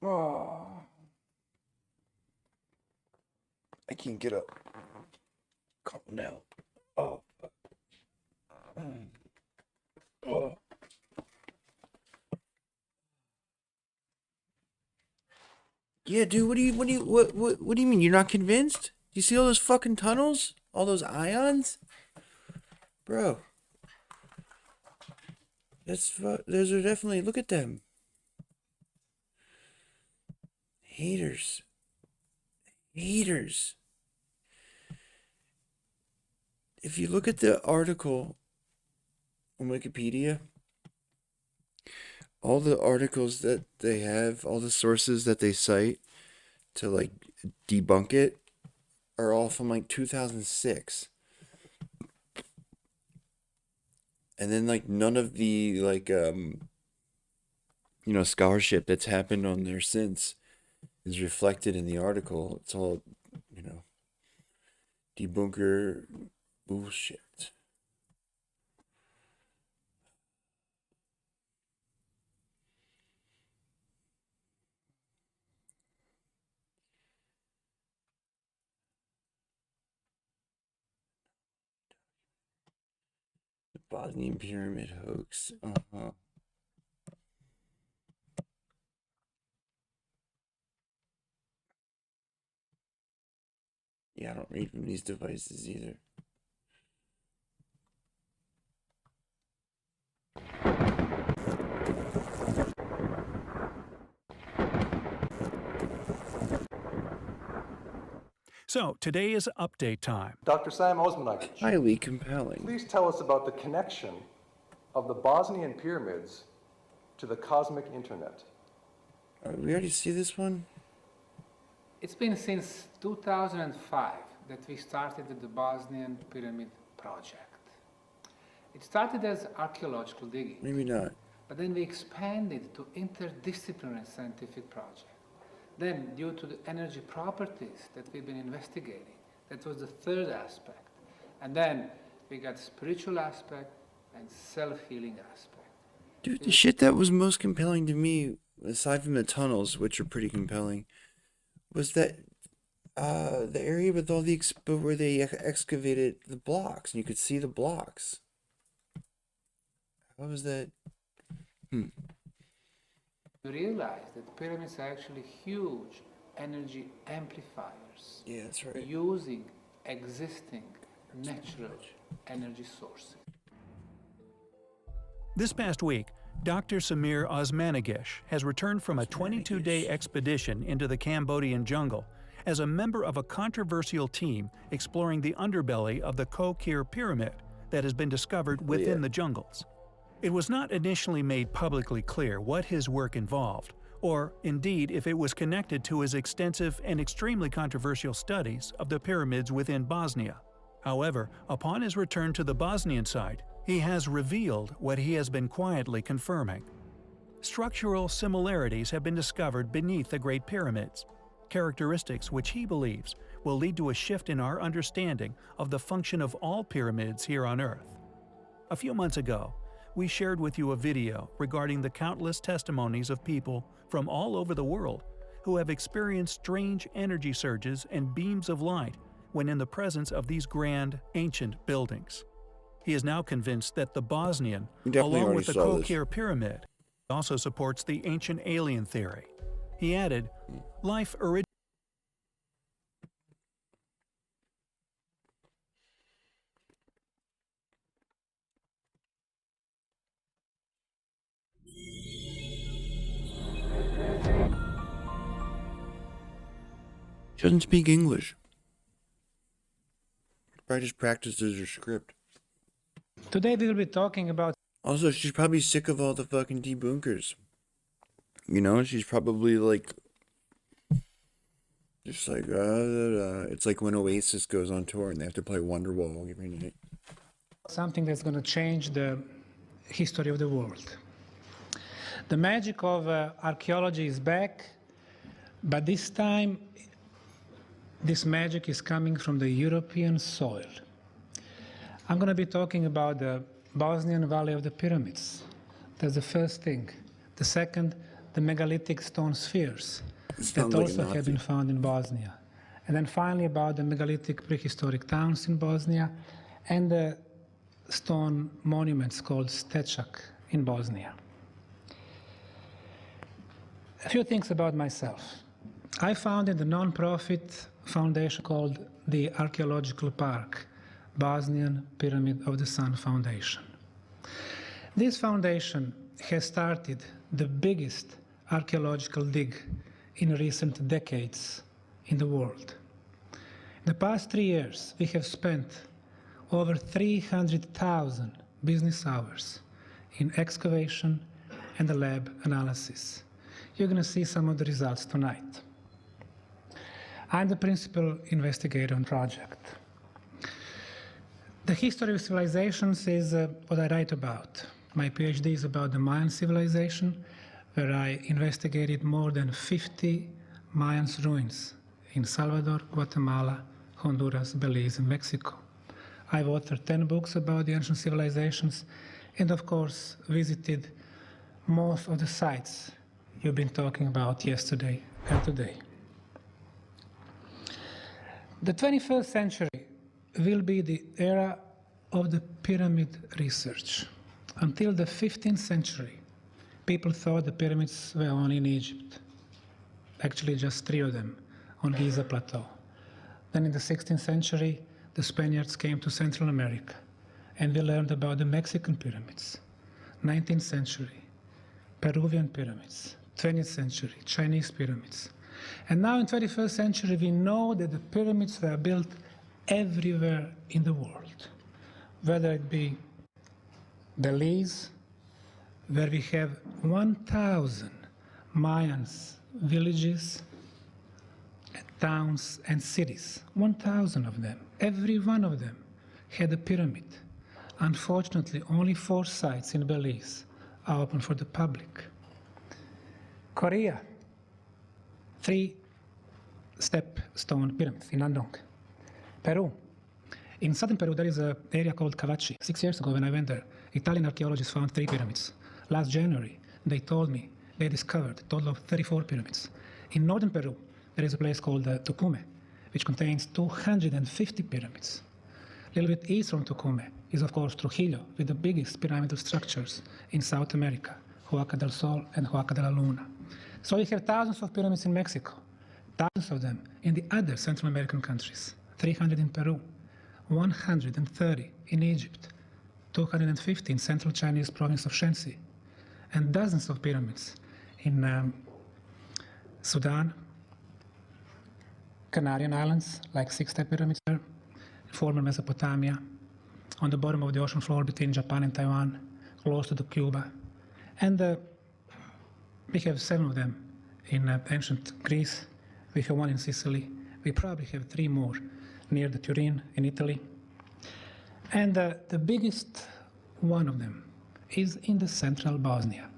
Oh, I can't get up. Calm down. Oh, fuck. Oh. Yeah, dude. What do you mean? You're not convinced? You see all those fucking tunnels? All those ions, bro. Those are definitely. Look at them. Haters. If you look at the article on Wikipedia, all the articles that they have, all the sources that they cite to like debunk it are all from like 2006. And then like none of the like scholarship that's happened on there since is reflected in the article. It's all, debunker bullshit. Bosnian pyramid hoax. Uh-huh. Yeah, I don't read from these devices either. So, today is update time. Dr. Sam Osmanagic. Highly compelling. Please tell us about the connection of the Bosnian pyramids to the cosmic internet. We already see this one? It's been since 2005 that we started the Bosnian Pyramid Project. It started as archaeological digging. Maybe not. But then we expanded to interdisciplinary scientific project. Then, due to the energy properties that we've been investigating, that was the third aspect. And then we got spiritual aspect and self-healing aspect. Dude, the shit that was most compelling to me, aside from the tunnels, which are pretty compelling, was that the area with all the where they excavated the blocks, and you could see the blocks. How was that? We realized that pyramids are actually huge energy amplifiers. Yeah, that's right. Using existing natural energy sources. This past week, Dr. Samir Osmanagic has returned from a 22-day expedition into the Cambodian jungle as a member of a controversial team exploring the underbelly of the Kokir Pyramid that has been discovered within the jungles. It was not initially made publicly clear what his work involved, or indeed if it was connected to his extensive and extremely controversial studies of the pyramids within Bosnia. However, upon his return to the Bosnian site, he has revealed what he has been quietly confirming. Structural similarities have been discovered beneath the Great Pyramids, characteristics which he believes will lead to a shift in our understanding of the function of all pyramids here on Earth. A few months ago, we shared with you a video regarding the countless testimonies of people from all over the world who have experienced strange energy surges and beams of light when in the presence of these grand, ancient buildings. He is now convinced that the Bosnian, along with the Kokir Pyramid, also supports the ancient alien theory. He added, life originated. She doesn't speak English. Probably just practices her script. Today we will be talking about... Also, she's probably sick of all the fucking debunkers. You know, she's probably like... Just like, it's like when Oasis goes on tour and they have to play Wonderwall every night. Something that's going to change the history of the world. The magic of archaeology is back, but this time this magic is coming from the European soil. I'm going to be talking about the Bosnian Valley of the Pyramids. That's the first thing. The second, the megalithic stone spheres that also have been found in Bosnia. And then finally about the megalithic prehistoric towns in Bosnia and the stone monuments called stečak in Bosnia. A few things about myself. I founded a non-profit foundation called the Archaeological Park, Bosnian Pyramid of the Sun Foundation. This foundation has started the biggest archaeological dig in recent decades in the world. In the past 3 years, we have spent over 300,000 business hours in excavation and the lab analysis. You're going to see some of the results tonight. I'm the principal investigator on the project. The history of civilizations is what I write about. My PhD is about the Mayan civilization, where I investigated more than 50 Mayan ruins in Salvador, Guatemala, Honduras, Belize, and Mexico. I've authored 10 books about the ancient civilizations and, of course, visited most of the sites you've been talking about yesterday and today. The 21st century will be the era of the pyramid research. Until the 15th century, people thought the pyramids were only in Egypt. Actually, just 3 of them on Giza Plateau. Then in the 16th century, the Spaniards came to Central America, and we learned about the Mexican pyramids. 19th century, Peruvian pyramids. 20th century, Chinese pyramids. And now in 21st century, we know that the pyramids were built everywhere in the world, whether it be Belize, where we have 1,000 Mayans villages, towns and cities, 1,000 of them. Every one of them had a pyramid. Unfortunately, only 4 sites in Belize are open for the public. Korea, 3 step stone pyramids in Andong. Peru, in southern Peru there is an area called Cavachi. 6 years ago when I went there, Italian archaeologists found 3 pyramids. Last January, they told me they discovered a total of 34 pyramids. In northern Peru, there is a place called Tucumán, which contains 250 pyramids. A little bit east from Tucumán is, of course, Trujillo, with the biggest pyramidal structures in South America, Huaca del Sol and Huaca de la Luna. So we have thousands of pyramids in Mexico, thousands of them in the other Central American countries, 300 in Peru, 130 in Egypt, 250 in Central Chinese province of Shenxi, and dozens of pyramids in Sudan, Canarian Islands, like 6-step pyramids there, former Mesopotamia, on the bottom of the ocean floor between Japan and Taiwan, close to the Cuba. And we have 7 of them in ancient Greece. We have 1 in Sicily. We probably have 3 more near the Turin in Italy. And the biggest one of them is in the central Bosnia.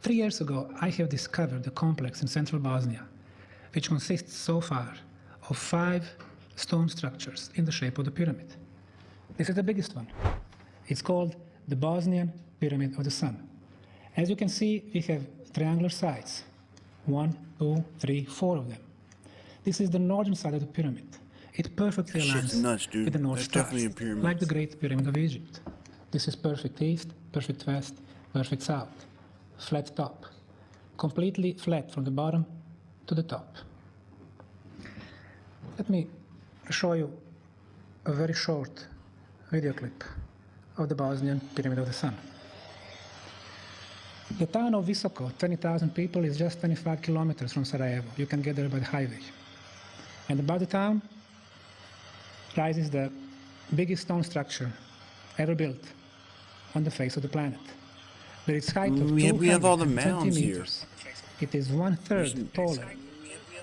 3 years ago, I have discovered a complex in central Bosnia, which consists so far of 5 stone structures in the shape of the pyramid. This is the biggest one. It's called the Bosnian Pyramid of the Sun. As you can see, we have triangular sides. 1, 2, 3, 4 of them. This is the northern side of the pyramid. It perfectly aligns with the North Star, like the Great Pyramid of Egypt. This is perfect east, perfect west, perfect south. Flat top. Completely flat from the bottom to the top. Let me show you a very short video clip of the Bosnian Pyramid of the Sun. The town of Visoko, 20,000 people, is just 25 kilometers from Sarajevo. You can get there by the highway. And above the town rises the biggest stone structure ever built on the face of the planet. With its height of we have all the 220 mounds meters, it is 1/3 taller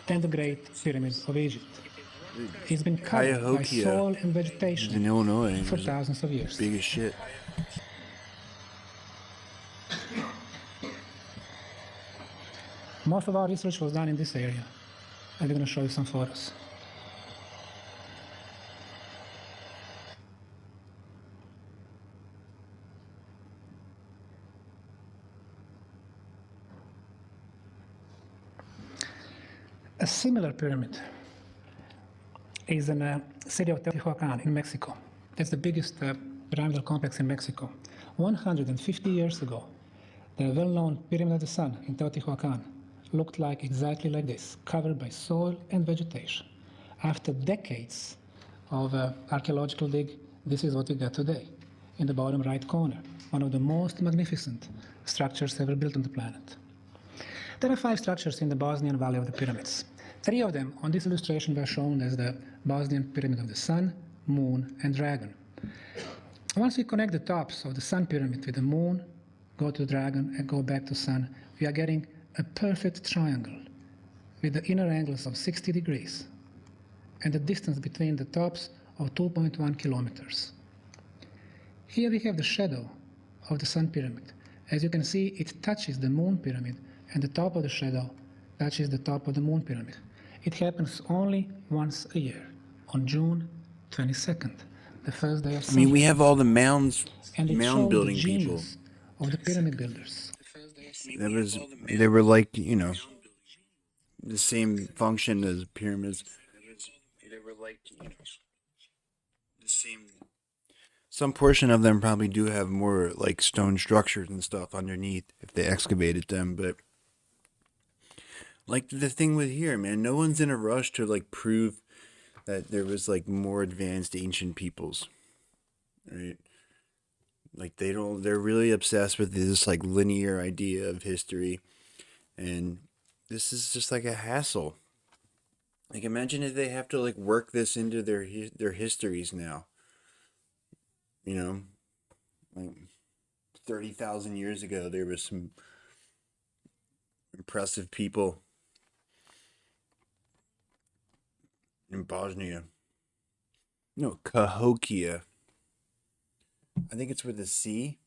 than the Great Pyramid of Egypt. It's been covered by soil and vegetation in Illinois for thousands of years. Big as shit. Most of our research was done in this area, and we're going to show you some photos. A similar pyramid is in the city of Teotihuacan in Mexico. That's the biggest pyramidal complex in Mexico. 150 years ago, the well-known Pyramid of the Sun in Teotihuacan looked like exactly like this, covered by soil and vegetation. After decades of archaeological dig, this is what we got today, in the bottom right corner, one of the most magnificent structures ever built on the planet. There are 5 structures in the Bosnian Valley of the Pyramids. 3 of them on this illustration were shown as the Bosnian Pyramid of the Sun, Moon, and Dragon. Once we connect the tops of the Sun Pyramid with the Moon, go to Dragon, and go back to Sun, we are getting a perfect triangle with the inner angles of 60 degrees and the distance between the tops of 2.1 kilometers. Here we have the shadow of the Sun Pyramid. As you can see, it touches the Moon Pyramid, and the top of the shadow touches the top of the Moon Pyramid. It happens only once a year, on June 22nd, the first day of summer. I mean, we have all the mound building the people. Of the pyramid builders. They were like, you know, the same function as pyramids. They were like, you know, Some portion of them probably do have more like stone structures and stuff underneath if they excavated them, but like the thing with here, man, no one's in a rush to like prove that there was like more advanced ancient peoples, right? Like they're really obsessed with this like linear idea of history, and this is just like a hassle. Like imagine if they have to like work this into their histories now. You know, like 30,000 years ago, there was some impressive people in Bosnia. No, Cahokia. I think it's with a C.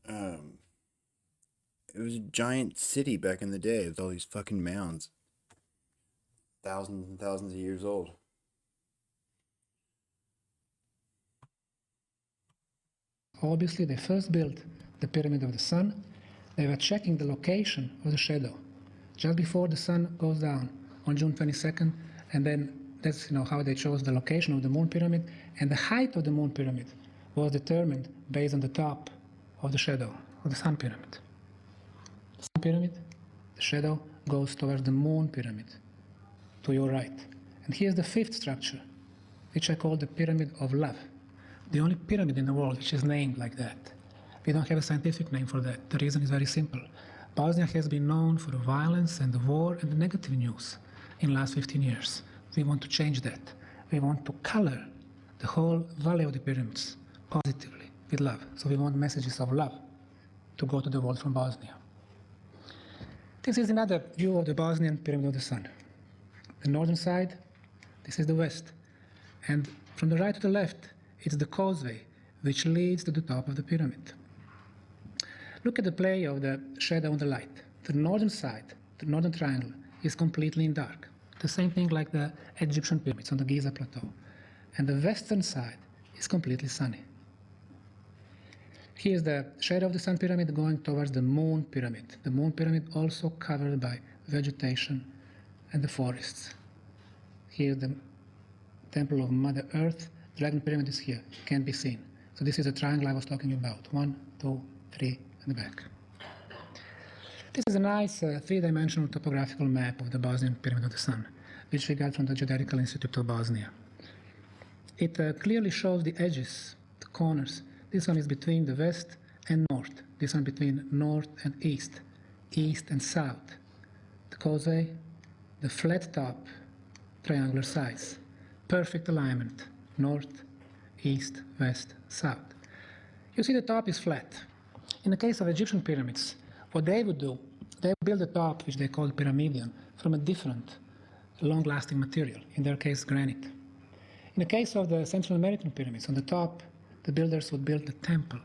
It was a giant city back in the day with all these fucking mounds. Thousands and thousands of years old. Obviously, they first built the Pyramid of the Sun. They were checking the location of the shadow just before the sun goes down on June 22nd, and then that's how they chose the location of the Moon Pyramid, and the height of the Moon Pyramid was determined based on the top of the shadow of the Sun Pyramid. The Sun Pyramid, the shadow goes towards the Moon Pyramid, to your right. And here's the fifth structure, which I call the Pyramid of Love. The only pyramid in the world which is named like that. We don't have a scientific name for that. The reason is very simple. Bosnia has been known for the violence and the war and the negative news in the last 15 years. We want to change that. We want to color the whole valley of the pyramids positively with love. So we want messages of love to go to the world from Bosnia. This is another view of the Bosnian Pyramid of the Sun. The northern side, this is the west. And from the right to the left, it's the causeway which leads to the top of the pyramid. Look at the play of the shadow and the light. The northern side, the northern triangle, is completely in dark. The same thing like the Egyptian pyramids on the Giza Plateau. And the western side is completely sunny. Here's the shadow of the Sun Pyramid going towards the Moon Pyramid. The Moon Pyramid also covered by vegetation and the forests. Here's the Temple of Mother Earth. Dragon Pyramid is here, can't be seen. So this is the triangle I was talking about. 1, 2, 3, and the back. This is a nice three-dimensional topographical map of the Bosnian Pyramid of the Sun, which we got from the Geopolitical Institute of Bosnia. It clearly shows the edges, the corners. This one is between the west and north. This one between north and east and south. The causeway, the flat top, triangular sides. Perfect alignment. North, east, west, south. You see the top is flat. In the case of Egyptian pyramids, what they would do, they would build a top, which they call pyramidion, from a different, long-lasting material, in their case, granite. In the case of the Central American pyramids, on the top, the builders would build the temple.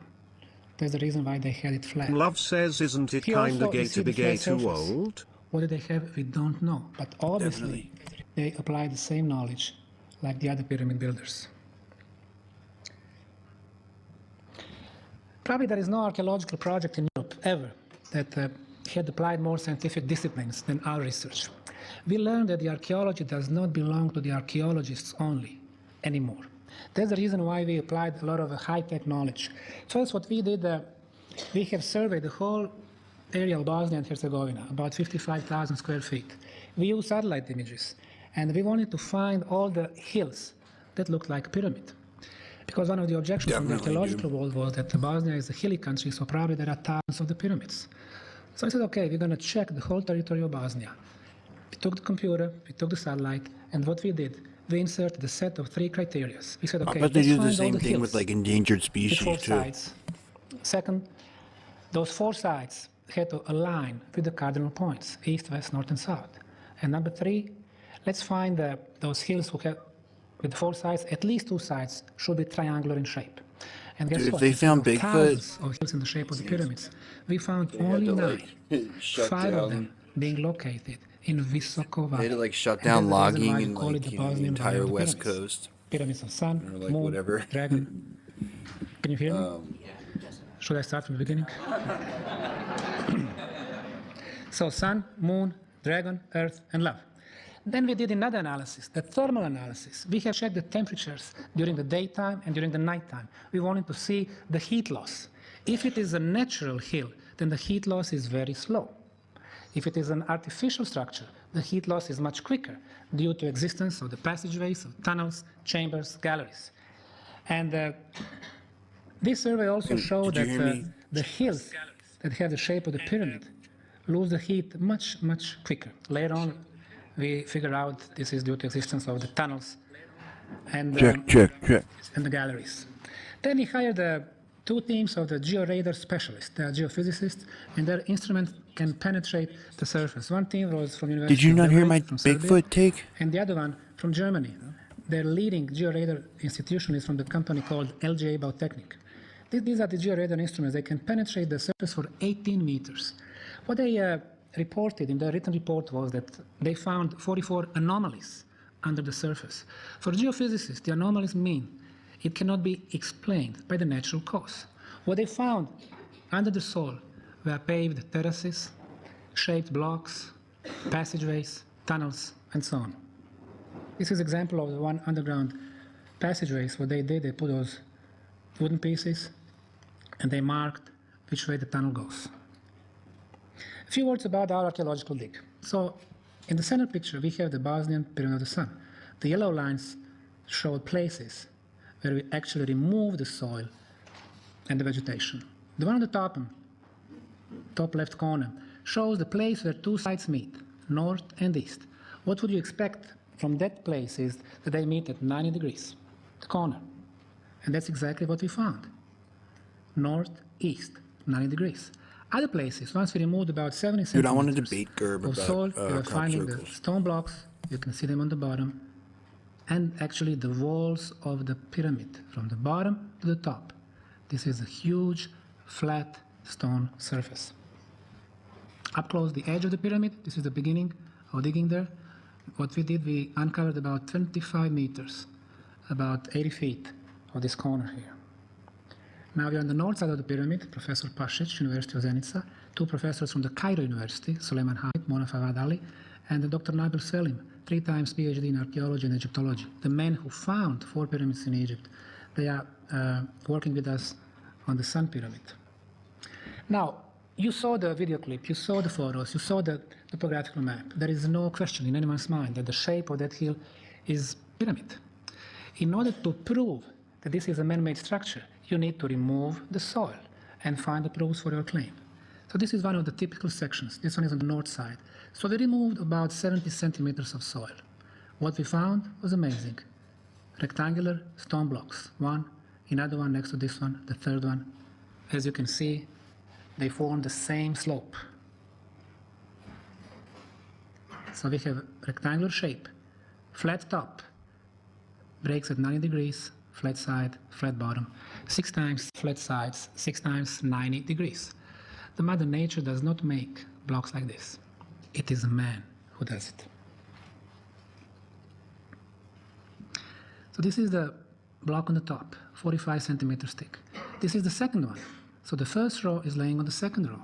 That's the reason why they had it flat. Love says, isn't it Here kinda also, gay you see to be the gay flat too surface. old? What do they have? We don't know. But obviously, they apply the same knowledge like the other pyramid builders. Probably there is no archaeological project in Europe ever that had applied more scientific disciplines than our research. We learned that the archaeology does not belong to the archaeologists only anymore. That's the reason why we applied a lot of high-tech knowledge. So that's what we did. We have surveyed the whole area of Bosnia and Herzegovina, about 55,000 square feet. We used satellite images, and we wanted to find all the hills that looked like pyramid. Because one of the objections from the archaeological world was that Bosnia is a hilly country, so probably there are thousands of the pyramids. So I said, okay, we're going to check the whole territory of Bosnia. We took the computer, we took the satellite, and what we did, we inserted a set of 3 criteria. We said, okay, but they let's do the find all same the thing hills with like endangered with species 4 too. sides. Second, those 4 sides had to align with the cardinal points, east, west, north, and south. And number 3, let's find those hills who have, with 4 sides, at least 2 sides should be triangular in shape. And guess Dude, if what? they Instead found of Bigfoot, thousands of hills in the shape of the pyramids, we found only 9, shut 5 of down. them being located in Visoko They Valley. had to like shut And down that's the reason why logging we and call it like the you know, the Bosnian Valley entire of the west Pyramids. coast. Pyramids of Sun, or like Moon, whatever. Dragon. Can you hear me? Should I start from the beginning? So Sun, Moon, Dragon, Earth, and Love. Then we did another analysis, the thermal analysis. We have checked the temperatures during the daytime and during the nighttime. We wanted to see the heat loss. If it is a natural hill, then the heat loss is very slow. If it is an artificial structure, the heat loss is much quicker due to existence of the passageways, of tunnels, chambers, galleries. And this survey also showed that the hills that have the shape of the pyramid lose the heat much, much quicker. Later on, we figure out this is due to existence of the tunnels and, and the galleries. Then we hired two teams of the georadar specialists. They are geophysicists, and their instrument can penetrate the surface. One team was from University Did you of not hear Belgrade my from Serbia, Bigfoot take? and the other one from Germany. Their leading georadar institution is from the company called LGA Bautechnik. These are the georadar instruments. They can penetrate the surface for 18 meters. What they reported in their written report was that they found 44 anomalies under the surface. For geophysicists, the anomalies mean it cannot be explained by the natural cause. What they found under the soil were paved terraces, shaped blocks, passageways, tunnels, and so on. This is an example of the one underground passageways. What they did, they put those wooden pieces and they marked which way the tunnel goes. A few words about our archaeological dig. So in the center picture, we have the Bosnian Pyramid of the Sun. The yellow lines show places where we actually remove the soil and the vegetation. The one on the top left corner, shows the place where two sides meet, north and east. What would you expect from that place is that they meet at 90 degrees, the corner. And that's exactly what we found. North, east, 90 degrees. Other places, once we removed about 70 centimeters Dude, I want to debate Gerb of about soil, we were crop finding the circles. stone blocks, you can see them on the bottom, and actually the walls of the pyramid, from the bottom to the top. This is a huge, flat stone surface. Up close, the edge of the pyramid, this is the beginning of digging there. What we did, we uncovered about 25 meters, about 80 feet of this corner here. Now we're on the north side of the pyramid, Professor Pasic, University of Zenica, two professors from the Cairo University, Suleiman Hamid, Mona Fawad Ali, and Dr. Nabil Selim, 3 times PhD in archaeology and Egyptology, the men who found 4 pyramids in Egypt. They are working with us on the Sun Pyramid. Now, you saw the video clip, you saw the photos, you saw the topographical map. There is no question in anyone's mind that the shape of that hill is pyramid. In order to prove that this is a man-made structure, you need to remove the soil and find the proofs for your claim. So this is one of the typical sections. This one is on the north side. So we removed about 70 centimeters of soil. What we found was amazing. Rectangular stone blocks. One, another one next to this one, the third one. As you can see, they form the same slope. So we have rectangular shape, flat top, breaks at 90 degrees, flat side, flat bottom, 6 times flat sides, 6 times 90 degrees. The Mother Nature does not make blocks like this. It is a man who does it. So this is the block on the top, 45 centimeters thick. This is the second one. So the first row is laying on the second row.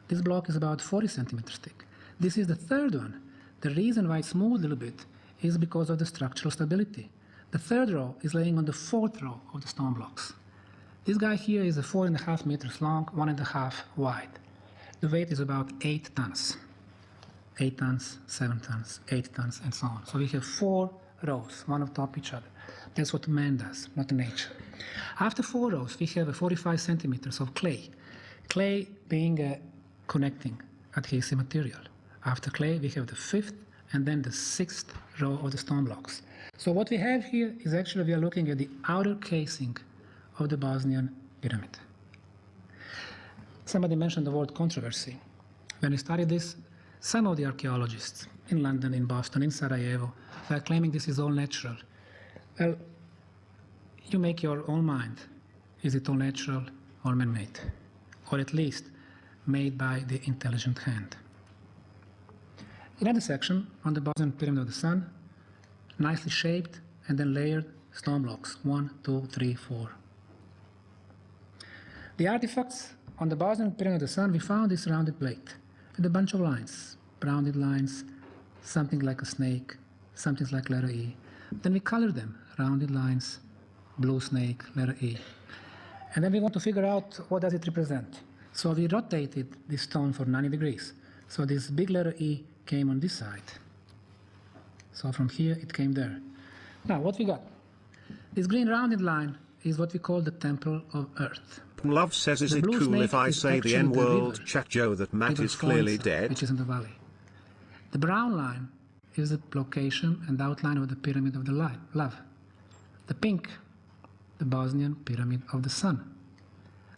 This block is about 40 centimeters thick. This is the third one. The reason why it's moved a little bit is because of the structural stability. The third row is laying on the fourth row of the stone blocks. This guy here is 4.5 meters long, 1.5 wide. The weight is about 8 tons. 8 tons, 7 tons, 8 tons, and so on. So we have 4 rows, one on top of each other. That's what man does, not nature. After 4 rows, we have 45 centimeters of clay. Clay being a connecting adhesive material. After clay, we have the 5th and then the 6th row of the stone blocks. So what we have here is actually we are looking at the outer casing of the Bosnian pyramid. Somebody mentioned the word controversy. When we studied this, some of the archaeologists in London, in Boston, in Sarajevo, were claiming this is all natural. Well, you make your own mind. Is it all natural or man-made? Or at least made by the intelligent hand. Another section on the Bosnian Pyramid of the Sun, nicely shaped and then layered stone blocks, 1, 2, 3, 4. The artifacts on the Bosnian Pyramid of the Sun, we found this rounded plate with a bunch of lines, rounded lines, something like a snake, something like letter E. Then we color them, rounded lines, blue snake, letter E. And then we want to figure out what does it represent. So we rotated this stone for 90 degrees. So this big letter E came on this side. So from here it came there. Now what we got? This green rounded line is what we call the temple of Earth. Love says, is it cool if I say the N-word, chat Joe, that Matt is clearly dead? Which is in the valley. The brown line is the location and outline of the Pyramid of the Love. The pink, the Bosnian Pyramid of the Sun.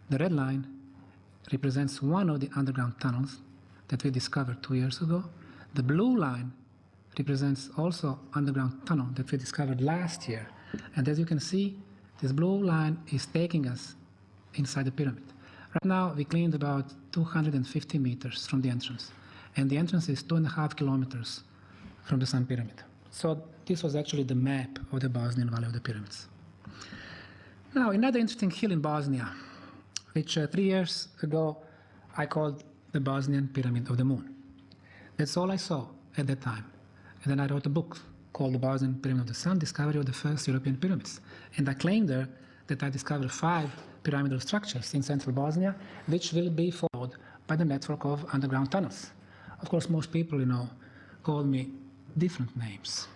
The red line represents one of the underground tunnels that we discovered 2 years ago. The blue line represents also underground tunnel that we discovered last year. And as you can see, this blue line is taking us inside the pyramid. Right now, we cleaned about 250 meters from the entrance. And the entrance is 2.5 kilometers from the Sun Pyramid. So this was actually the map of the Bosnian Valley of the Pyramids. Now, another interesting hill in Bosnia, which 3 years ago I called the Bosnian Pyramid of the Moon. That's all I saw at that time. And then I wrote a book called The Bosnian Pyramid of the Sun, Discovery of the First European Pyramids. And I claimed there that I discovered 5 pyramidal structures in central Bosnia, which will be followed by the network of underground tunnels. Of course, most people, call me different names.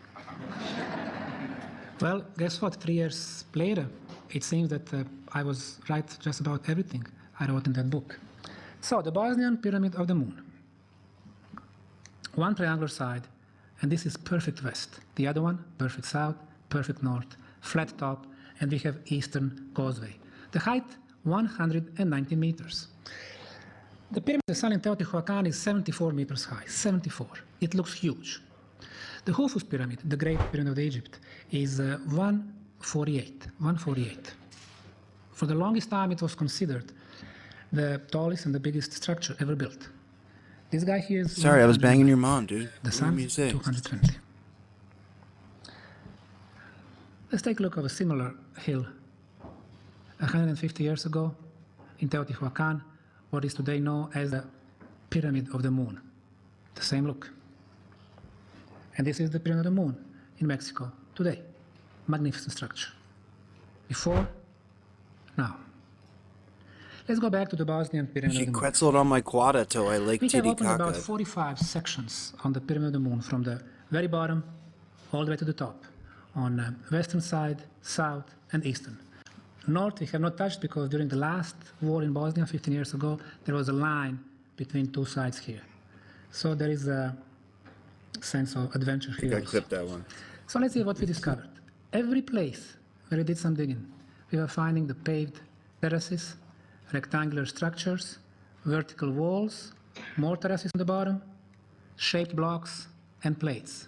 Well, guess what? 3 years later, it seems that I was right just about everything I wrote in that book. So, the Bosnian Pyramid of the Moon. One triangular side, and this is perfect west. The other one, perfect south, perfect north, flat top, and we have eastern causeway. The height, 190 meters. The Pyramid of the Sun in Teotihuacan is 74 meters high, 74. It looks huge. The Khufu's Pyramid, the Great Pyramid of Egypt, is 148. For the longest time, it was considered the tallest and the biggest structure ever built. This guy here is... Sorry, I was banging your mom, dude. The Sun, 220. Let's take a look at a similar hill. 150 years ago, in Teotihuacan, what is today known as the Pyramid of the Moon. The same look. And this is the Pyramid of the Moon in Mexico today. Magnificent structure. Before, now. Let's go back to the Bosnian Pyramid of the Moon. She quetzaled on my quad till I Lake We have opened about Titicaca. 45 sections on the Pyramid of the Moon, from the very bottom all the way to the top, on western side, south, and eastern. North we have not touched because during the last war in Bosnia 15 years ago, there was a line between two sides here. So there is a sense of adventure here. I think I clipped that one. So let's see what we discovered. Every place where we did some digging, we were finding the paved terraces, rectangular structures, vertical walls, more terraces on the bottom, shaped blocks, and plates.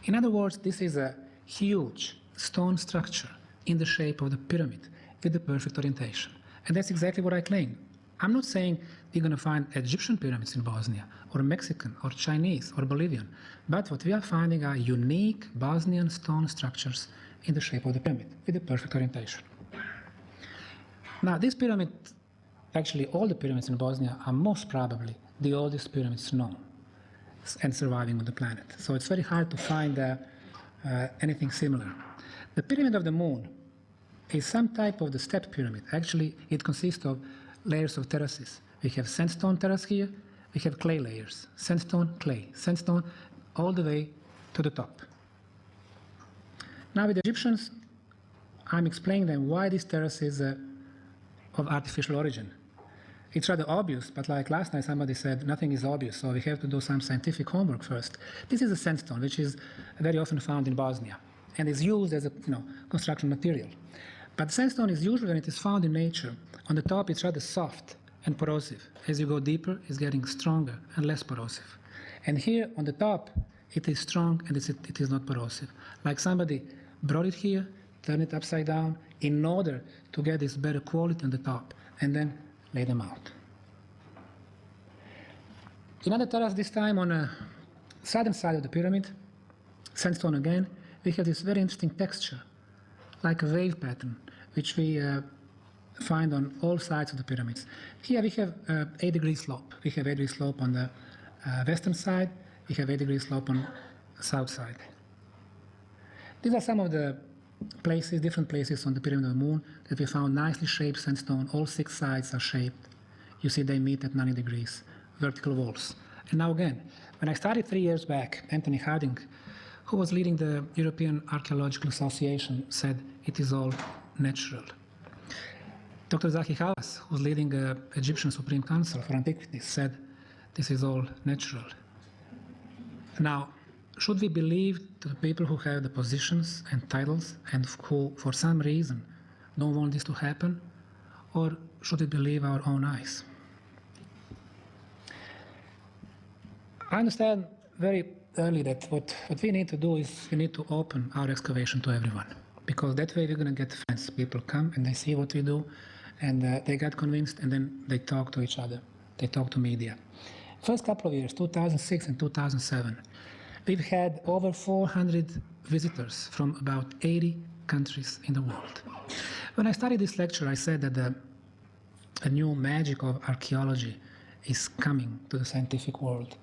In other words, this is a huge stone structure in the shape of the pyramid with the perfect orientation. And that's exactly what I claim. I'm not saying we're going to find Egyptian pyramids in Bosnia, or Mexican, or Chinese, or Bolivian, but what we are finding are unique Bosnian stone structures in the shape of the pyramid with the perfect orientation. Now, this pyramid, actually all the pyramids in Bosnia are most probably the oldest pyramids known and surviving on the planet. So it's very hard to find anything similar. The Pyramid of the Moon is some type of the step pyramid. Actually, it consists of layers of terraces. We have sandstone terrace here, we have clay layers. Sandstone, clay, sandstone, all the way to the top. Now with the Egyptians, I'm explaining them why this terrace is of artificial origin. It's rather obvious, but like last night somebody said, nothing is obvious, so we have to do some scientific homework first. This is a sandstone, which is very often found in Bosnia and is used as a construction material. But sandstone is usually, when it is found in nature, on the top it's rather soft and corrosive. As you go deeper, it's getting stronger and less corrosive. And here on the top, it is strong and it is not corrosive. Like somebody brought it here, turned it upside down in order to get this better quality on the top, and then lay them out. Another terrace, this time on the southern side of the pyramid, sandstone again, we have this very interesting texture, like a wave pattern, which we find on all sides of the pyramids. Here we have 8-degree slope. We have 8-degree slope on the western side, we have 8-degree slope on south side. These are some of the places, different places on the Pyramid of the Moon that we found nicely shaped sandstone. All 6 sides are shaped. You see they meet at 90 degrees, vertical walls. And now again, when I started 3 years back, Anthony Harding, who was leading the European Archaeological Association, said it is all natural. Dr. Zaki Hawass, who was leading the Egyptian Supreme Council for Antiquities, said this is all natural. Now, should we believe the people who have the positions and titles and who, for some reason, don't want this to happen, or should we believe our own eyes? I understand very early that what we need to do is we need to open our excavation to everyone, because that way we're going to get fans. People come and they see what we do, and they get convinced, and then they talk to each other. They talk to media. First couple of years, 2006 and 2007, we've had over 400 visitors from about 80 countries in the world. When I started this lecture, I said that a new magic of archaeology is coming to the scientific world.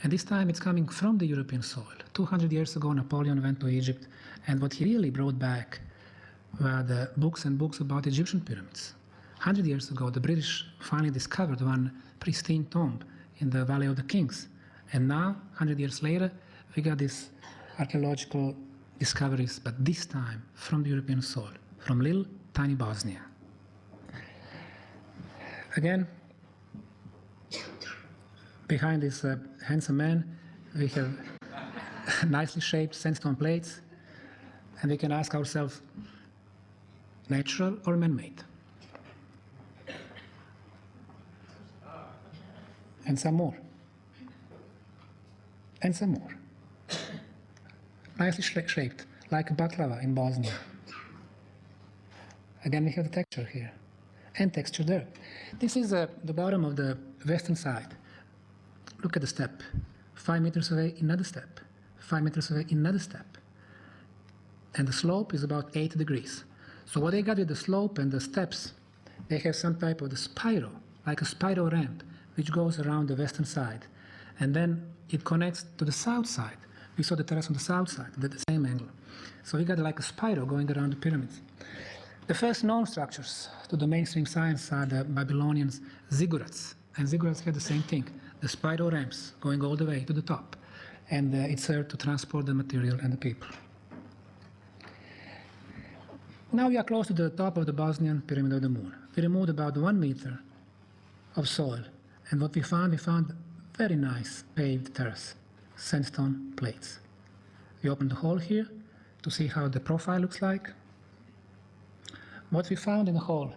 And this time it's coming from the European soil. 200 years ago, Napoleon went to Egypt, and what he really brought back were the books and books about Egyptian pyramids. 100 years ago, the British finally discovered one pristine tomb in the Valley of the Kings. And now, 100 years later, we got these archaeological discoveries, but this time from the European soil, from little tiny Bosnia. Again, behind this handsome man, we have nicely shaped sandstone plates, and we can ask ourselves, natural or man-made? And some more. And some more. Nicely shaped, like a baklava in Bosnia. Again, we have the texture here, and texture there. This is the bottom of the western side. Look at the step. 5 meters away, another step. 5 meters away, another step. And the slope is about 8 degrees. So what they got with the slope and the steps, they have some type of the spiral, like a spiral ramp, which goes around the western side. And then it connects to the south side. We saw the terrace on the south side at the same angle. So we got like a spiral going around the pyramids. The first known structures to the mainstream science are the Babylonians' ziggurats. And ziggurats had the same thing, the spiral ramps going all the way to the top. And it served to transport the material and the people. Now we are close to the top of the Bosnian Pyramid of the Moon. We removed about 1 meter of soil. And what we found very nice paved terrace, sandstone plates. We opened the hole here to see how the profile looks like. What we found in the hole,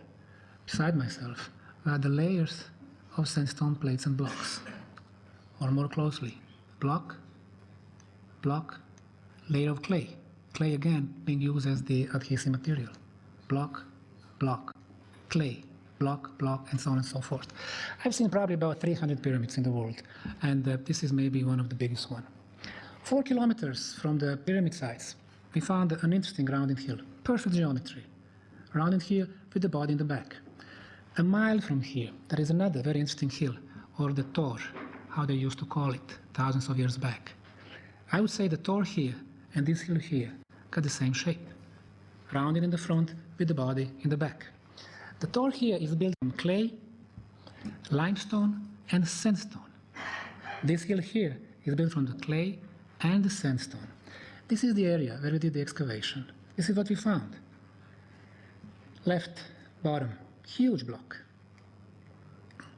beside myself, were the layers of sandstone plates and blocks. Or more closely, block, block, layer of clay. Clay again being used as the adhesive material. Block, block, clay, block, block, and so on and so forth. I've seen probably about 300 pyramids in the world, and this is maybe one of the biggest one. 4 kilometers from the pyramid sites, we found an interesting rounded hill, perfect geometry. Rounded hill with the body in the back. A mile from here, there is another very interesting hill, or the Tor, how they used to call it thousands of years back. I would say the Tor here and this hill here got the same shape. Rounded in the front with the body in the back. The Tor here is built from clay, limestone, and sandstone. This hill here is built from the clay and the sandstone. This is the area where we did the excavation. This is what we found. Left bottom, huge block.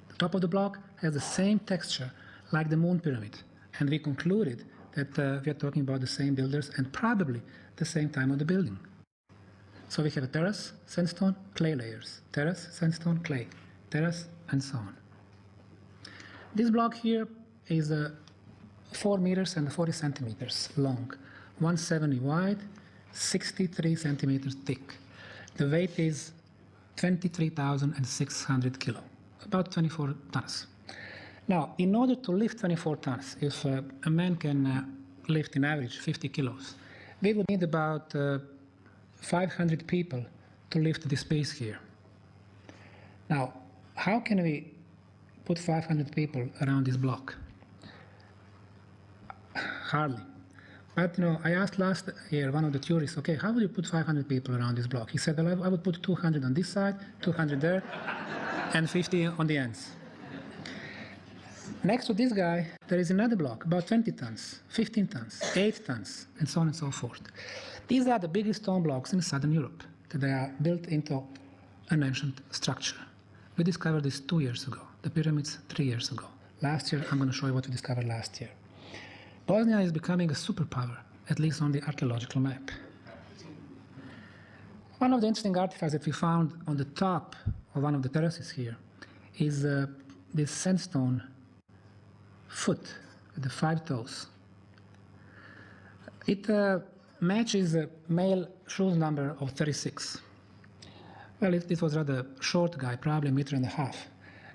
The top of the block has the same texture like the Moon Pyramid, and we concluded that we are talking about the same builders and probably the same time of the building. So we have a terrace, sandstone, clay layers, terrace, sandstone, clay, terrace, and so on. This block here is 4 meters and 40 centimeters long, 170 wide, 63 centimeters thick. The weight is 23,600 kilo, about 24 tons. Now, in order to lift 24 tons, if a man can lift in average 50 kilos, we would need about 500 people to lift this base here. Now, how can we put 500 people around this block? Hardly. But I asked last year one of the tourists, okay, how would you put 500 people around this block? He said, well, I would put 200 on this side, 200 there, and 50 on the ends. Next to this guy, there is another block, about 20 tons, 15 tons, 8 tons, and so on and so forth. These are the biggest stone blocks in Southern Europe, that they are built into an ancient structure. We discovered this 2 years ago, the pyramids 3 years ago. Last year, I'm going to show you what we discovered last year. Bosnia is becoming a superpower, at least on the archaeological map. One of the interesting artifacts that we found on the top of one of the terraces here is this sandstone foot with the 5 toes. It matches a male shoes number of 36. Well, this was rather short guy, probably 1.5 meters,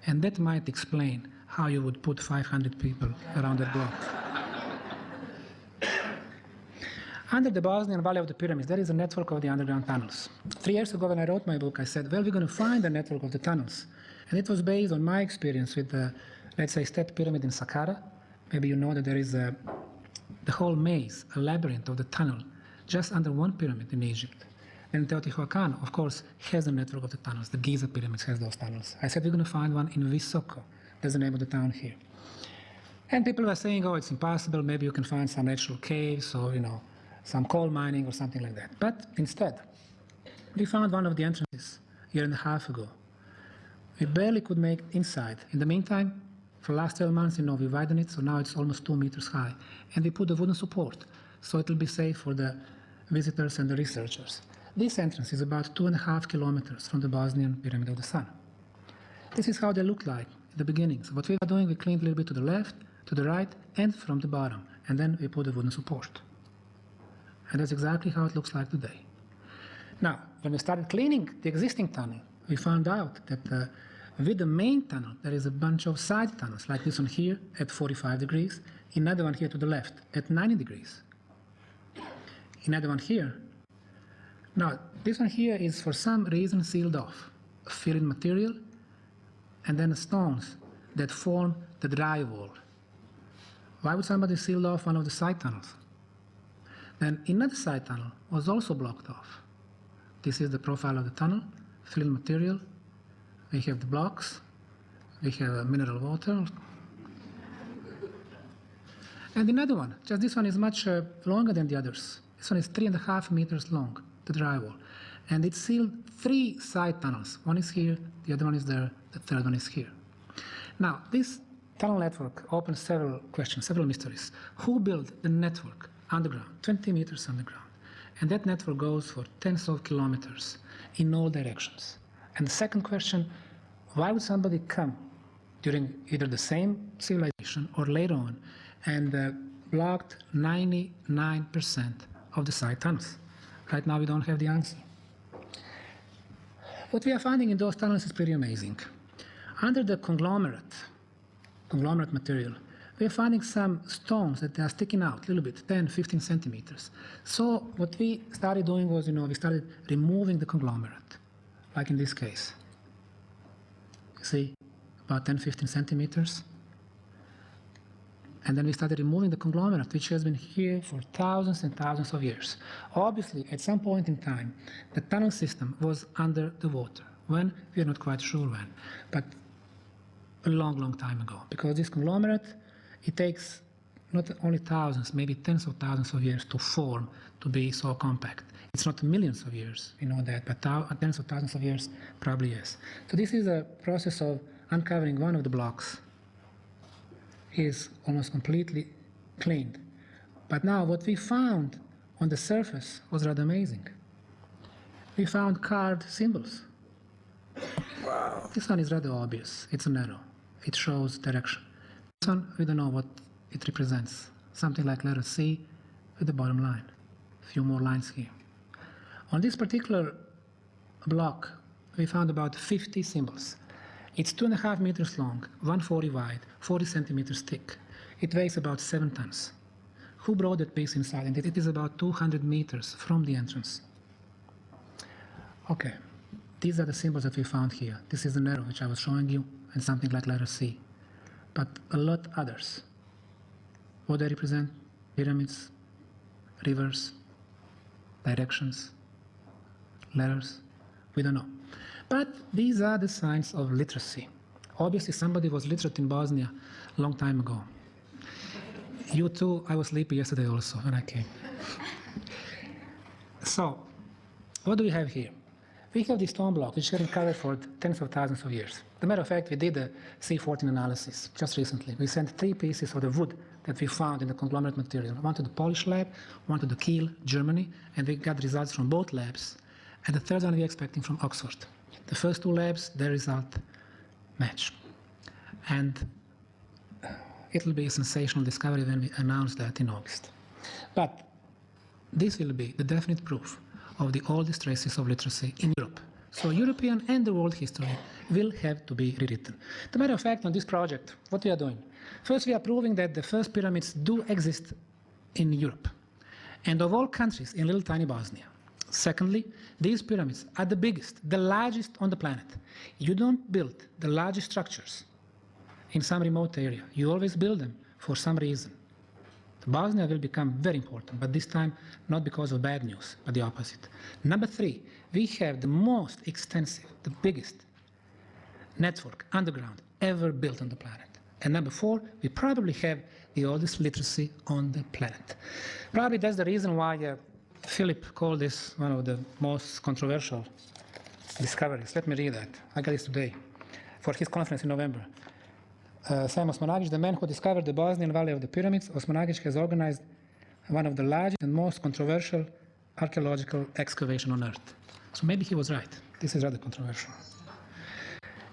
and that might explain how you would put 500 people around that block. Under the Bosnian Valley of the Pyramids, there is a network of the underground tunnels. 3 years ago, when I wrote my book, I said, well, we're going to find the network of the tunnels. And it was based on my experience with the, let's say, Step Pyramid in Saqqara. Maybe you know that there is the whole maze, a labyrinth of the tunnel, just under one pyramid in Egypt. And Teotihuacan, of course, has a network of the tunnels. The Giza pyramids has those tunnels. I said, we're going to find one in Visoko. That's the name of the town here. And people were saying, oh, it's impossible. Maybe you can find some natural caves or, some coal mining or something like that. But instead, we found one of the entrances a year and a half ago. We barely could make inside. In the meantime, for the last 12 months, we widened it, so now it's almost 2 meters high. And we put a wooden support, so it will be safe for the visitors and the researchers. This entrance is about 2.5 kilometers from the Bosnian Pyramid of the Sun. This is how they looked like at the beginning. So what we were doing, we cleaned a little bit to the left, to the right, and from the bottom. And then we put a wooden support. And that's exactly how it looks like today. Now, when we started cleaning the existing tunnel, we found out that with the main tunnel, there is a bunch of side tunnels, like this one here at 45 degrees, another one here to the left at 90 degrees, another one here. Now, this one here is for some reason sealed off, filled in material, and then stones that form the drywall. Why would somebody seal off one of the side tunnels? Then another side tunnel was also blocked off. This is the profile of the tunnel, filled material. We have the blocks. We have mineral water. And another one, just this one is much longer than the others. This one is 3.5 meters long, the drywall. And it sealed 3 side tunnels. One is here, the other one is there, the third one is here. Now, this tunnel network opens several questions, several mysteries. Who built the network underground, 20 meters underground? And that network goes for tens of kilometers in all directions. And the second question, why would somebody come during either the same civilization or later on and blocked 99% of the side tunnels? Right now we don't have the answer. What we are finding in those tunnels is pretty amazing. Under the conglomerate material, we are finding some stones that are sticking out a little bit, 10, 15 centimeters. So what we started doing was, we started removing the conglomerate, like in this case. You see, about 10, 15 centimeters. And then we started removing the conglomerate, which has been here for thousands and thousands of years. Obviously, at some point in time, the tunnel system was under the water. When? We are not quite sure when, but a long, long time ago. Because this conglomerate, it takes not only thousands, maybe tens of thousands of years to form, to be so compact. It's not millions of years, we know that, but tens of thousands of years probably yes. So this is a process of uncovering one of the blocks. Is almost completely cleaned. But now what we found on the surface was rather amazing. We found carved symbols. Wow. This one is rather obvious. It's an arrow. It shows direction. This one, we don't know what it represents. Something like letter C with the bottom line. A few more lines here. On this particular block, we found about 50 symbols. It's 2.5 meters long, 140 wide, 40 centimeters thick. It weighs about 7 tons. Who brought that piece inside? And it is about 200 meters from the entrance. Okay, these are the symbols that we found here. This is an arrow which I was showing you, and something like letter C. But a lot others. What they represent? Pyramids, rivers, directions, letters, we don't know. But these are the signs of literacy. Obviously, somebody was literate in Bosnia a long time ago. You too, I was sleepy yesterday also when I came. So, what do we have here? We have this stone block which has been covered for tens of thousands of years. As a matter of fact, we did a C14 analysis just recently. We sent 3 pieces of the wood that we found in the conglomerate material. One to the Polish lab, one to the Kiel, Germany, and we got results from both labs. And the third one we're expecting from Oxford. The first 2 labs, their result match. And it will be a sensational discovery when we announce that in August. But this will be the definite proof of the oldest traces of literacy in Europe. So European and the world history will have to be rewritten. As a matter of fact, on this project, what we are doing? First, we are proving that the first pyramids do exist in Europe, and of all countries in little tiny Bosnia. Secondly, these pyramids are the biggest, the largest on the planet. You don't build the largest structures in some remote area. You always build them for some reason. Bosnia will become very important, but this time not because of bad news, but the opposite. Number 3, we have the most extensive, the biggest network underground ever built on the planet. And number 4, we probably have the oldest literacy on the planet. Probably that's the reason why Philip called this one of the most controversial discoveries. Let me read that. I got this today for his conference in November. Sam Osmanagic, the man who discovered the Bosnian Valley of the Pyramids, Osmanagic has organized one of the largest and most controversial archaeological excavation on Earth. So maybe he was right. This is rather controversial.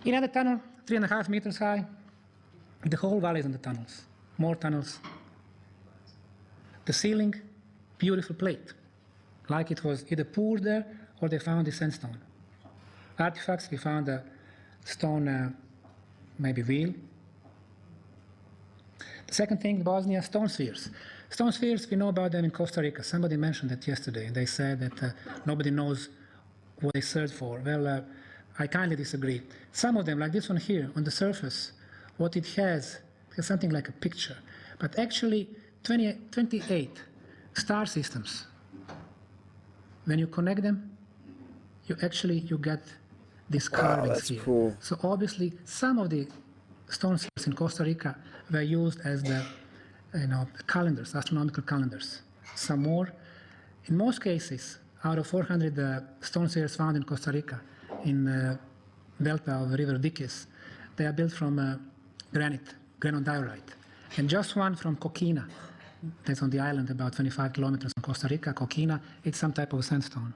In the tunnel, 3.5 meters high, the whole valley is in the tunnels. More tunnels. The ceiling, beautiful plate, like it was either poured there or they found the sandstone. Artifacts, we found a stone, maybe wheel. The second thing, Bosnia, stone spheres. Stone spheres, we know about them in Costa Rica. Somebody mentioned that yesterday. They said that nobody knows what they searched for. Well, I kindly disagree. Some of them, like this one here, on the surface, what it has something like a picture. But actually, 28 star systems, when you connect them, you get these carvings here. Cool. So obviously, some of the stone spheres in Costa Rica were used as the calendars, astronomical calendars. Some more. In most cases, out of 400 stone spheres found in Costa Rica, in the delta of the river Diques, they are built from granite, granodiorite. And just one from Coquina, that's on the island about 25 kilometers from Costa Rica, Coquina, it's some type of sandstone.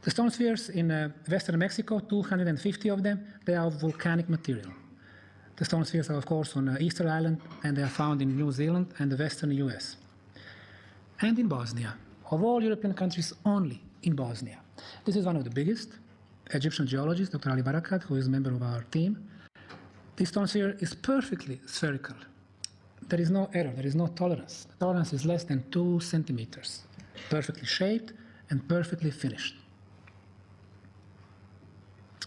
The stone spheres in western Mexico, 250 of them, they are of volcanic material. The stone spheres are, of course, on Easter Island, and they are found in New Zealand and the western US. And in Bosnia, of all European countries, only in Bosnia. This is one of the biggest. Egyptian geologist, Dr. Ali Barakat, who is a member of our team. This stone sphere is perfectly spherical. There is no error, there is no tolerance. The tolerance is less than 2 centimeters. Perfectly shaped and perfectly finished.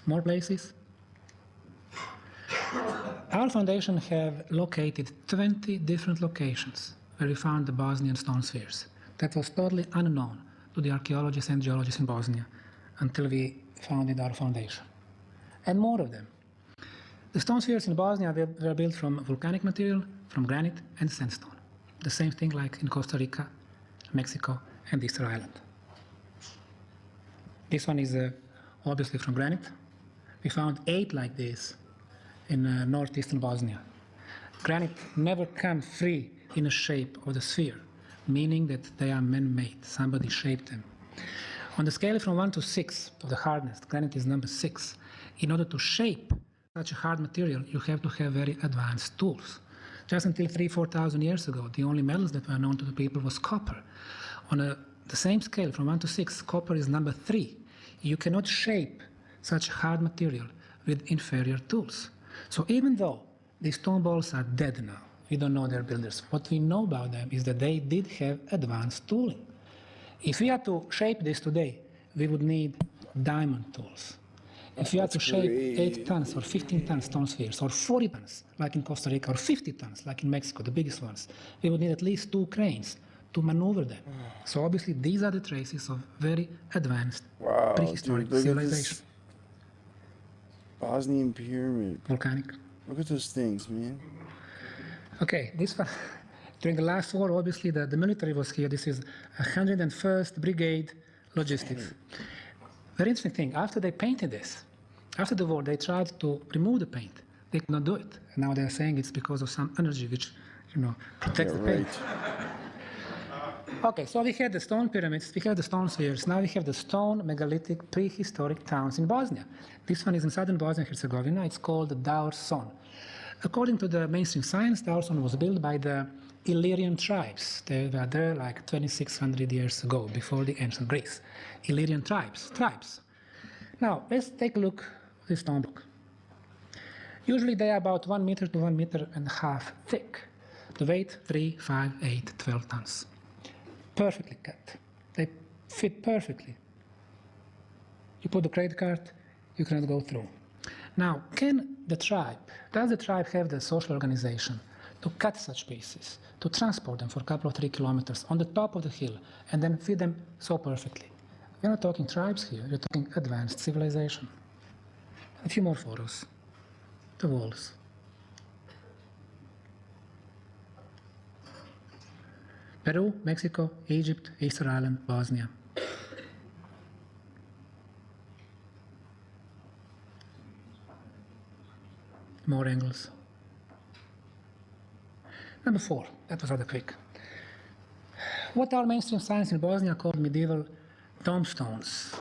More places. Our foundation have located 20 different locations where we found the Bosnian stone spheres. That was totally unknown to the archaeologists and geologists in Bosnia until we founded our foundation. And more of them. The stone spheres in Bosnia were built from volcanic material, from granite and sandstone. The same thing like in Costa Rica, Mexico, and Easter Island. This one is obviously from granite. We found 8 like this in northeastern Bosnia. Granite never come free in a shape of the sphere, meaning that they are man-made. Somebody shaped them. On the scale from 1 to 6 of the hardness, granite is number 6. In order to shape such a hard material, you have to have very advanced tools. Just until 3,000–4,000 years ago, the only metals that were known to the people was copper. On the same scale from 1 to 6, copper is number 3. You cannot shape such hard material with inferior tools. So even though these stone balls are dead now, we don't know their builders. What we know about them is that they did have advanced tooling. If we had to shape this today, we would need diamond tools. If we had to shape 8 tons or 15 tons stone spheres, or 40 tons, like in Costa Rica, or 50 tons, like in Mexico, the biggest ones, we would need at least 2 cranes to maneuver them. So obviously these are the traces of very advanced prehistoric dude, look civilization. at this Bosnian pyramid. Volcanic. Look at those things, man. Okay, this one, during the last war, obviously the military was here. This is 101st Brigade Logistics. Very interesting thing, after they painted this, after the war, they tried to remove the paint. They could not do it. And now they're saying it's because of some energy which, protects the paint. Okay, so we had the stone pyramids, we have the stone spheres, now we have the stone megalithic prehistoric towns in Bosnia. This one is in southern Bosnia and Herzegovina. It's called Daur Son. According to the mainstream science, Daur Son was built by the Illyrian tribes. They were there like 2,600 years ago, before the ancient Greece. Illyrian tribes. Now, let's take a look at this stone block. Usually they are about 1 meter to 1.5 meters thick. The weight, 3, 5, 8, 12 tons. Perfectly cut. They fit perfectly. You put the credit card, you cannot go through. Now, does the tribe have the social organization to cut such pieces, to transport them for a couple of 3 kilometers on the top of the hill, and then feed them so perfectly? We're not talking tribes here, we're talking advanced civilization. A few more photos. The walls. Peru, Mexico, Egypt, Easter Island, Bosnia. More angles. Number 4, that was rather quick. What our mainstream science in Bosnia called medieval tombstones.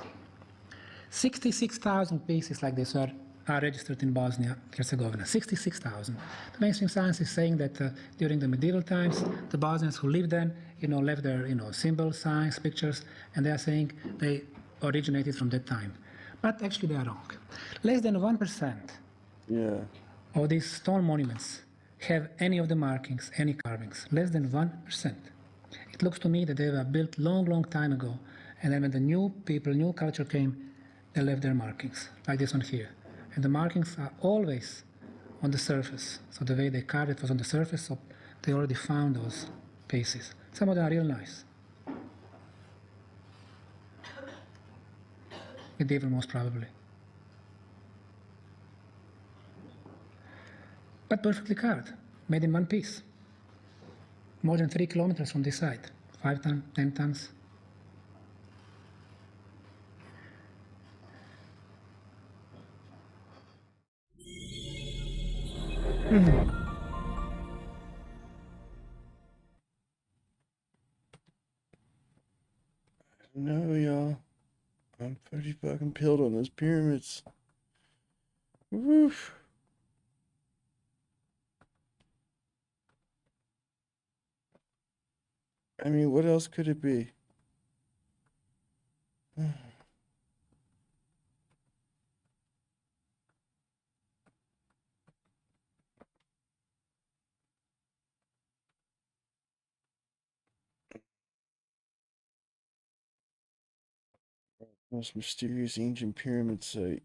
66,000 pieces like this are registered in Bosnia, Herzegovina. 66,000. The mainstream science is saying that during the medieval times, the Bosnians who lived then, left their, symbols, signs, pictures, and they are saying they originated from that time. But actually they are wrong. Less than 1% of these stone monuments have any of the markings, any carvings. Less than 1%. It looks to me that they were built long time ago, and then when the new people, new culture came, they left their markings, like this one here. And the markings are always on the surface. So the way they carved it was on the surface, so they already found those pieces. Some of them are real nice. Medieval, most probably. But perfectly carved, made in one piece. More than 3 kilometers from this side. 5 tons, 10 tons. No, y'all. I'm pretty fucking pilled on those pyramids. Woof. I mean, what else could it be? Most mysterious ancient pyramid site.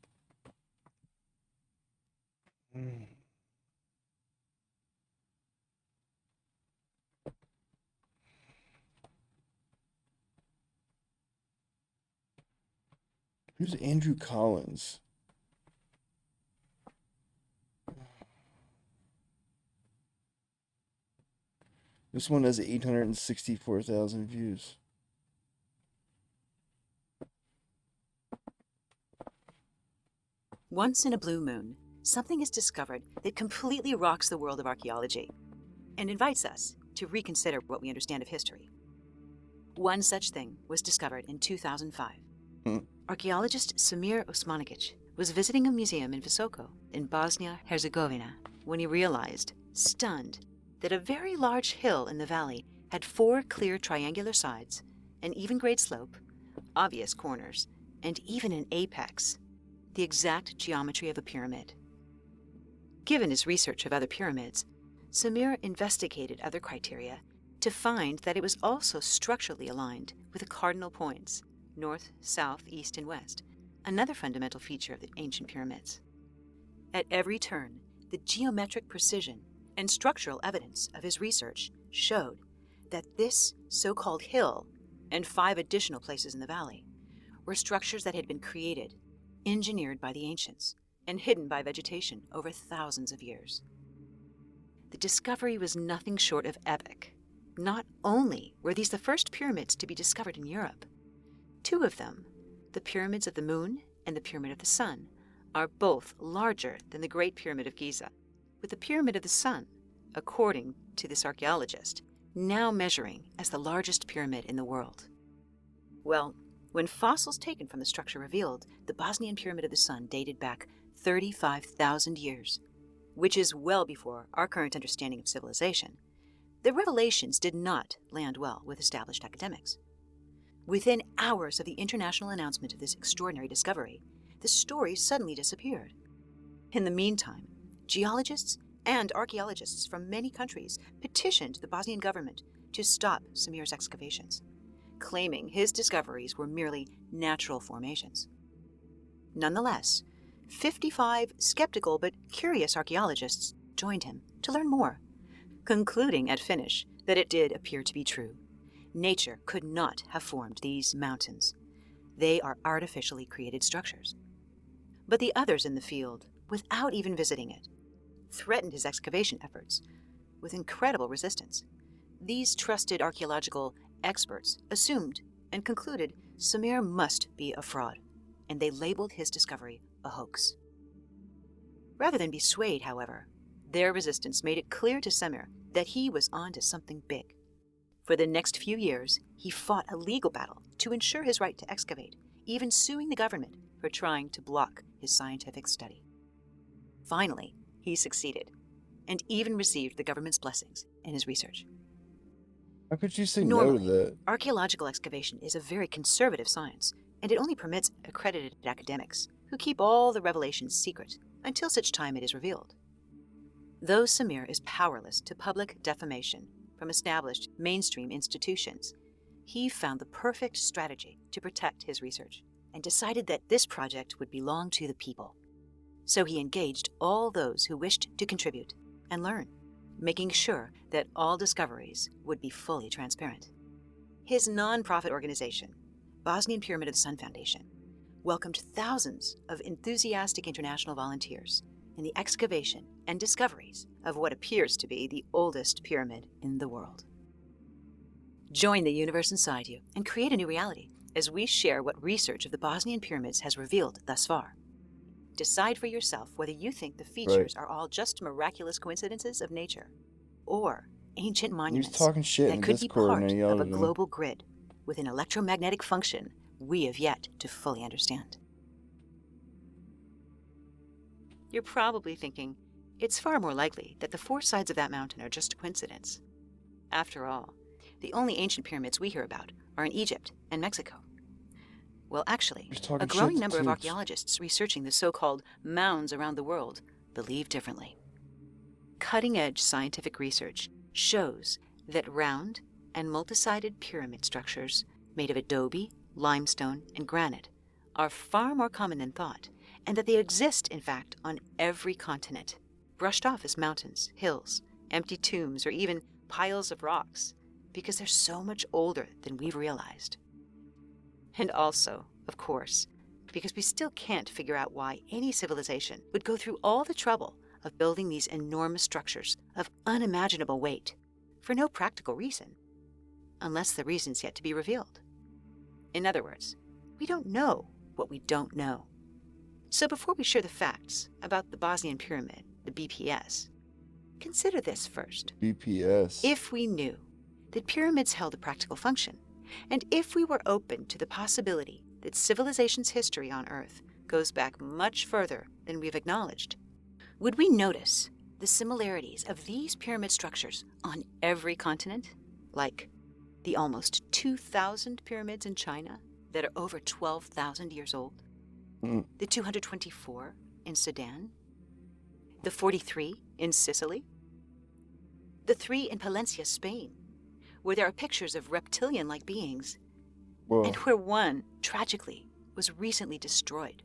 Who's Andrew Collins? This one has 864,000 views. Once in a blue moon, something is discovered that completely rocks the world of archaeology and invites us to reconsider what we understand of history. One such thing was discovered in 2005. Archaeologist Samir Osmanagic was visiting a museum in Visoko in Bosnia-Herzegovina when he realized, stunned, that a very large hill in the valley had 4 clear triangular sides, an even-grade slope, obvious corners, and even an apex, the exact geometry of a pyramid. Given his research of other pyramids, Samir investigated other criteria to find that it was also structurally aligned with the cardinal points, north, south, east, and west, another fundamental feature of the ancient pyramids. At every turn, the geometric precision and structural evidence of his research showed that this so-called hill and 5 additional places in the valley were structures that had been created, engineered by the ancients, and hidden by vegetation over thousands of years. The discovery was nothing short of epic. Not only were these the first pyramids to be discovered in Europe, 2 of them, the Pyramids of the Moon and the Pyramid of the Sun, are both larger than the Great Pyramid of Giza, with the Pyramid of the Sun, according to this archaeologist, now measuring as the largest pyramid in the world. Well, when fossils taken from the structure revealed the Bosnian Pyramid of the Sun dated back 35,000 years, which is well before our current understanding of civilization, the revelations did not land well with established academics. Within hours of the international announcement of this extraordinary discovery, the story suddenly disappeared. In the meantime, geologists and archaeologists from many countries petitioned the Bosnian government to stop Samir's excavations, claiming his discoveries were merely natural formations. Nonetheless, 55 skeptical but curious archaeologists joined him to learn more, concluding at finish that it did appear to be true. Nature could not have formed these mountains. They are artificially created structures. But the others in the field, without even visiting it, threatened his excavation efforts with incredible resistance. These trusted archaeological experts assumed and concluded Samir must be a fraud, and they labeled his discovery a hoax. Rather than be swayed, however, their resistance made it clear to Samir that he was onto something big. For the next few years, he fought a legal battle to ensure his right to excavate, even suing the government for trying to block his scientific study. Finally, he succeeded, and even received the government's blessings in his research. How could you say Normally, no to that? archaeological excavation is a very conservative science, and it only permits accredited academics who keep all the revelations secret until such time it is revealed. Though Samir is powerless to public defamation from established mainstream institutions, he found the perfect strategy to protect his research and decided that this project would belong to the people. So he engaged all those who wished to contribute and learn, making sure that all discoveries would be fully transparent. His non-profit organization, Bosnian Pyramid of the Sun Foundation, welcomed thousands of enthusiastic international volunteers in the excavation and discoveries of what appears to be the oldest pyramid in the world. Join the universe inside you and create a new reality as we share what research of the Bosnian pyramids has revealed thus far. Decide for yourself whether you think the features are all just miraculous coincidences of nature or ancient monuments talking shit that in could be Discord part and I yelled of a at him. global grid with an electromagnetic function we have yet to fully understand. You're probably thinking, it's far more likely that the 4 sides of that mountain are just a coincidence. After all, the only ancient pyramids we hear about are in Egypt and Mexico. Well, actually, a growing number of archaeologists researching the so-called mounds around the world believe differently. Cutting-edge scientific research shows that round and multi-sided pyramid structures made of adobe, limestone, and granite are far more common than thought, and that they exist, in fact, on every continent, brushed off as mountains, hills, empty tombs, or even piles of rocks, because they're so much older than we've realized. And also, of course, because we still can't figure out why any civilization would go through all the trouble of building these enormous structures of unimaginable weight for no practical reason, unless the reason's yet to be revealed. In other words, we don't know what we don't know. So before we share the facts about the Bosnian Pyramid, the BPS, consider this first. BPS. If we knew that pyramids held a practical function, and if we were open to the possibility that civilization's history on Earth goes back much further than we've acknowledged, would we notice the similarities of these pyramid structures on every continent? Like the almost 2,000 pyramids in China that are over 12,000 years old? The 224 in Sudan? The 43 in Sicily? The 3 in Palencia, Spain, where there are pictures of reptilian-like beings, and where one, tragically, was recently destroyed?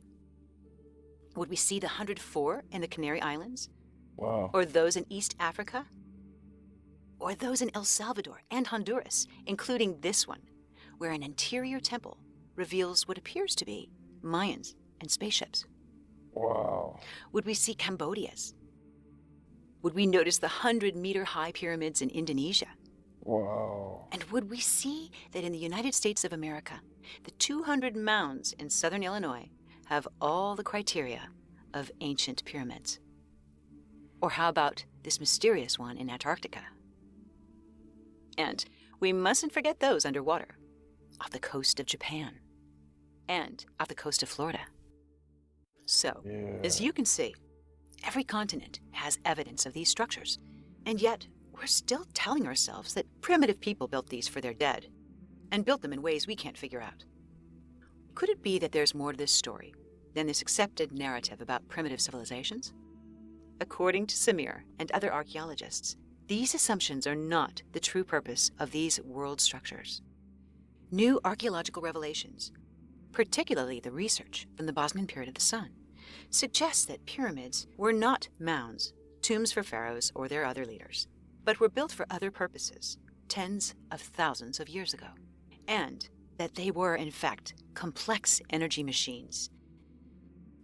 Would we see the 104 in the Canary Islands? Wow. Or those in East Africa? or those in El Salvador and Honduras, including this one, where an interior temple reveals what appears to be Mayans and spaceships? Wow. Would we see Cambodia's? Would we notice the 100-meter-high pyramids in Indonesia? Wow. And would we see that in the United States of America, the 200 mounds in southern Illinois have all the criteria of ancient pyramids? Or how about this mysterious one in Antarctica? And we mustn't forget those underwater, off the coast of Japan, and off the coast of Florida. So, as you can see, every continent has evidence of these structures, and yet we're still telling ourselves that primitive people built these for their dead, and built them in ways we can't figure out. Could it be that there's more to this story than this accepted narrative about primitive civilizations? According to Samir and other archaeologists, these assumptions are not the true purpose of these world structures. New archaeological revelations, particularly the research from the Bosnian period of the Sun, suggests that pyramids were not mounds, tombs for pharaohs or their other leaders, but were built for other purposes tens of thousands of years ago, and that they were, in fact, complex energy machines.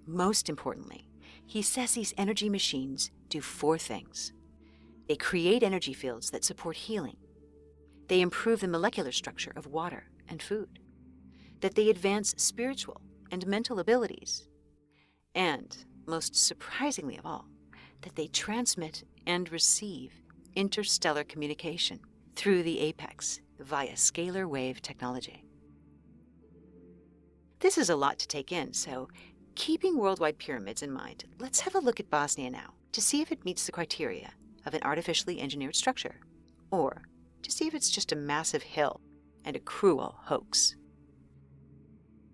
Most importantly, he says these energy machines do 4 things. They create energy fields that support healing. They improve the molecular structure of water and food. That they advance spiritual and mental abilities. And, most surprisingly of all, that they transmit and receive interstellar communication through the apex via scalar wave technology. This is a lot to take in, so keeping worldwide pyramids in mind, let's have a look at Bosnia now to see if it meets the criteria of an artificially engineered structure, or to see if it's just a massive hill and a cruel hoax.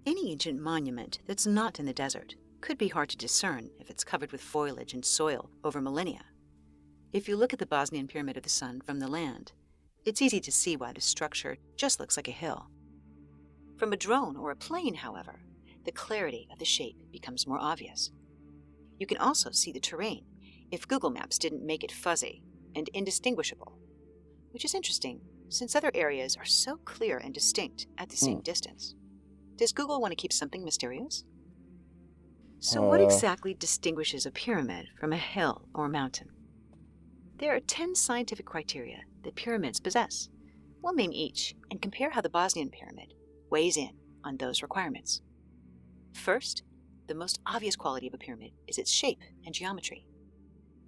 Any ancient monument that's not in the desert could be hard to discern if it's covered with foliage and soil over millennia. If you look at the Bosnian Pyramid of the Sun from the land, it's easy to see why the structure just looks like a hill. From a drone or a plane, however, the clarity of the shape becomes more obvious. You can also see the terrain if Google Maps didn't make it fuzzy and indistinguishable, which is interesting since other areas are so clear and distinct at the same distance. Does Google want to keep something mysterious? So what exactly distinguishes a pyramid from a hill or mountain? There are 10 scientific criteria that pyramids possess. We'll name each and compare how the Bosnian pyramid weighs in on those requirements. First, the most obvious quality of a pyramid is its shape and geometry.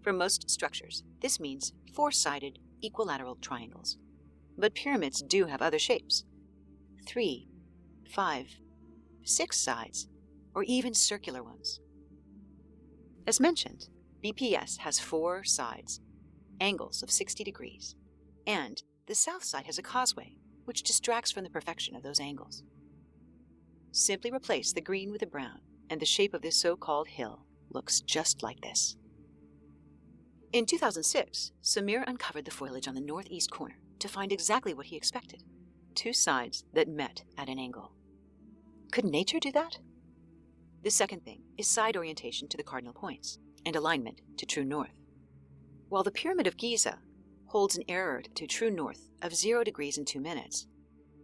For most structures, this means 4-sided equilateral triangles. But pyramids do have other shapes. 3, 5, 6 sides, or even circular ones. As mentioned, BPS has 4 sides, angles of 60 degrees, and the south side has a causeway, which distracts from the perfection of those angles. Simply replace the green with the brown, and the shape of this so-called hill looks just like this. In 2006, Samir uncovered the foliage on the northeast corner to find exactly what he expected, 2 sides that met at an angle. Could nature do that? The second thing is side orientation to the cardinal points and alignment to true north. While the Pyramid of Giza holds an error to true north of 0 degrees in 2 minutes,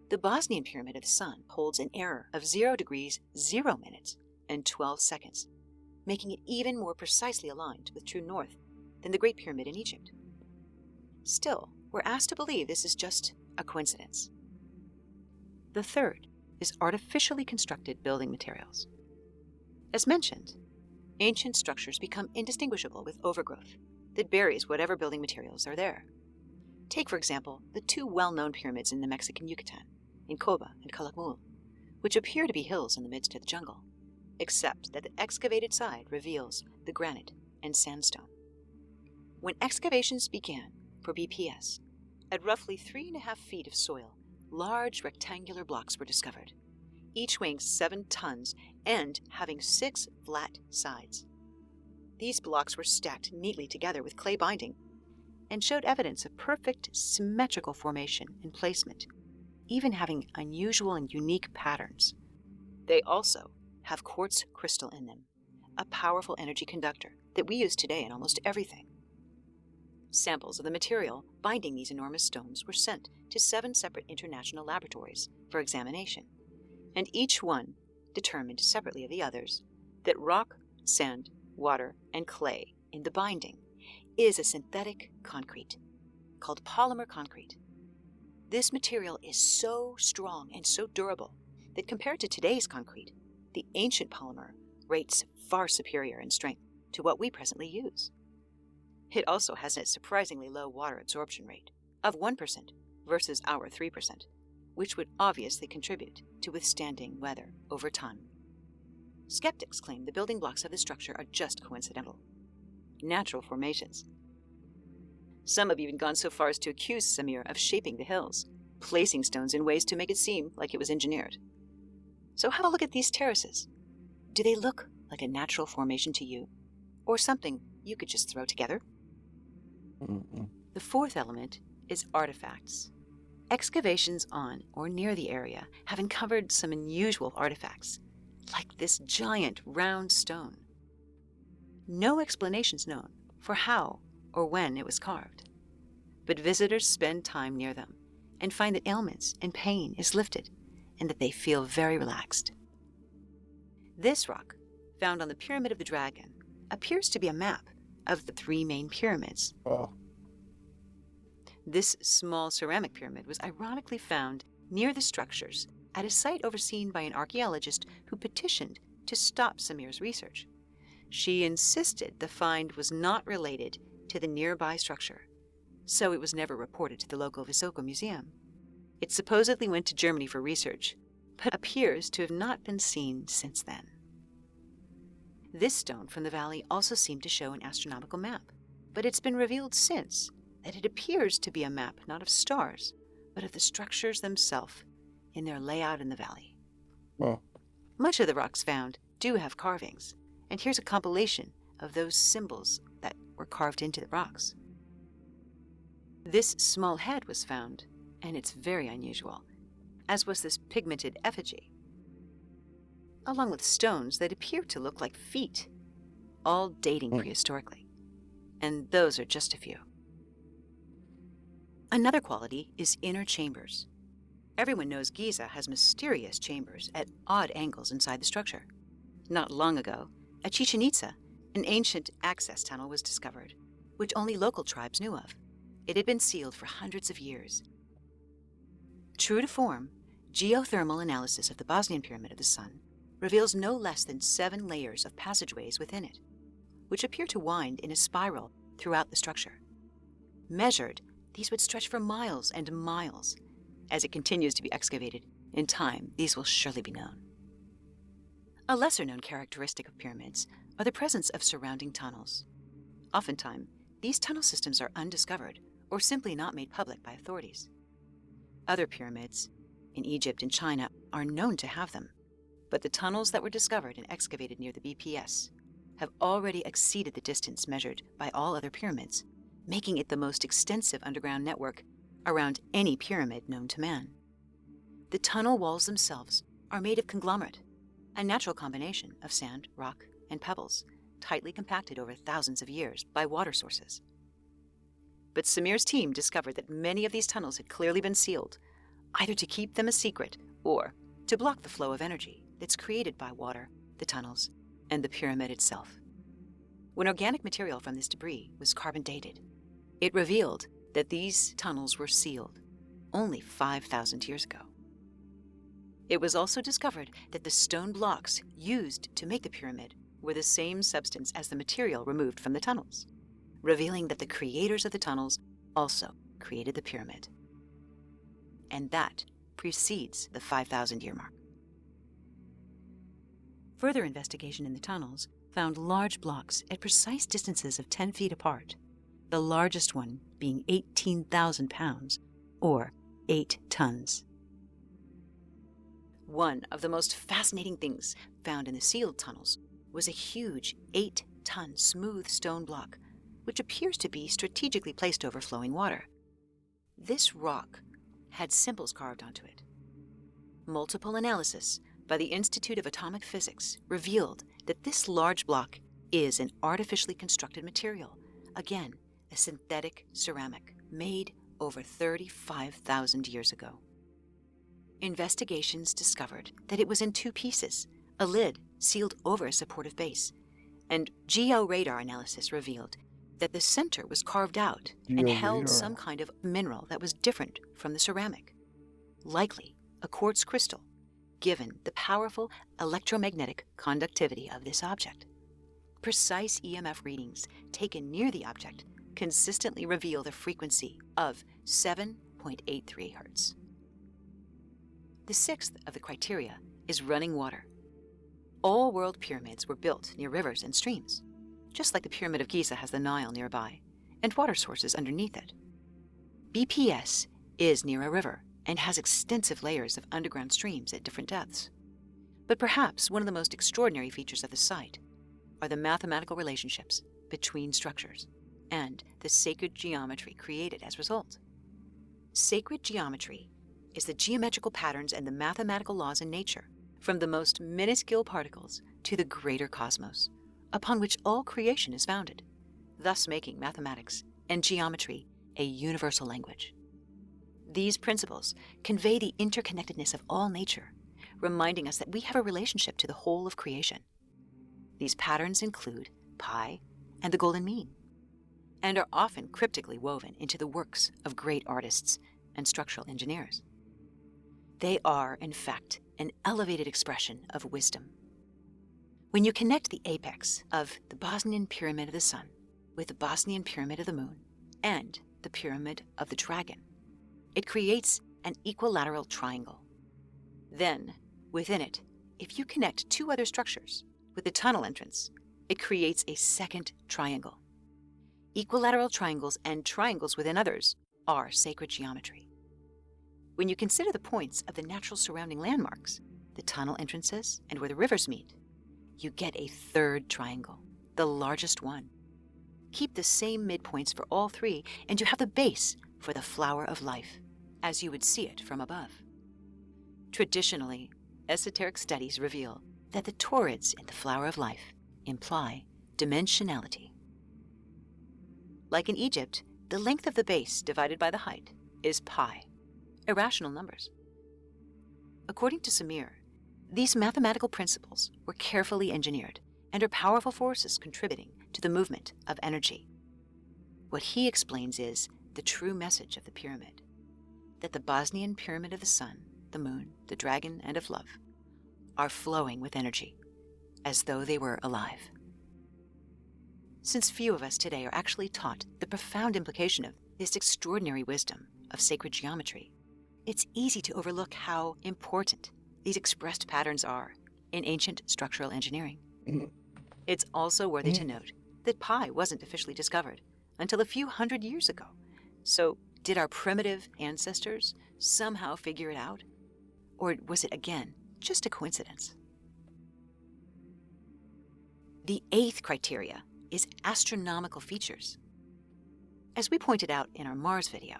the Bosnian Pyramid of the Sun holds an error of 0 degrees 0 minutes and 12 seconds, making it even more precisely aligned with true north than the Great Pyramid in Egypt. Still, we're asked to believe this is just a coincidence. The third is artificially constructed building materials. As mentioned, ancient structures become indistinguishable with overgrowth that buries whatever building materials are there. Take, for example, the 2 well-known pyramids in the Mexican Yucatan, in Coba and Calakmul, which appear to be hills in the midst of the jungle, except that the excavated side reveals the granite and sandstone. When excavations began for BPS, at roughly 3.5 feet of soil, large rectangular blocks were discovered, each weighing 7 tons and having 6 flat sides. These blocks were stacked neatly together with clay binding and showed evidence of perfect symmetrical formation and placement, even having unusual and unique patterns. They also have quartz crystal in them, a powerful energy conductor that we use today in almost everything. Samples of the material binding these enormous stones were sent to 7 separate international laboratories for examination, and each one determined separately of the others that rock, sand, water, and clay in the binding is a synthetic concrete called polymer concrete. This material is so strong and so durable that compared to today's concrete, the ancient polymer rates far superior in strength to what we presently use. It also has a surprisingly low water absorption rate of 1% versus our 3%, which would obviously contribute to withstanding weather over time. Skeptics claim the building blocks of the structure are just coincidental, natural formations. Some have even gone so far as to accuse Samir of shaping the hills, placing stones in ways to make it seem like it was engineered. So have a look at these terraces. Do they look like a natural formation to you, or something you could just throw together? The fourth element is artifacts. Excavations on or near the area have uncovered some unusual artifacts, like this giant round stone. No explanations known for how or when it was carved, but visitors spend time near them and find that ailments and pain is lifted and that they feel very relaxed. This rock, found on the Pyramid of the Dragon, appears to be a map of the 3 main pyramids. This small ceramic pyramid was ironically found near the structures at a site overseen by an archaeologist who petitioned to stop Samir's research. She insisted the find was not related to the nearby structure, so it was never reported to the local Visoko Museum. It supposedly went to Germany for research, but appears to have not been seen since then. This stone from the valley also seemed to show an astronomical map, but it's been revealed since that it appears to be a map not of stars, but of the structures themselves in their layout in the valley. Much of the rocks found do have carvings, and here's a compilation of those symbols that were carved into the rocks. This small head was found, and it's very unusual, as was this pigmented effigy, along with stones that appear to look like feet, all dating prehistorically. And those are just a few. Another quality is inner chambers. Everyone knows Giza has mysterious chambers at odd angles inside the structure. Not long ago, at Chichen Itza, an ancient access tunnel was discovered, which only local tribes knew of. It had been sealed for hundreds of years. True to form, geothermal analysis of the Bosnian Pyramid of the Sun reveals no less than 7 layers of passageways within it, which appear to wind in a spiral throughout the structure. Measured, these would stretch for miles and miles. As it continues to be excavated, in time, these will surely be known. A lesser-known characteristic of pyramids are the presence of surrounding tunnels. Oftentimes, these tunnel systems are undiscovered or simply not made public by authorities. Other pyramids, in Egypt and China, are known to have them, but the tunnels that were discovered and excavated near the BPS have already exceeded the distance measured by all other pyramids, making it the most extensive underground network around any pyramid known to man. The tunnel walls themselves are made of conglomerate, a natural combination of sand, rock, and pebbles, tightly compacted over thousands of years by water sources. But Samir's team discovered that many of these tunnels had clearly been sealed, either to keep them a secret or to block the flow of energy that's created by water, the tunnels, and the pyramid itself. When organic material from this debris was carbon dated, it revealed that these tunnels were sealed only 5,000 years ago. It was also discovered that the stone blocks used to make the pyramid were the same substance as the material removed from the tunnels, revealing that the creators of the tunnels also created the pyramid. And that precedes the 5,000-year mark. Further investigation in the tunnels found large blocks at precise distances of 10 feet apart, the largest one being 18,000 pounds, or 8 tons. One of the most fascinating things found in the sealed tunnels was a huge 8-ton smooth stone block, which appears to be strategically placed over flowing water. This rock had symbols carved onto it. Multiple analysis by the Institute of Atomic Physics revealed that this large block is an artificially constructed material, again, a synthetic ceramic made over 35,000 years ago. Investigations discovered that it was in two pieces, a lid sealed over a supportive base, and georadar analysis revealed that the center was carved out and held some kind of mineral that was different from the ceramic, likely a quartz crystal, given the powerful electromagnetic conductivity of this object. Precise EMF readings taken near the object consistently reveal the frequency of 7.83 hertz. The sixth of the criteria is running water. All world pyramids were built near rivers and streams, just like the Pyramid of Giza has the Nile nearby, and water sources underneath it. BPS is near a river and has extensive layers of underground streams at different depths. But perhaps one of the most extraordinary features of the site are the mathematical relationships between structures and the sacred geometry created as a result. Sacred geometry is the geometrical patterns and the mathematical laws in nature, from the most minuscule particles to the greater cosmos, upon which all creation is founded, thus making mathematics and geometry a universal language. These principles convey the interconnectedness of all nature, reminding us that we have a relationship to the whole of creation. These patterns include pi and the golden mean, and are often cryptically woven into the works of great artists and structural engineers. They are, in fact, an elevated expression of wisdom. When you connect the apex of the Bosnian Pyramid of the Sun with the Bosnian Pyramid of the Moon and the Pyramid of the Dragon, it creates an equilateral triangle. Then, within it, if you connect two other structures with the tunnel entrance, it creates a second triangle. Equilateral triangles and triangles within others are sacred geometry. When you consider the points of the natural surrounding landmarks, the tunnel entrances, and where the rivers meet, you get a third triangle, the largest one. Keep the same midpoints for all three, and you have the base for the flower of life, as you would see it from above. Traditionally, esoteric studies reveal that the torids in the flower of life imply dimensionality. Like in Egypt, the length of the base divided by the height is pi, irrational numbers. According to Samir, these mathematical principles were carefully engineered and are powerful forces contributing to the movement of energy. What he explains is the true message of the pyramid, that the Bosnian Pyramid of the Sun, the Moon, the Dragon, and of Love are flowing with energy, as though they were alive. Since few of us today are actually taught the profound implication of this extraordinary wisdom of sacred geometry, it's easy to overlook how important these expressed patterns are in ancient structural engineering. It's also worthy to note that pi wasn't officially discovered until a few hundred years ago. So, did our primitive ancestors somehow figure it out? Or was it, again, just a coincidence? The eighth criteria is astronomical features. As we pointed out in our Mars video,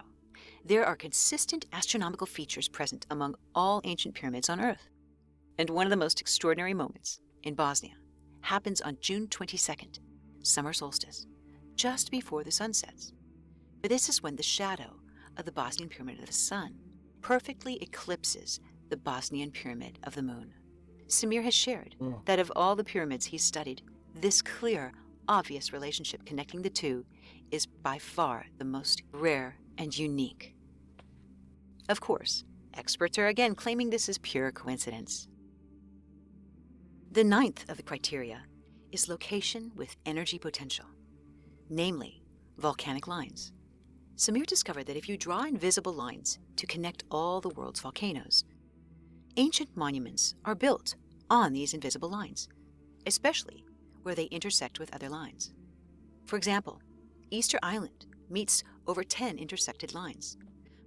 there are consistent astronomical features present among all ancient pyramids on Earth. And one of the most extraordinary moments in Bosnia happens on June 22nd, summer solstice, just before the sun sets. This is when the shadow of the Bosnian Pyramid of the Sun perfectly eclipses the Bosnian Pyramid of the Moon. Samir has shared that of all the pyramids he's studied, this clear, obvious relationship connecting the two is by far the most rare and unique. Of course, experts are again claiming this is pure coincidence. The ninth of the criteria is location with energy potential, namely volcanic lines. Samir discovered that if you draw invisible lines to connect all the world's volcanoes, ancient monuments are built on these invisible lines, especially where they intersect with other lines. For example, Easter Island meets over 10 intersected lines,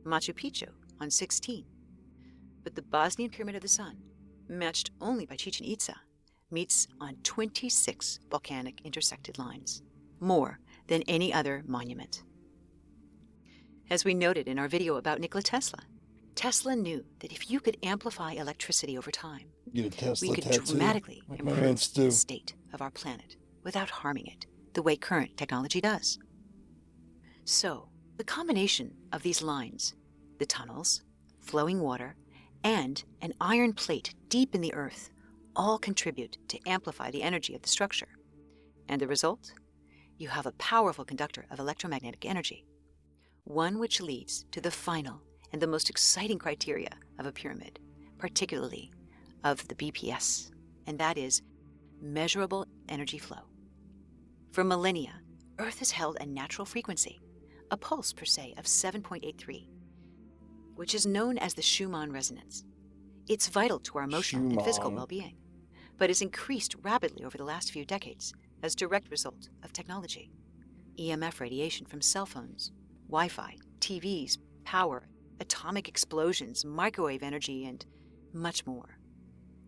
Machu Picchu on 16. But the Bosnian Pyramid of the Sun, matched only by Chichen Itza, meets on 26 volcanic intersected lines, more than any other monument. As we noted in our video about Nikola Tesla, Tesla knew that if you could amplify electricity over time, we could dramatically improve the state of our planet without harming it, the way current technology does. So, the combination of these lines, the tunnels, flowing water, and an iron plate deep in the earth, all contribute to amplify the energy of the structure. And the result? You have a powerful conductor of electromagnetic energy, one which leads to the final and the most exciting criteria of a pyramid, particularly of the BPS, and that is measurable energy flow. For millennia, Earth has held a natural frequency, a pulse per se of 7.83, which is known as the Schumann resonance. It's vital to our emotional and physical well-being, but has increased rapidly over the last few decades as a direct result of technology. EMF radiation from cell phones, Wi-Fi, TVs, power, atomic explosions, microwave energy, and much more.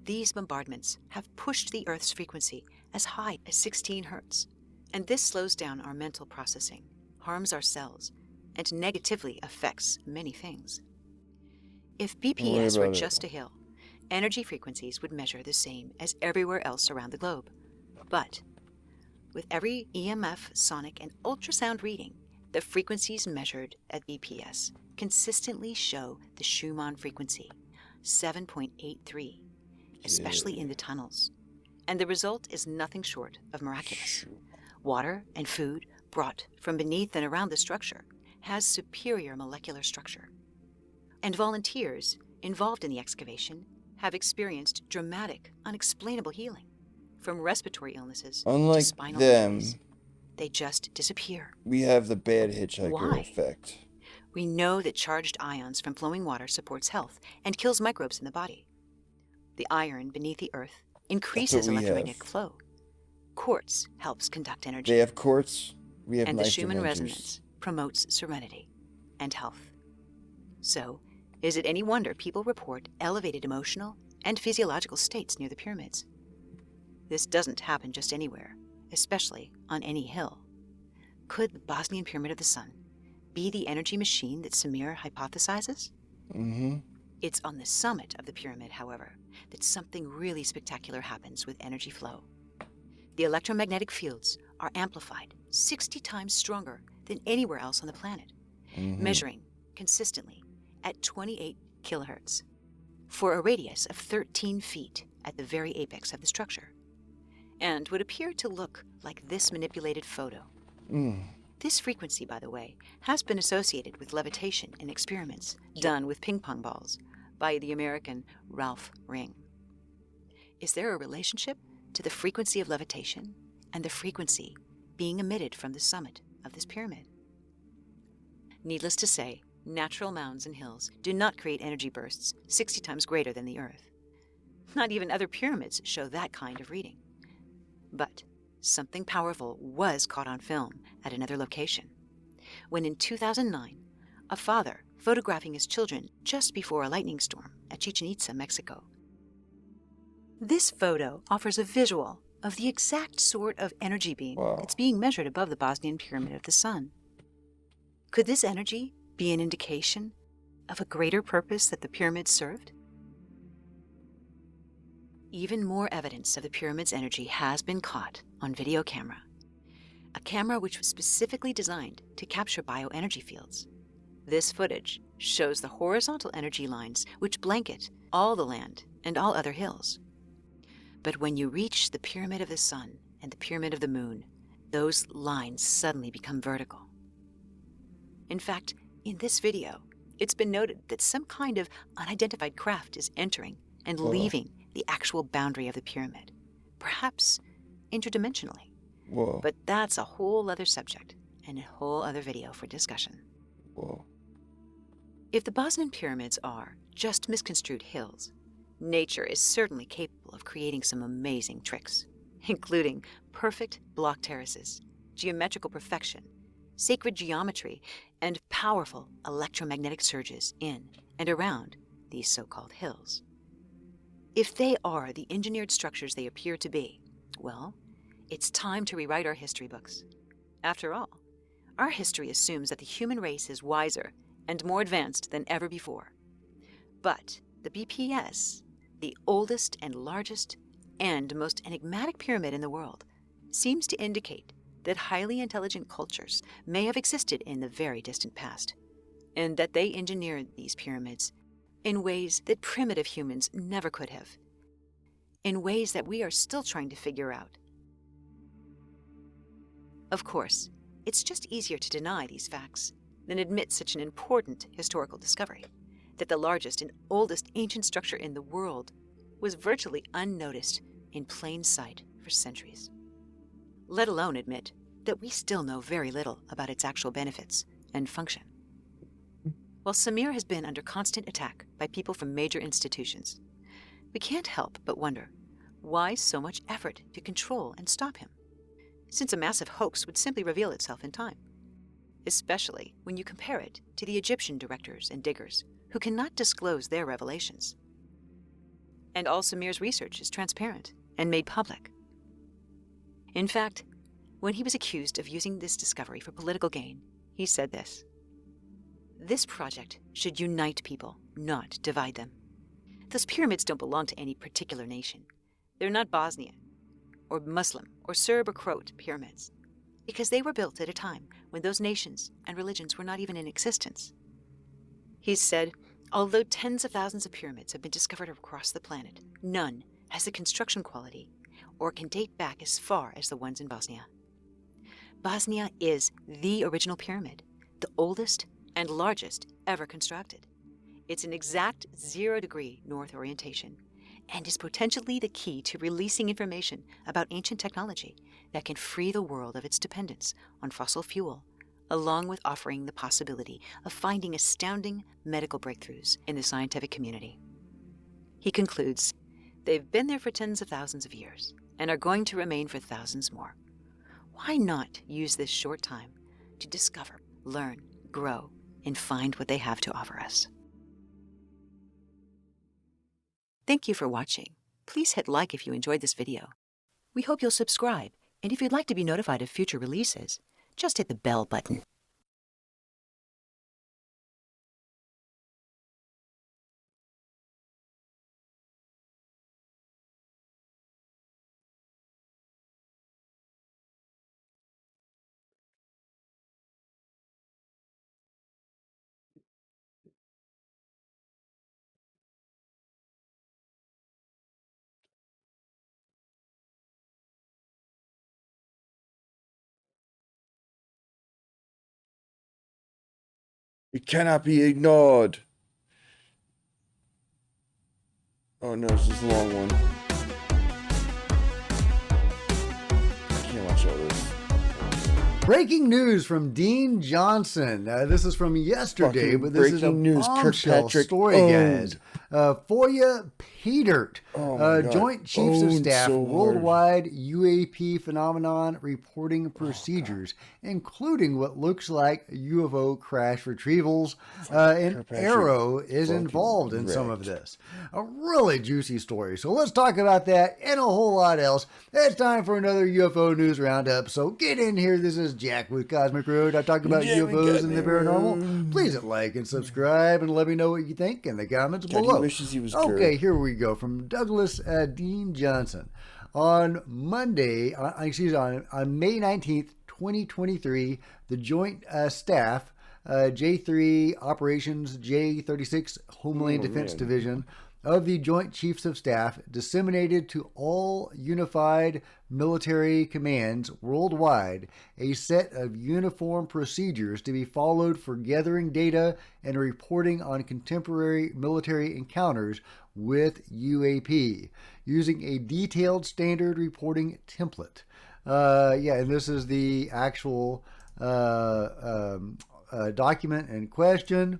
These bombardments have pushed the Earth's frequency as high as 16 Hertz, and this slows down our mental processing, harms our cells, and negatively affects many things. If BPS were just a hill, energy frequencies would measure the same as everywhere else around the globe. But with every EMF, sonic, and ultrasound reading, the frequencies measured at BPS consistently show the Schumann frequency, 7.83, especially in the tunnels. And the result is nothing short of miraculous. Water and food brought from beneath and around the structure has superior molecular structure. And volunteers involved in the excavation have experienced dramatic, unexplainable healing, from respiratory illnesses to spinal injuries. They just disappear. We have the bad hitchhiker Why? effect. We know that charged ions from flowing water supports health and kills microbes in the body. The iron beneath the earth increases electromagnetic flow. Quartz helps conduct energy. They have quartz. We have and the knife Schumann inventors. resonance promotes serenity and health. So, is it any wonder people report elevated emotional and physiological states near the pyramids? This doesn't happen just anywhere, especially on any hill. Could the Bosnian Pyramid of the Sun be the energy machine that Samir hypothesizes? Mm-hmm. It's on the summit of the pyramid, however, that something really spectacular happens with energy flow. The electromagnetic fields are amplified 60 times stronger than anywhere else on the planet, measuring consistently at 28 kilohertz for a radius of 13 feet at the very apex of the structure, and would appear to look like this manipulated photo. This frequency, by the way, has been associated with levitation in experiments done with ping pong balls by the American Ralph Ring. Is there a relationship to the frequency of levitation and the frequency being emitted from the summit of this pyramid? Needless to say, natural mounds and hills do not create energy bursts 60 times greater than the Earth. Not even other pyramids show that kind of reading. But something powerful was caught on film at another location, when in 2009, a father photographing his children just before a lightning storm at Chichen Itza, Mexico. This photo offers a visual of the exact sort of energy beam that's being measured above the Bosnian Pyramid of the Sun. Could this energy be an indication of a greater purpose that the pyramid served? Even more evidence of the pyramid's energy has been caught on video camera, a camera which was specifically designed to capture bioenergy fields. This footage shows the horizontal energy lines which blanket all the land and all other hills. But when you reach the Pyramid of the Sun and the Pyramid of the Moon, those lines suddenly become vertical. In fact, in this video, it's been noted that some kind of unidentified craft is entering and leaving the actual boundary of the pyramid, perhaps interdimensionally. But that's a whole other subject and a whole other video for discussion. If the Bosnian pyramids are just misconstrued hills, nature is certainly capable of creating some amazing tricks, including perfect block terraces, geometrical perfection, sacred geometry, and powerful electromagnetic surges in and around these so-called hills. If they are the engineered structures they appear to be, well, it's time to rewrite our history books. After all, our history assumes that the human race is wiser and more advanced than ever before. But the BPS, the oldest and largest and most enigmatic pyramid in the world, seems to indicate that highly intelligent cultures may have existed in the very distant past, and that they engineered these pyramids in ways that primitive humans never could have, in ways that we are still trying to figure out. Of course, it's just easier to deny these facts than admit such an important historical discovery, that the largest and oldest ancient structure in the world was virtually unnoticed in plain sight for centuries. Let alone admit that we still know very little about its actual benefits and function. While Samir has been under constant attack by people from major institutions, we can't help but wonder why so much effort to control and stop him, since a massive hoax would simply reveal itself in time, especially when you compare it to the Egyptian directors and diggers who cannot disclose their revelations. And all Samir's research is transparent and made public. In fact, when he was accused of using this discovery for political gain, he said this: "This project should unite people, not divide them. Those pyramids don't belong to any particular nation. They're not Bosnia, or Muslim, or Serb or Croat pyramids, because they were built at a time when those nations and religions were not even in existence." He said, although tens of thousands of pyramids have been discovered across the planet, none has the construction quality or can date back as far as the ones in Bosnia. Bosnia is the original pyramid, the oldest and largest ever constructed. It's an exact 0-degree north orientation and is potentially the key to releasing information about ancient technology that can free the world of its dependence on fossil fuel, along with offering the possibility of finding astounding medical breakthroughs in the scientific community. He concludes, they've been there for tens of thousands of years and are going to remain for thousands more. Why not use this short time to discover, learn, grow, and find what they have to offer us? Thank you for watching. Please hit like if you enjoyed this video. We hope you'll subscribe, and if you'd like to be notified of future releases, just hit the bell button. It cannot be ignored. Oh no, this is a long one. I can't watch all this. Breaking news from Dean Johnson. This is from yesterday, Fucking but this is a breaking news. bombshell Kirkpatrick story, owned. guys. Foya Petert, Oh my God. Joint Chiefs of Owned Staff, so hard. Worldwide UAP Phenomenon Reporting Procedures, including what looks like UFO crash retrievals, and Kirkpatrick Arrow is fucking involved in some of wrecked. this. A really juicy story. So let's talk about that and a whole lot else. It's time for another UFO News Roundup. So get in here. This is Jack with Cosmic Road. I talk about Yeah, we UFOs got and the it. paranormal. Please hit like and subscribe and let me know what you think in the comments God, he below. wishes he was Okay, Kirk. here we go from Douglas Dean Johnson. On Monday, on May 19th, 2023, the Joint Staff, J3 Operations J36 Homeland Defense man. Division of the Joint Chiefs of Staff disseminated to all unified military commands worldwide a set of uniform procedures to be followed for gathering data and reporting on contemporary military encounters with UAP using a detailed standard reporting template. And this is the actual document in question.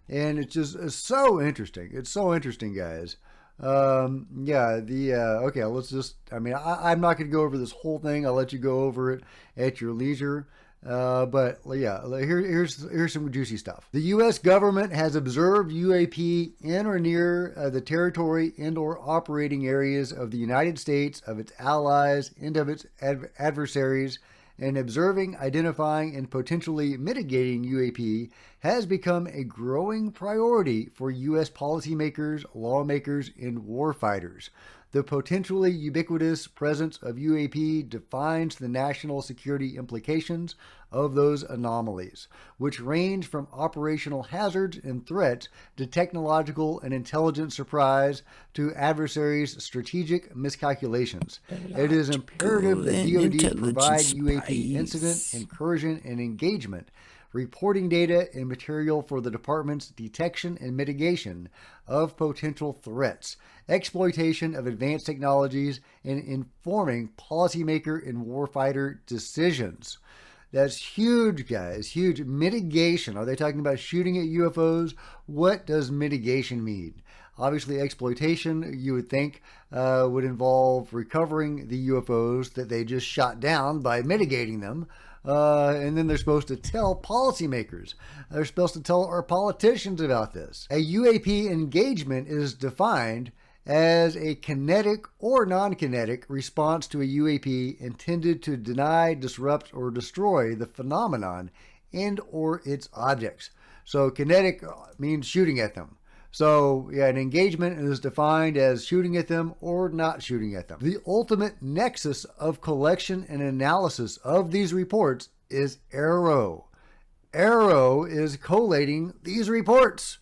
And it's so interesting. It's so interesting, guys. Okay, let's just, I'm not going to go over this whole thing. I'll let you go over it at your leisure. Here's some juicy stuff. The U.S. government has observed UAP in or near the territory and or operating areas of the United States, of its allies, and of its adversaries, and observing, identifying, and potentially mitigating UAP has become a growing priority for U.S. policymakers, lawmakers, and warfighters. The potentially ubiquitous presence of UAP defines the national security implications of those anomalies, which range from operational hazards and threats to technological and intelligent surprise to adversaries' strategic miscalculations. It is imperative that DoD provide UAP incident, incursion, and engagement reporting data and material for the department's detection and mitigation of potential threats, exploitation of advanced technologies, and informing policymaker and warfighter decisions. That's huge, guys. Huge. Mitigation. Are they talking about shooting at UFOs? What does mitigation mean? Obviously, exploitation, you would think, would involve recovering the UFOs that they just shot down by mitigating them. And then they're supposed to tell policymakers. They're supposed to tell our politicians about this. A UAP engagement is defined as a kinetic or non-kinetic response to a UAP intended to deny, disrupt, or destroy the phenomenon and or its objects. So kinetic means shooting at them. So, yeah, an engagement is defined as shooting at them or not shooting at them. The ultimate nexus of collection and analysis of these reports is AARO. AARO is collating these reports.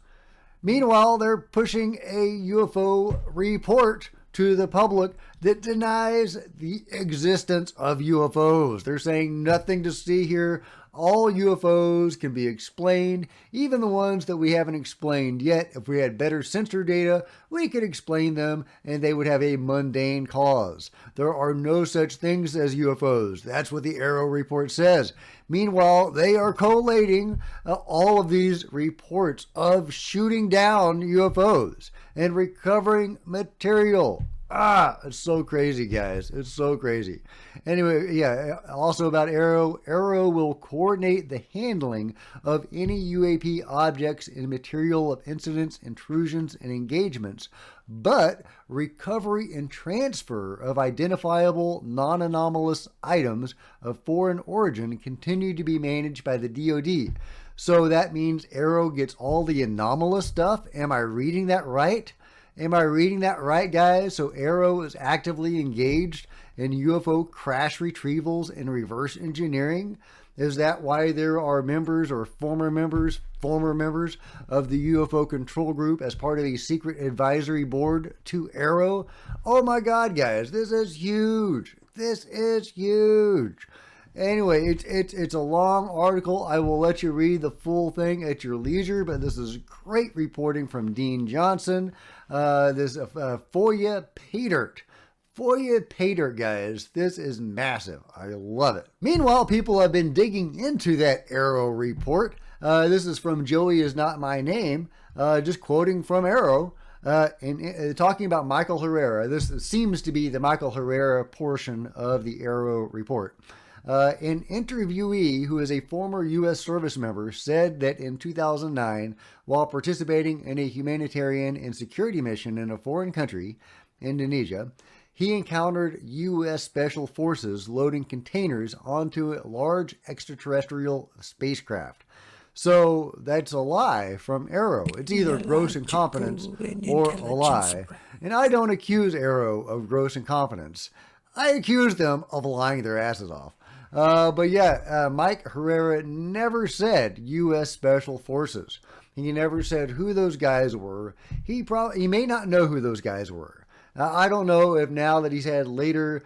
Meanwhile, they're pushing a UFO report to the public that denies the existence of UFOs. They're saying nothing to see here. All UFOs can be explained, even the ones that we haven't explained yet. If we had better sensor data, we could explain them and they would have a mundane cause. There are no such things as UFOs. That's what the AARO report says. Meanwhile, they are collating all of these reports of shooting down UFOs and recovering material. It's so crazy, guys. It's so crazy. Anyway, yeah, also about AARO. AARO will coordinate the handling of any UAP objects and material of incidents, intrusions, and engagements, but recovery and transfer of identifiable non-anomalous items of foreign origin continue to be managed by the DoD. So that means AARO gets all the anomalous stuff. Am I reading that right? Am I reading that right, guys? So AARO is actively engaged in UFO crash retrievals and reverse engineering. Is that why there are members or former members of the UFO control group as part of a secret advisory board to AARO? Oh my God, guys, this is huge. This is huge. Anyway, it's a long article. I will let you read the full thing at your leisure, but this is great reporting from Dean Johnson. This Foya Paydirt. Foya Paydirt, guys. This is massive. I love it. Meanwhile, people have been digging into that AARO report. This is from Joey Is Not My Name, just quoting from AARO. And talking about Michael Herrera. This seems to be the Michael Herrera portion of the AARO report. An interviewee who is a former U.S. service member said that in 2009, while participating in a humanitarian and security mission in a foreign country, Indonesia, he encountered U.S. Special Forces loading containers onto a large extraterrestrial spacecraft. So that's a lie from AARO. It's either gross incompetence or a lie. And I don't accuse AARO of gross incompetence. I accuse them of lying their asses off. But yeah, Mike Herrera never said U.S. Special Forces. He never said who those guys were. He may not know who those guys were. I don't know if now that he's had later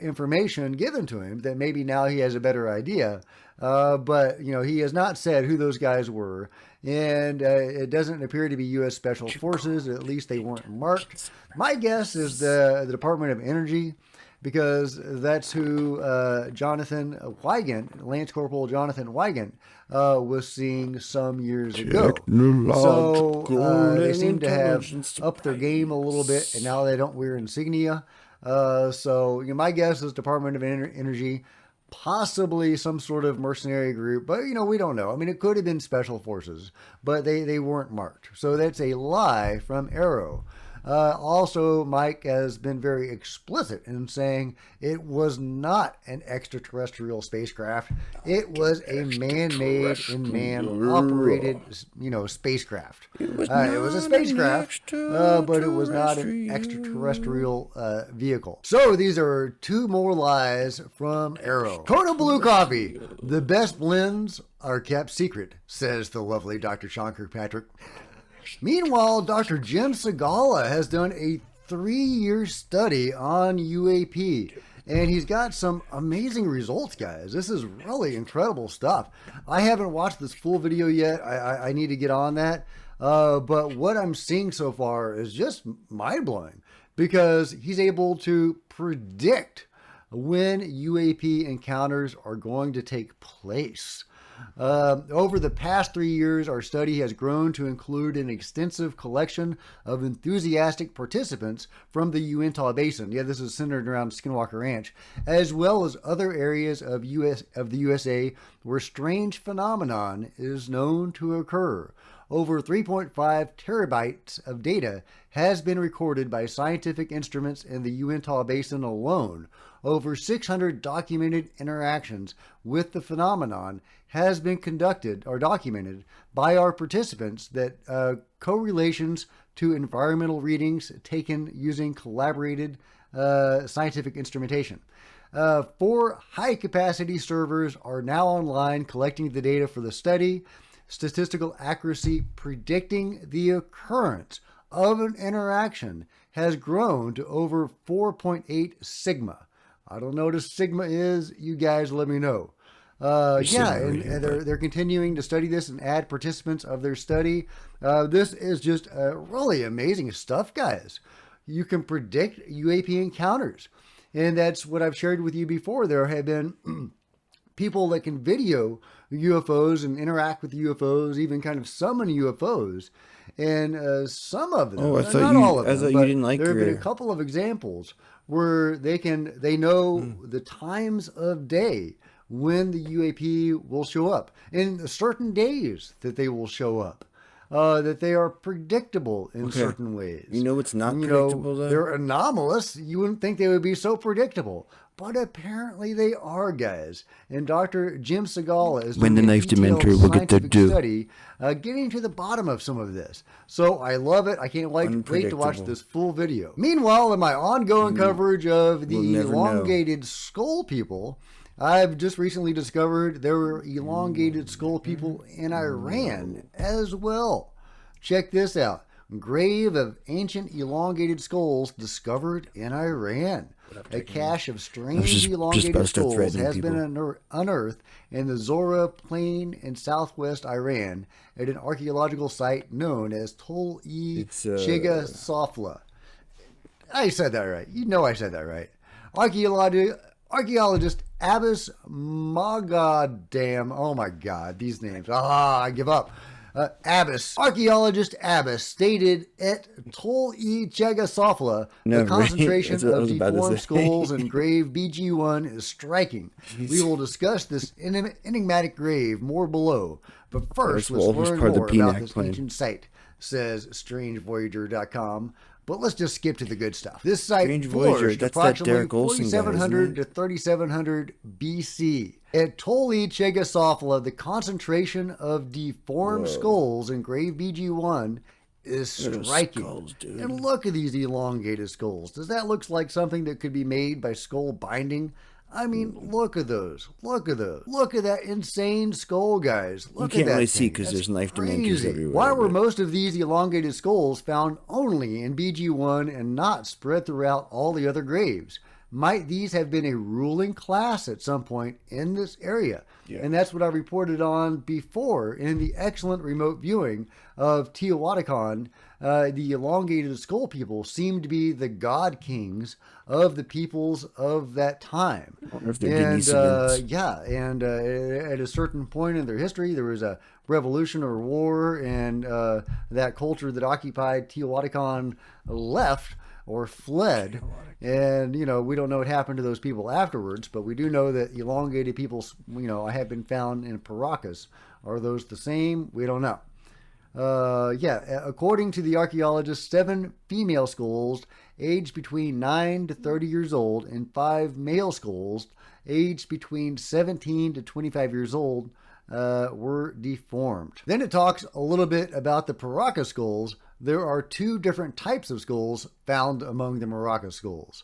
information given to him, that maybe now he has a better idea. But, you know, he has not said who those guys were. And it doesn't appear to be U.S. Special Forces. At least they weren't marked. My guess is the Department of Energy, because that's who Jonathan Wygant, Lance Corporal Jonathan Wygant, was seeing some years ago. So they seem to have upped their game a little bit, and now they don't wear insignia. So you know, my guess is Department of Energy, possibly some sort of mercenary group, but you know, we don't know. I mean, it could have been Special Forces, but they weren't marked. So that's a lie from AARO. Also, Mike has been very explicit in saying it was not an extraterrestrial spacecraft. It was a man-made and man-operated, spacecraft. It was a spacecraft, but it was not an extraterrestrial vehicle. So these are two more lies from Arrow. Kona Blue Coffee. The best blends are kept secret, says the lovely Dr. Sean Kirkpatrick. Meanwhile, Dr. Jim Segala has done a 3-year study on UAP, and he's got some amazing results, guys. This is really incredible stuff. I haven't watched this full video yet. I need to get on that. But what I'm seeing so far is just mind-blowing, because he's able to predict when UAP encounters are going to take place. Over the past 3 years, our study has grown to include an extensive collection of enthusiastic participants from the Uinta Basin. Yeah, this is centered around Skinwalker Ranch, as well as other areas of the USA where strange phenomenon is known to occur. Over 3.5 terabytes of data has been recorded by scientific instruments in the Uinta Basin alone. Over 600 documented interactions with the phenomenon has been conducted or documented by our participants that correlations to environmental readings taken using collaborated scientific instrumentation. 4 high-capacity servers are now online collecting the data for the study. Statistical accuracy predicting the occurrence of an interaction has grown to over 4.8 sigma. I don't know what a sigma is. You guys let me know. And they're continuing to study this and add participants of their study. This is just really amazing stuff, guys. You can predict UAP encounters. And that's what I've shared with you before. There have been people that can video UFOs and interact with UFOs, even kind of summon UFOs. And some of them, not all of them, but there have been a couple of examples where they know the times of day when the UAP will show up, and certain days that they will show up, that they are predictable in certain ways. You know what's not predictable, though? They're anomalous. You wouldn't think they would be so predictable, but apparently they are, guys. And Dr. Jim Segala is when the knife dementor will get their due. Study, getting to the bottom of some of this. So I love it. I can't wait to watch this full video. Meanwhile, in my ongoing coverage of the elongated skull people, I've just recently discovered there were elongated skull people in Iran as well. Check this out. Grave of ancient elongated skulls discovered in Iran. A cache of strange elongated skulls has been unearthed in the Zora Plain in southwest Iran at an archaeological site known as Tol-e Chega Sofla. I said that right. You know I said that right. Archaeologist Abbas Moghadam. Oh my God, these names. I give up. Archaeologist Abbas stated at Tol-e Chega Sofla, the concentration of deformed skulls and grave BG1 is striking. We will discuss this enigmatic grave more below, but first let's learn more about this ancient site, says StrangeVoyager.com. But let's just skip to the good stuff. This site flourished approximately 4700 to 3700 BC. At Tol-e Chega Sofla, the concentration of deformed skulls in grave BG1 is striking. And look at these elongated skulls. Does that look like something that could be made by skull binding? I mean, look at those. Look at those. Look at that insane skull, guys. Look at that. You can't really see because there's knife dimensions everywhere. Why were most of these elongated skulls found only in BG1 and not spread throughout all the other graves? Might these have been a ruling class at some point in this area? Yeah. And that's what I reported on before in the excellent remote viewing of Teotihuacan. The elongated skull people seem to be the god kings of the peoples of that time. At a certain point in their history, there was a revolution or war, and that culture that occupied Teotihuacan left or fled. And, we don't know what happened to those people afterwards, but we do know that elongated peoples, have been found in Paracas. Are those the same? We don't know. According to the archaeologists, 7 female skulls aged between 9 to 30 years old and 5 male skulls aged between 17 to 25 years old were deformed. Then it talks a little bit about the Paraka skulls. There are 2 different types of skulls found among the Paraka skulls.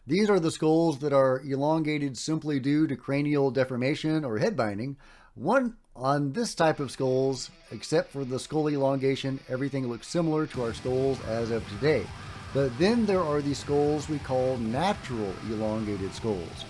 These are the skulls that are elongated simply due to cranial deformation or head binding. One on this type of skulls, except for the skull elongation, everything looks similar to our skulls as of today. But then there are the skulls we call natural elongated skulls.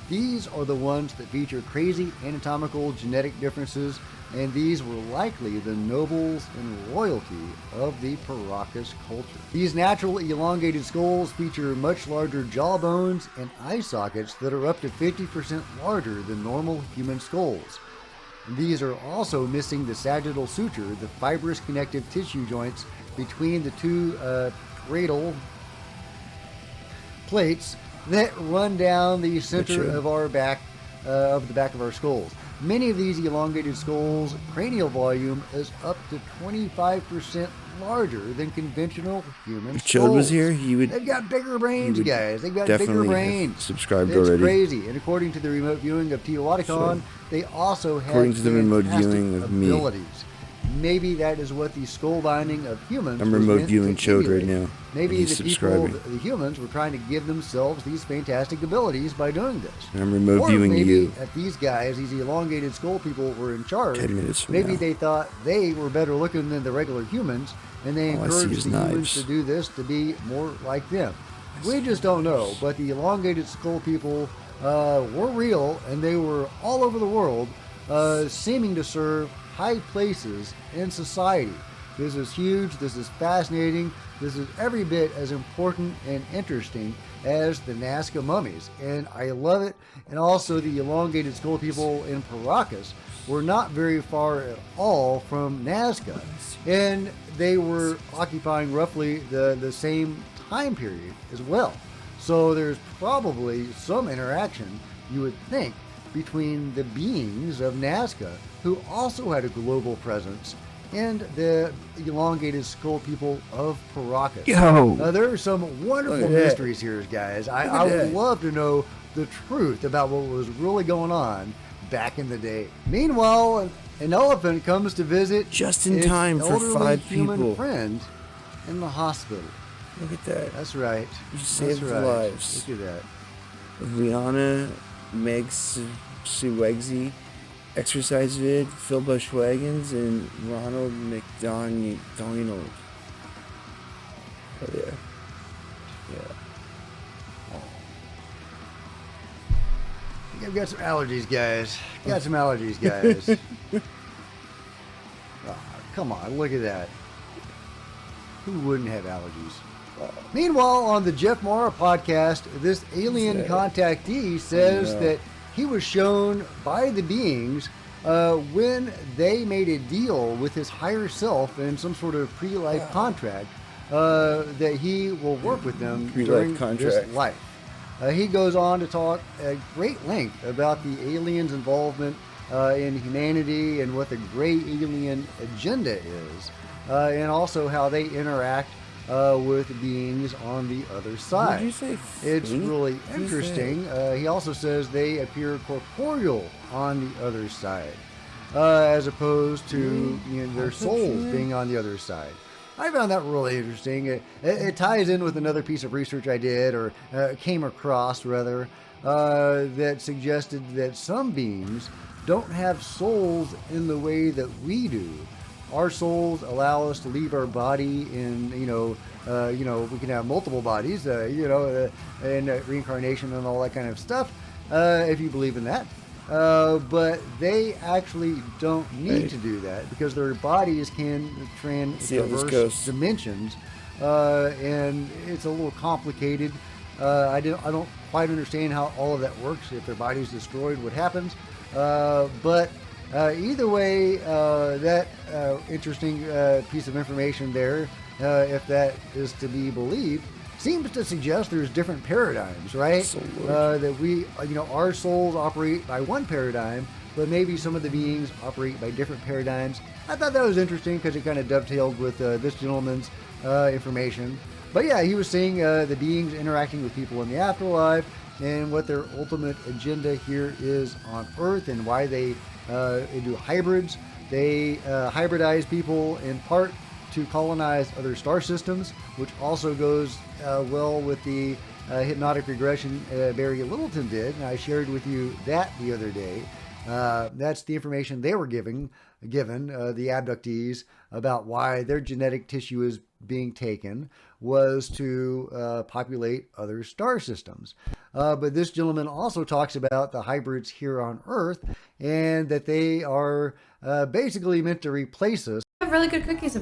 These are the ones that feature crazy anatomical genetic differences, and these were likely the nobles and royalty of the Paracas culture. These natural elongated skulls feature much larger jawbones and eye sockets that are up to 50% larger than normal human skulls. These are also missing the sagittal suture, the fibrous connective tissue joints between the 2 parietal plates that run down the center of our back, of the back of our skulls. Many of these elongated skulls' cranial volume is up to 25% larger than conventional human If skulls. Chode was here, They've got bigger brains, guys. They've got bigger definitely brains. subscribed It's already. crazy. And according to the remote viewing of Teotihuacan, they also have According to the remote fantastic viewing of me. abilities. Maybe that is what the skull binding of humans I'm was remote meant viewing to Chode emulate. right now. Maybe and the he's subscribing. people, the humans, were trying to give themselves these fantastic abilities by doing this. And I'm remote Or viewing maybe you. if these guys, these elongated skull people, were in charge, 10 minutes from maybe now. they thought they were better looking than the regular humans, and they All I see encouraged is the humans knives. to do this to be more like them. We just don't know, but the elongated skull people were real, and they were all over the world, seeming to serve high places in society. This is huge, this is fascinating, this is every bit as important and interesting as the Nazca mummies, and I love it. And also the elongated skull people in Paracas were not very far at all from Nazca, and they were occupying roughly the same time period as well. So there's probably some interaction, you would think, between the beings of Nazca, who also had a global presence, and the elongated skull people of Paracas. Yo! There are some wonderful Look at that. mysteries here, guys. I Look at would that. love to know the truth about what was really going on back in the day. Meanwhile, an elephant comes to visit Just in its time for elderly 5 human people. friend in the hospital. Look at that. That's right. You That's saved right. lives. Look at that. Rihanna, Meg Suwegzi, Exercise Vid, Phil Bushwagons, and Ronald McDonald. Oh yeah. I've got some allergies, guys. Got some allergies, guys. Oh, come on, look at that. Who wouldn't have allergies? Meanwhile, on the Jeff Mara podcast, this alien contactee says that he was shown by the beings when they made a deal with his higher self in some sort of pre-life contract that he will work with them during this life. He goes on to talk at great length about the aliens' involvement in humanity and what the gray alien agenda is, and also how they interact with beings on the other side. Did you say It's fake? really What did you interesting. He also says they appear corporeal on the other side, as opposed to their souls being on the other side. I found that really interesting. It ties in with another piece of research I did, or came across rather, that suggested that some beings don't have souls in the way that we do. Our souls allow us to leave our body in, we can have multiple bodies, and reincarnation and all that kind of stuff, if you believe in that. But they actually don't need to do that because their bodies can traverse dimensions, and it's a little complicated. I don't quite understand how all of that works. If their body's destroyed, what happens? But either way, that interesting piece of information there, if that is to be believed, seems to suggest there's different paradigms, right? That we, our souls operate by one paradigm, but maybe some of the beings operate by different paradigms. I thought that was interesting because it kind of dovetailed with this gentleman's information. But yeah, he was saying the beings interacting with people in the afterlife and what their ultimate agenda here is on Earth and why they do hybrids. They hybridize people in part to colonize other star systems, which also goes well with the hypnotic regression Barry Littleton did. And I shared with you that the other day. That's the information they were given the abductees about why their genetic tissue is being taken was to populate other star systems. But this gentleman also talks about the hybrids here on Earth and that they are basically meant to replace us. I have really good cookies.